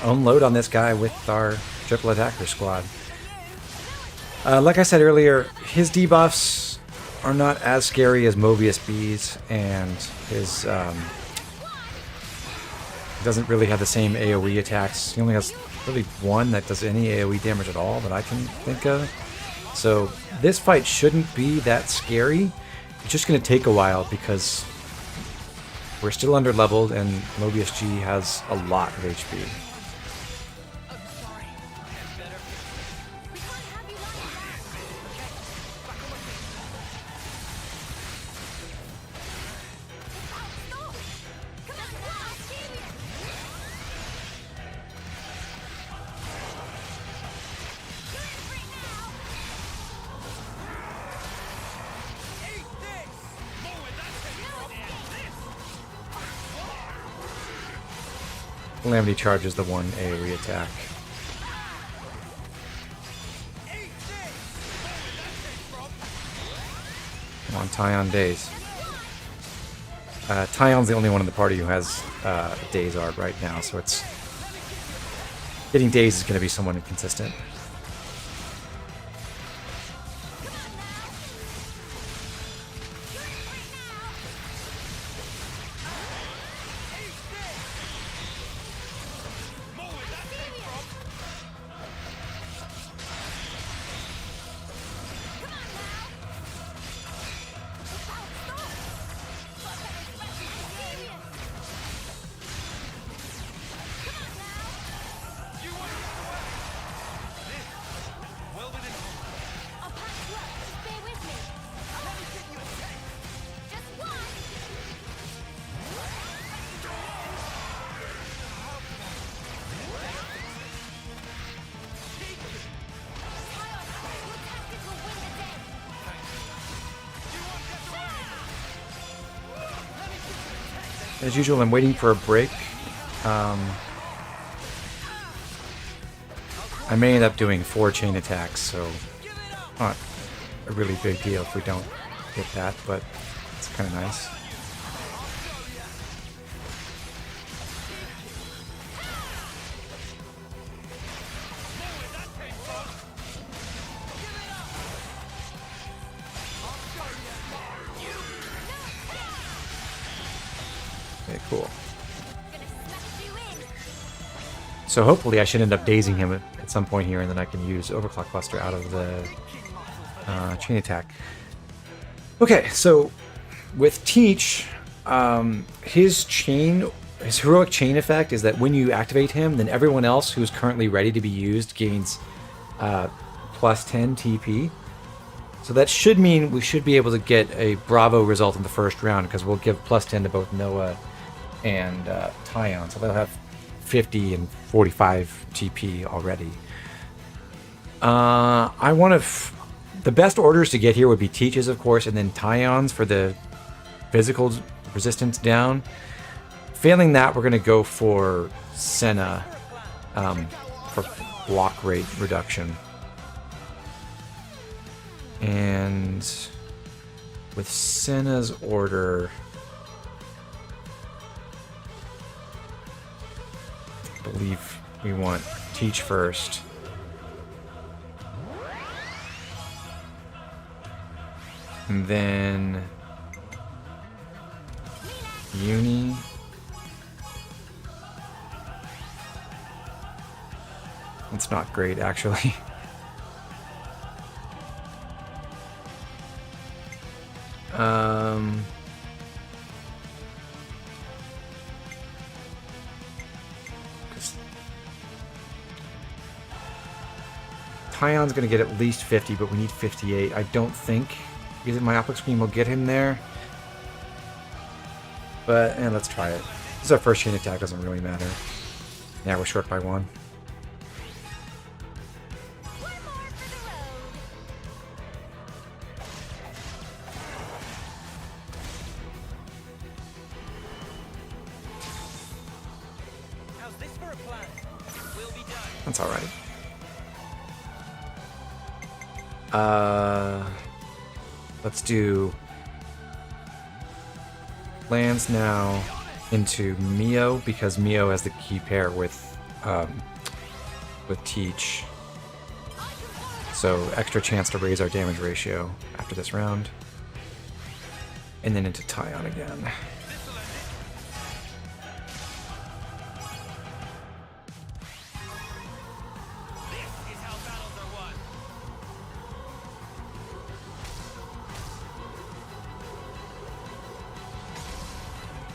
unload on this guy with our triple attacker squad. Like I said earlier, his debuffs are not as scary as Mobius B's, and his doesn't really have the same AoE attacks. He only has really one that does any AoE damage at all that I can think of. So this fight shouldn't be that scary. It's just going to take a while because we're still under leveled and Mobius G has a lot of HP. Calamity charge is the one AoE attack. Come on, Tyon Daze. Tyon's the only one in the party who has Daze Art right now, so it's getting Daze is going to be somewhat inconsistent. As usual, I'm waiting for a break. I may end up doing 4 chain attacks, so not a really big deal if we don't get that, but it's kind of nice. Okay, cool. So hopefully I should end up dazing him at some point here, and then I can use Overclock Cluster out of the chain attack. Okay, so with Teach, his heroic chain effect is that when you activate him, then everyone else who's currently ready to be used gains plus 10 TP. So that should mean we should be able to get a Bravo result in the first round, because we'll give plus 10 to both Noah and Tyon. So they'll have 50 and 45 TP already. I want to... The best orders to get here would be Teaches, of course, and then Tyons for the physical resistance down. Failing that, we're going to go for Senna for block rate reduction. And with Senna's order, I believe we want Teach first. And then Eunie. It's not great, actually. Tyon's going to get at least 50, but we need 58. I don't think using Myopic Screen will get him there. But, let's try it. This is our first chain attack, doesn't really matter. Yeah, we're short by 1. That's alright. Let's do lands now into Mio, because Mio has the key pair with Teach. So extra chance to raise our damage ratio after this round. And then into Tyon again.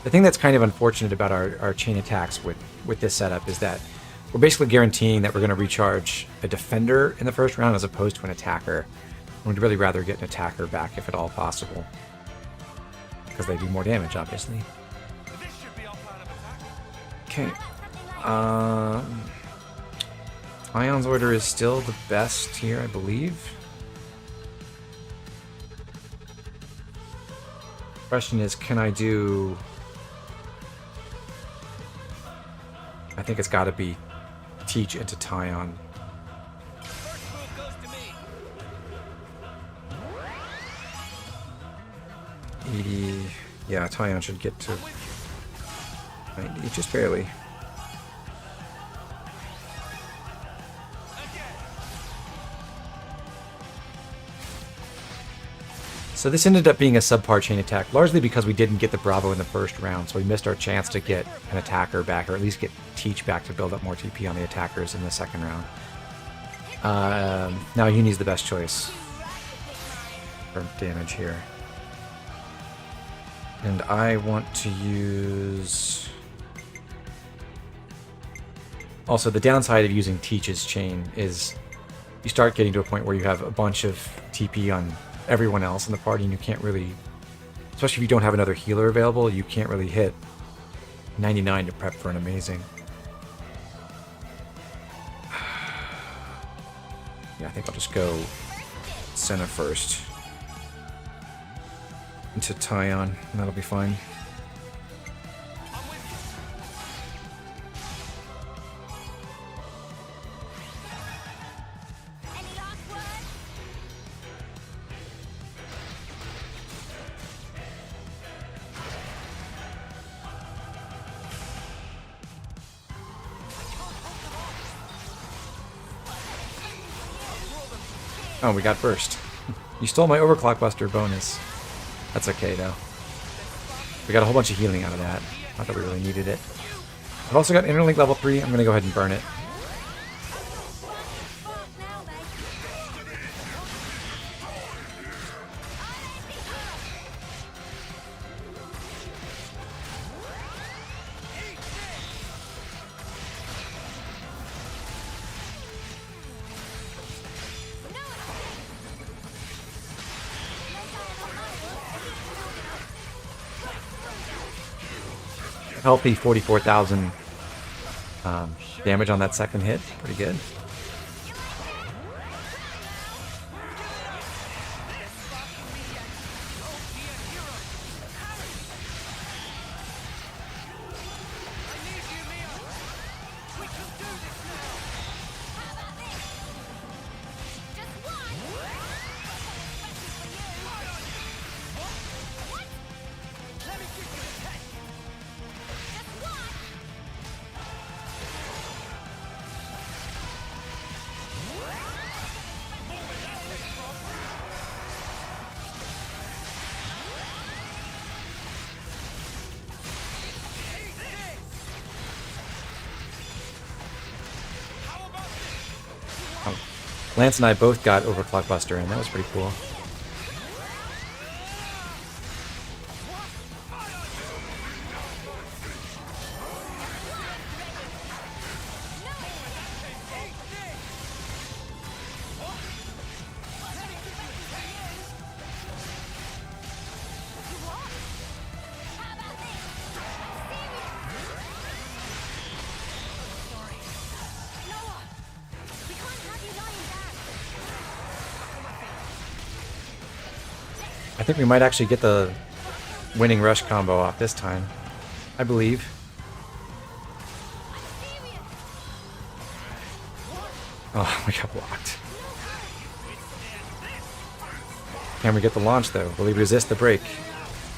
The thing that's kind of unfortunate about our chain attacks with this setup is that we're basically guaranteeing that we're going to recharge a defender in the first round as opposed to an attacker. We'd really rather get an attacker back if at all possible, because they do more damage, obviously. Okay. Tyon's order is still the best here, I believe. Question is, can I do... I think it's got to be Teach into Tyon. Yeah, Tyon should get to 90, just barely. So this ended up being a subpar chain attack, largely because we didn't get the Bravo in the first round, so we missed our chance to get an attacker back, or at least get Teach back to build up more TP on the attackers in the second round. Now Eunie's the best choice for damage here. And I want to use... Also, the downside of using Teach's chain is you start getting to a point where you have a bunch of TP on everyone else in the party, and you can't really, especially if you don't have another healer available, you can't really hit 99 to prep for an amazing. Yeah, I think I'll just go Senna first into Tyon, and that'll be fine. Oh, we got burst. You stole my Overclock Buster bonus. That's okay, though. We got a whole bunch of healing out of that. Not that we really needed it. I've also got Interlink level 3. I'm going to go ahead and burn it. Healthy 44,000 damage on that second hit. Pretty good. Lance and I both got Overclock Buster, and that was pretty cool. I think we might actually get the winning rush combo off this time. I believe. Oh, we got blocked. Can we get the launch though? Will he resist the break?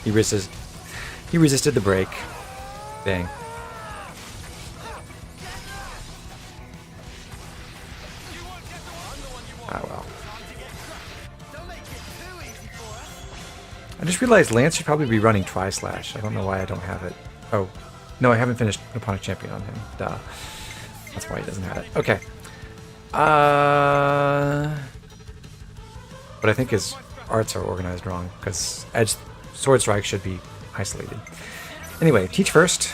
He resisted the break. Dang. Ah well. I just realized Lance should probably be running Tri-Slash. I don't know why I don't have it. Oh, no, I haven't finished Opponent Champion on him. Duh. That's why he doesn't have it. Okay. But I think his arts are organized wrong, because Edge Sword Strike should be isolated. Anyway, teach first.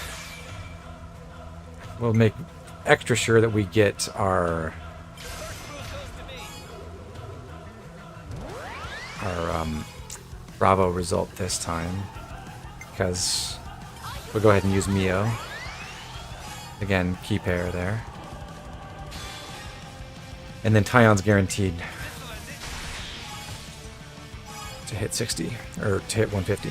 We'll make extra sure that we get our Bravo result this time, because we'll go ahead and use Mio. Again, key pair there. And then Tyon's guaranteed to hit 60, or to hit 150.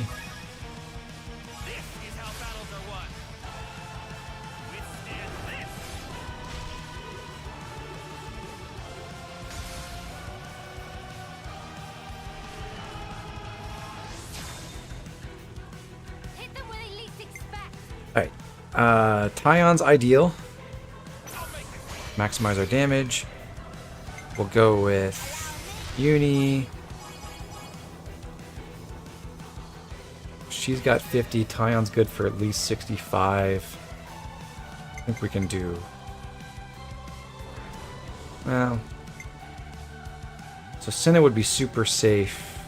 Alright, Tyon's ideal. Maximize our damage. We'll go with Eunie. She's got 50. Tyon's good for at least 65. I think we can do... Well... So Senna would be super safe.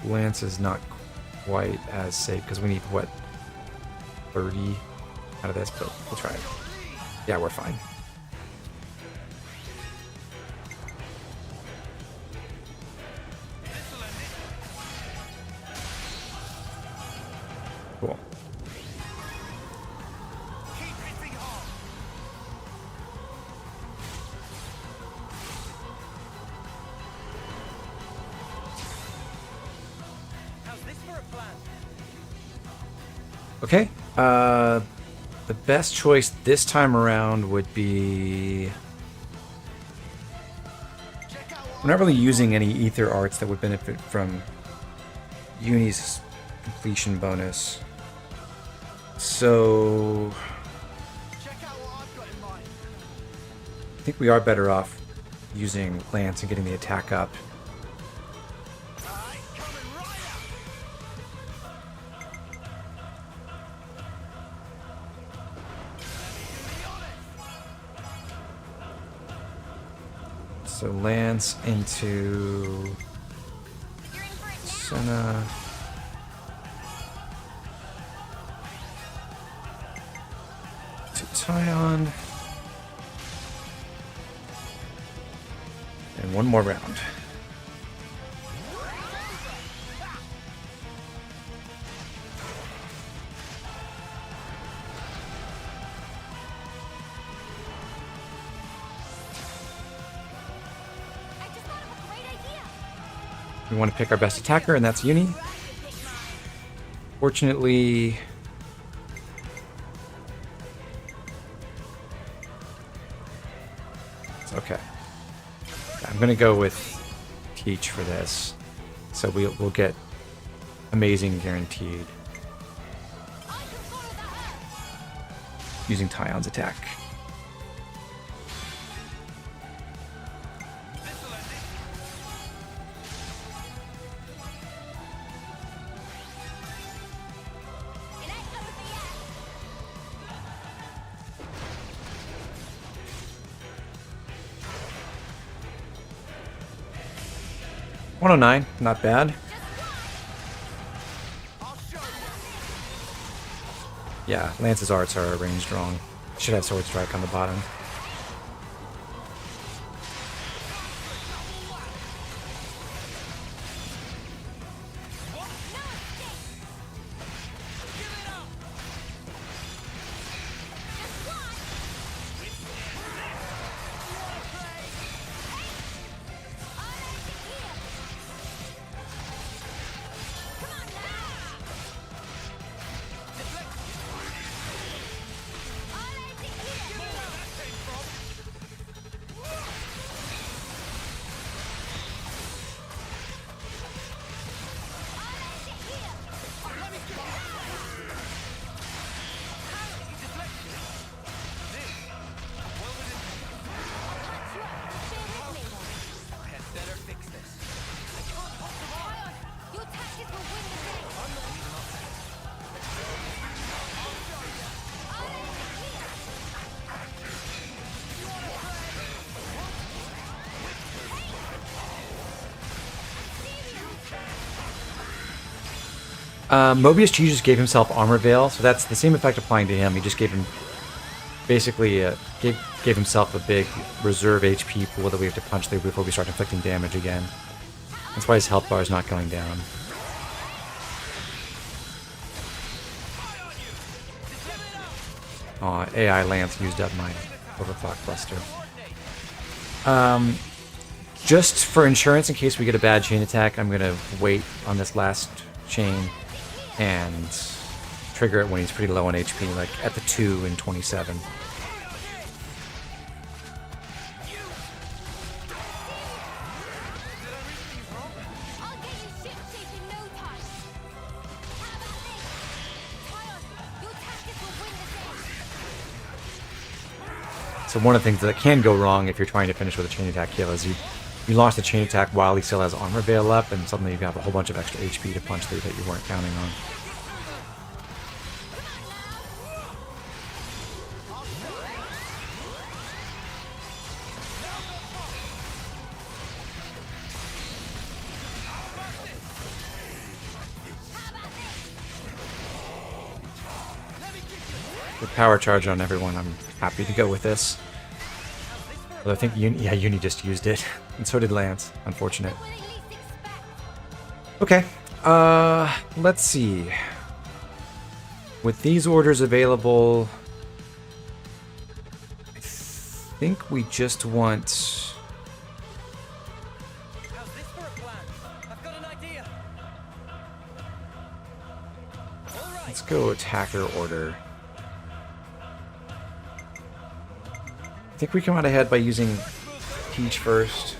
Lance is not quite as safe, because we need, what, 30 out of this, but we'll try it. Yeah, we're fine. Cool. Okay, the best choice this time around would be... We're not really using any ether arts that would benefit from Eunie's completion bonus. So... I think we are better off using Lance and getting the attack up. So Lance into Senna. To Tyon. And one more round. We want to pick our best attacker, and that's Eunie. Fortunately, it's okay. I'm going to go with Teach for this, so we'll get amazing guaranteed using Tyon's attack. 109, not bad. Yeah, Lance's arts are arranged wrong. Should have Sword Strike on the bottom. Mobius G just gave himself Armor Veil, so that's the same effect applying to him. He just gave him, basically, gave himself a big reserve HP pool that we have to punch through before we start inflicting damage again. That's why his health bar is not going down. Aw, AI Lance used up my Overclock Buster. Just for insurance, in case we get a bad chain attack, I'm gonna wait on this last chain and trigger it when he's pretty low on HP, like at the 2 and 27. So one of the things that can go wrong if you're trying to finish with a chain attack kill is you launch the chain attack while he still has Armor Veil up, and suddenly you have a whole bunch of extra HP to punch through that you weren't counting on. With power charge on everyone, I'm happy to go with this. Although I think Eunie just used it, and so did Lance. Unfortunate. Okay, let's see. With these orders available, I think we just want... Let's go attacker order. I think we come out ahead by using Peach first.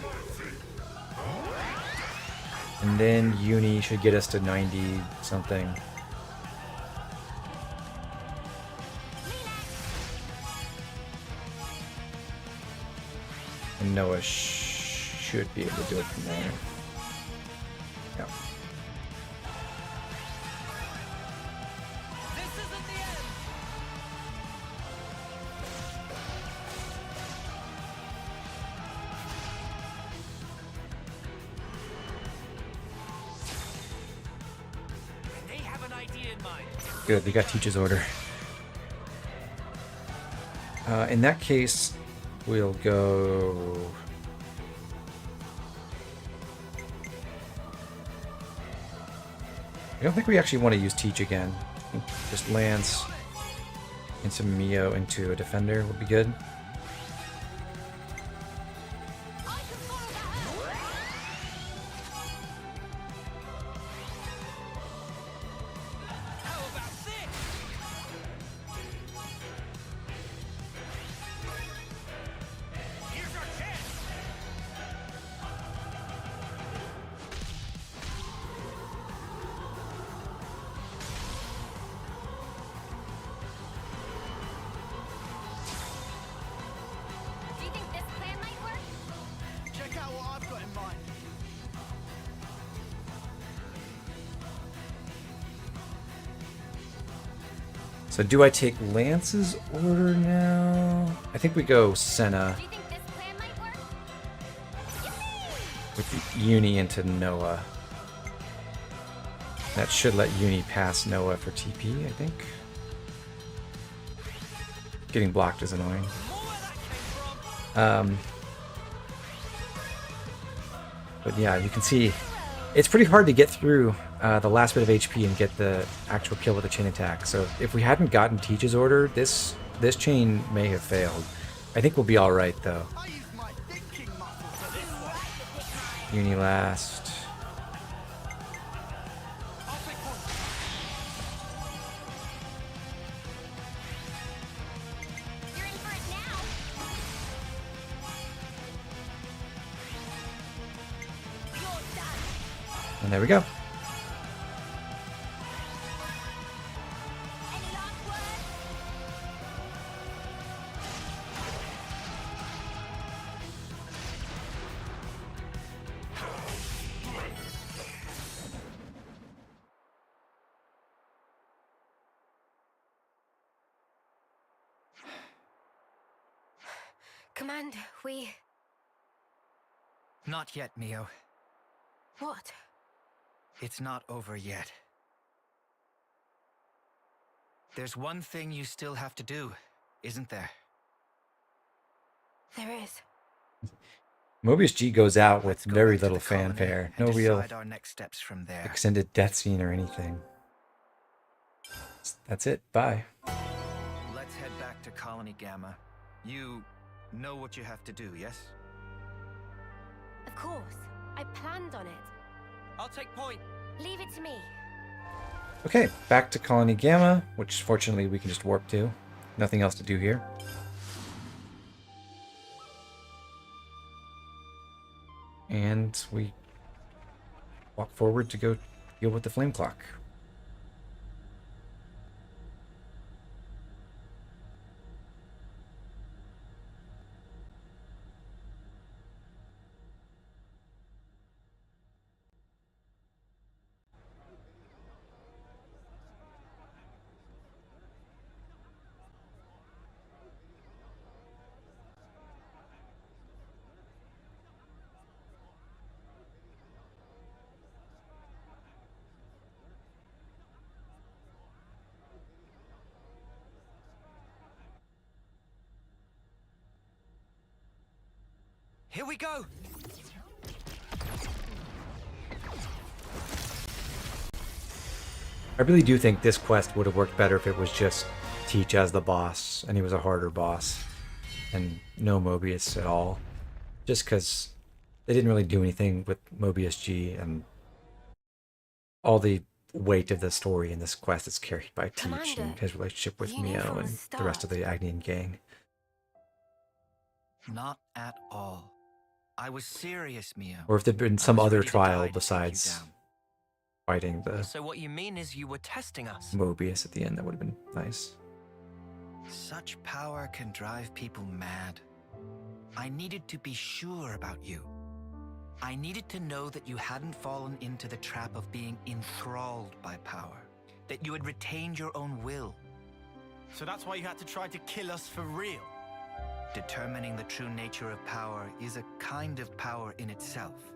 And then Eunie should get us to 90 something. And Noah should be able to do it from there. Yeah. Good, we got Teach's order. In that case, we'll go... I don't think we actually want to use Teach again. I think just Lance and some Mio into a defender would be good. So do I take Lance's order now? I think we go Senna. with Eunie into Noah. That should let Eunie pass Noah for TP, I think. Getting blocked is annoying. But yeah, you can see it's pretty hard to get through the last bit of HP and get the actual kill with the chain attack. So if we hadn't gotten Teach's order, this chain may have failed. I think we'll be all right though. Eunie last. And there we go. Commander, we... Not yet, Mio. What? It's not over yet. There's one thing you still have to do, isn't there? There is. Mobius G goes out with very little fanfare. No real our next steps from there. extended death scene or anything. That's it. Bye. Let's head back to Colony Gamma. You know what you have to do, yes? Of course. I planned on it. I'll take point. Leave it to me. Okay, back to Colony Gamma, which fortunately we can just warp to. Nothing else to do here. And we walk forward to go deal with the flame clock. Here we go! I really do think this quest would have worked better if it was just Teach as the boss, and he was a harder boss, and no Mobius at all. Just because they didn't really do anything with Mobius G, and all the weight of the story in this quest is carried by Teach and his relationship with Mio and the rest of the Agnian gang. Not at all. I was serious, Mio. Or if there'd been some other trial besides fighting the So what you mean is you were testing us? Mobius at the end, that would have been nice. Such power can drive people mad. I needed to be sure about you. I needed to know that you hadn't fallen into the trap of being enthralled by power. That you had retained your own will. So that's why you had to try to kill us for real? Determining the true nature of power is a kind of power in itself.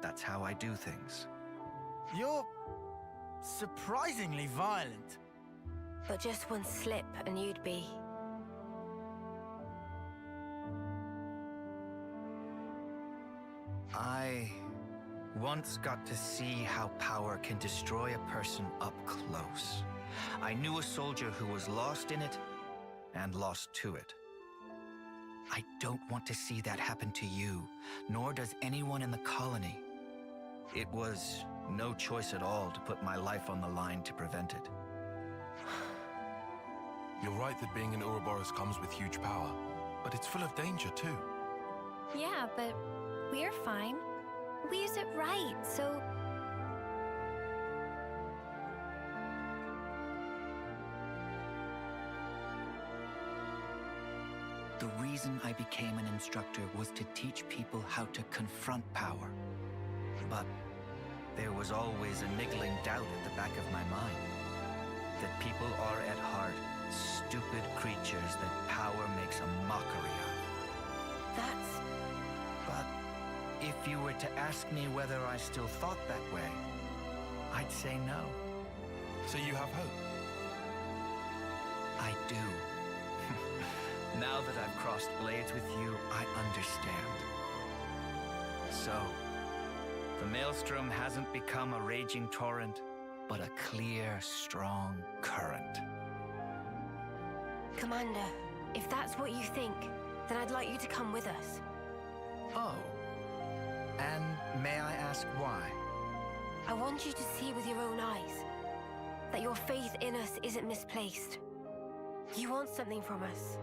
That's how I do things. You're surprisingly violent. But just one slip and you'd be... I once got to see how power can destroy a person up close. I knew a soldier who was lost in it and lost to it. I don't want to see that happen to you, nor does anyone in the colony. It was no choice at all to put my life on the line to prevent it. You're right that being an Ouroboros comes with huge power, but it's full of danger too. Yeah, but we're fine. We use it right, so... The reason I became an instructor was to teach people how to confront power. But there was always a niggling doubt at the back of my mind. That people are at heart stupid creatures that power makes a mockery of. That's... But if you were to ask me whether I still thought that way, I'd say no. So you have hope? I do. Now that I've crossed blades with you, I understand. So, the Maelstrom hasn't become a raging torrent, but a clear, strong current. Commander, if that's what you think, then I'd like you to come with us. Oh. And may I ask why? I want you to see with your own eyes that your faith in us isn't misplaced. You want something from us.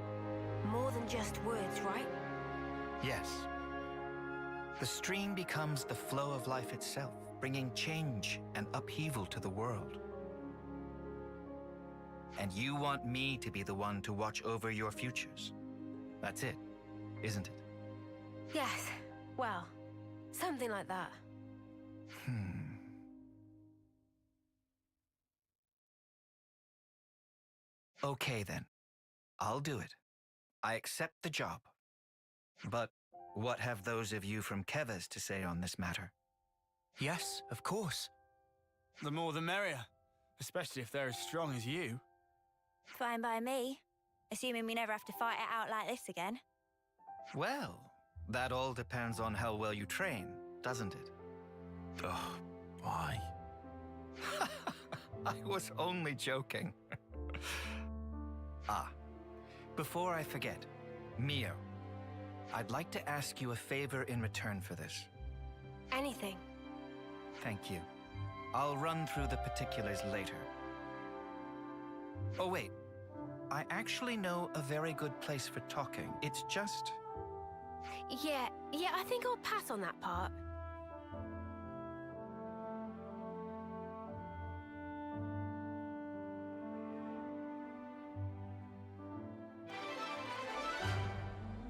More than just words, right? Yes. The stream becomes the flow of life itself, bringing change and upheaval to the world. And you want me to be the one to watch over your futures. That's it, isn't it? Yes. Well, something like that. Okay then. I'll do it. I accept the job. But what have those of you from Kevas to say on this matter? Yes, of course. The more the merrier, especially if they're as strong as you. Fine by me. Assuming we never have to fight it out like this again. Well, that all depends on how well you train, doesn't it? Ugh, why? I was only joking. Before I forget, Mio, I'd like to ask you a favor in return for this. Anything. Thank you. I'll run through the particulars later. Oh wait, I actually know a very good place for talking. It's just... Yeah, I think I'll pass on that part.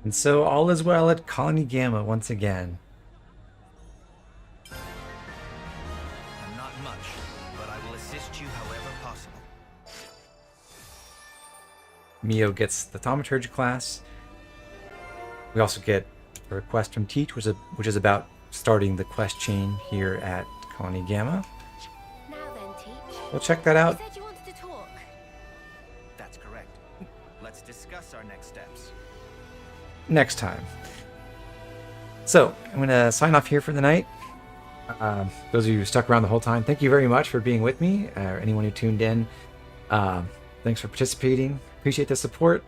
And so all is well at Colony Gamma once again. I'm not much, but I will assist you however possible. Mio gets the thaumaturgy class. We also get a request from Teach, which is about starting the quest chain here at Colony Gamma. Now then, Teach. We'll check that out. You said you wanted to talk. That's correct. Let's discuss our next steps. Next time. So, I'm going to sign off here for the night. Those of you who stuck around the whole time, thank you very much for being with me. Anyone who tuned in, thanks for participating. Appreciate the support.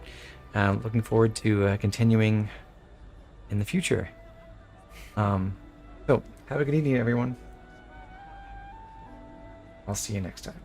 Looking forward to continuing in the future. So, have a good evening, everyone. I'll see you next time.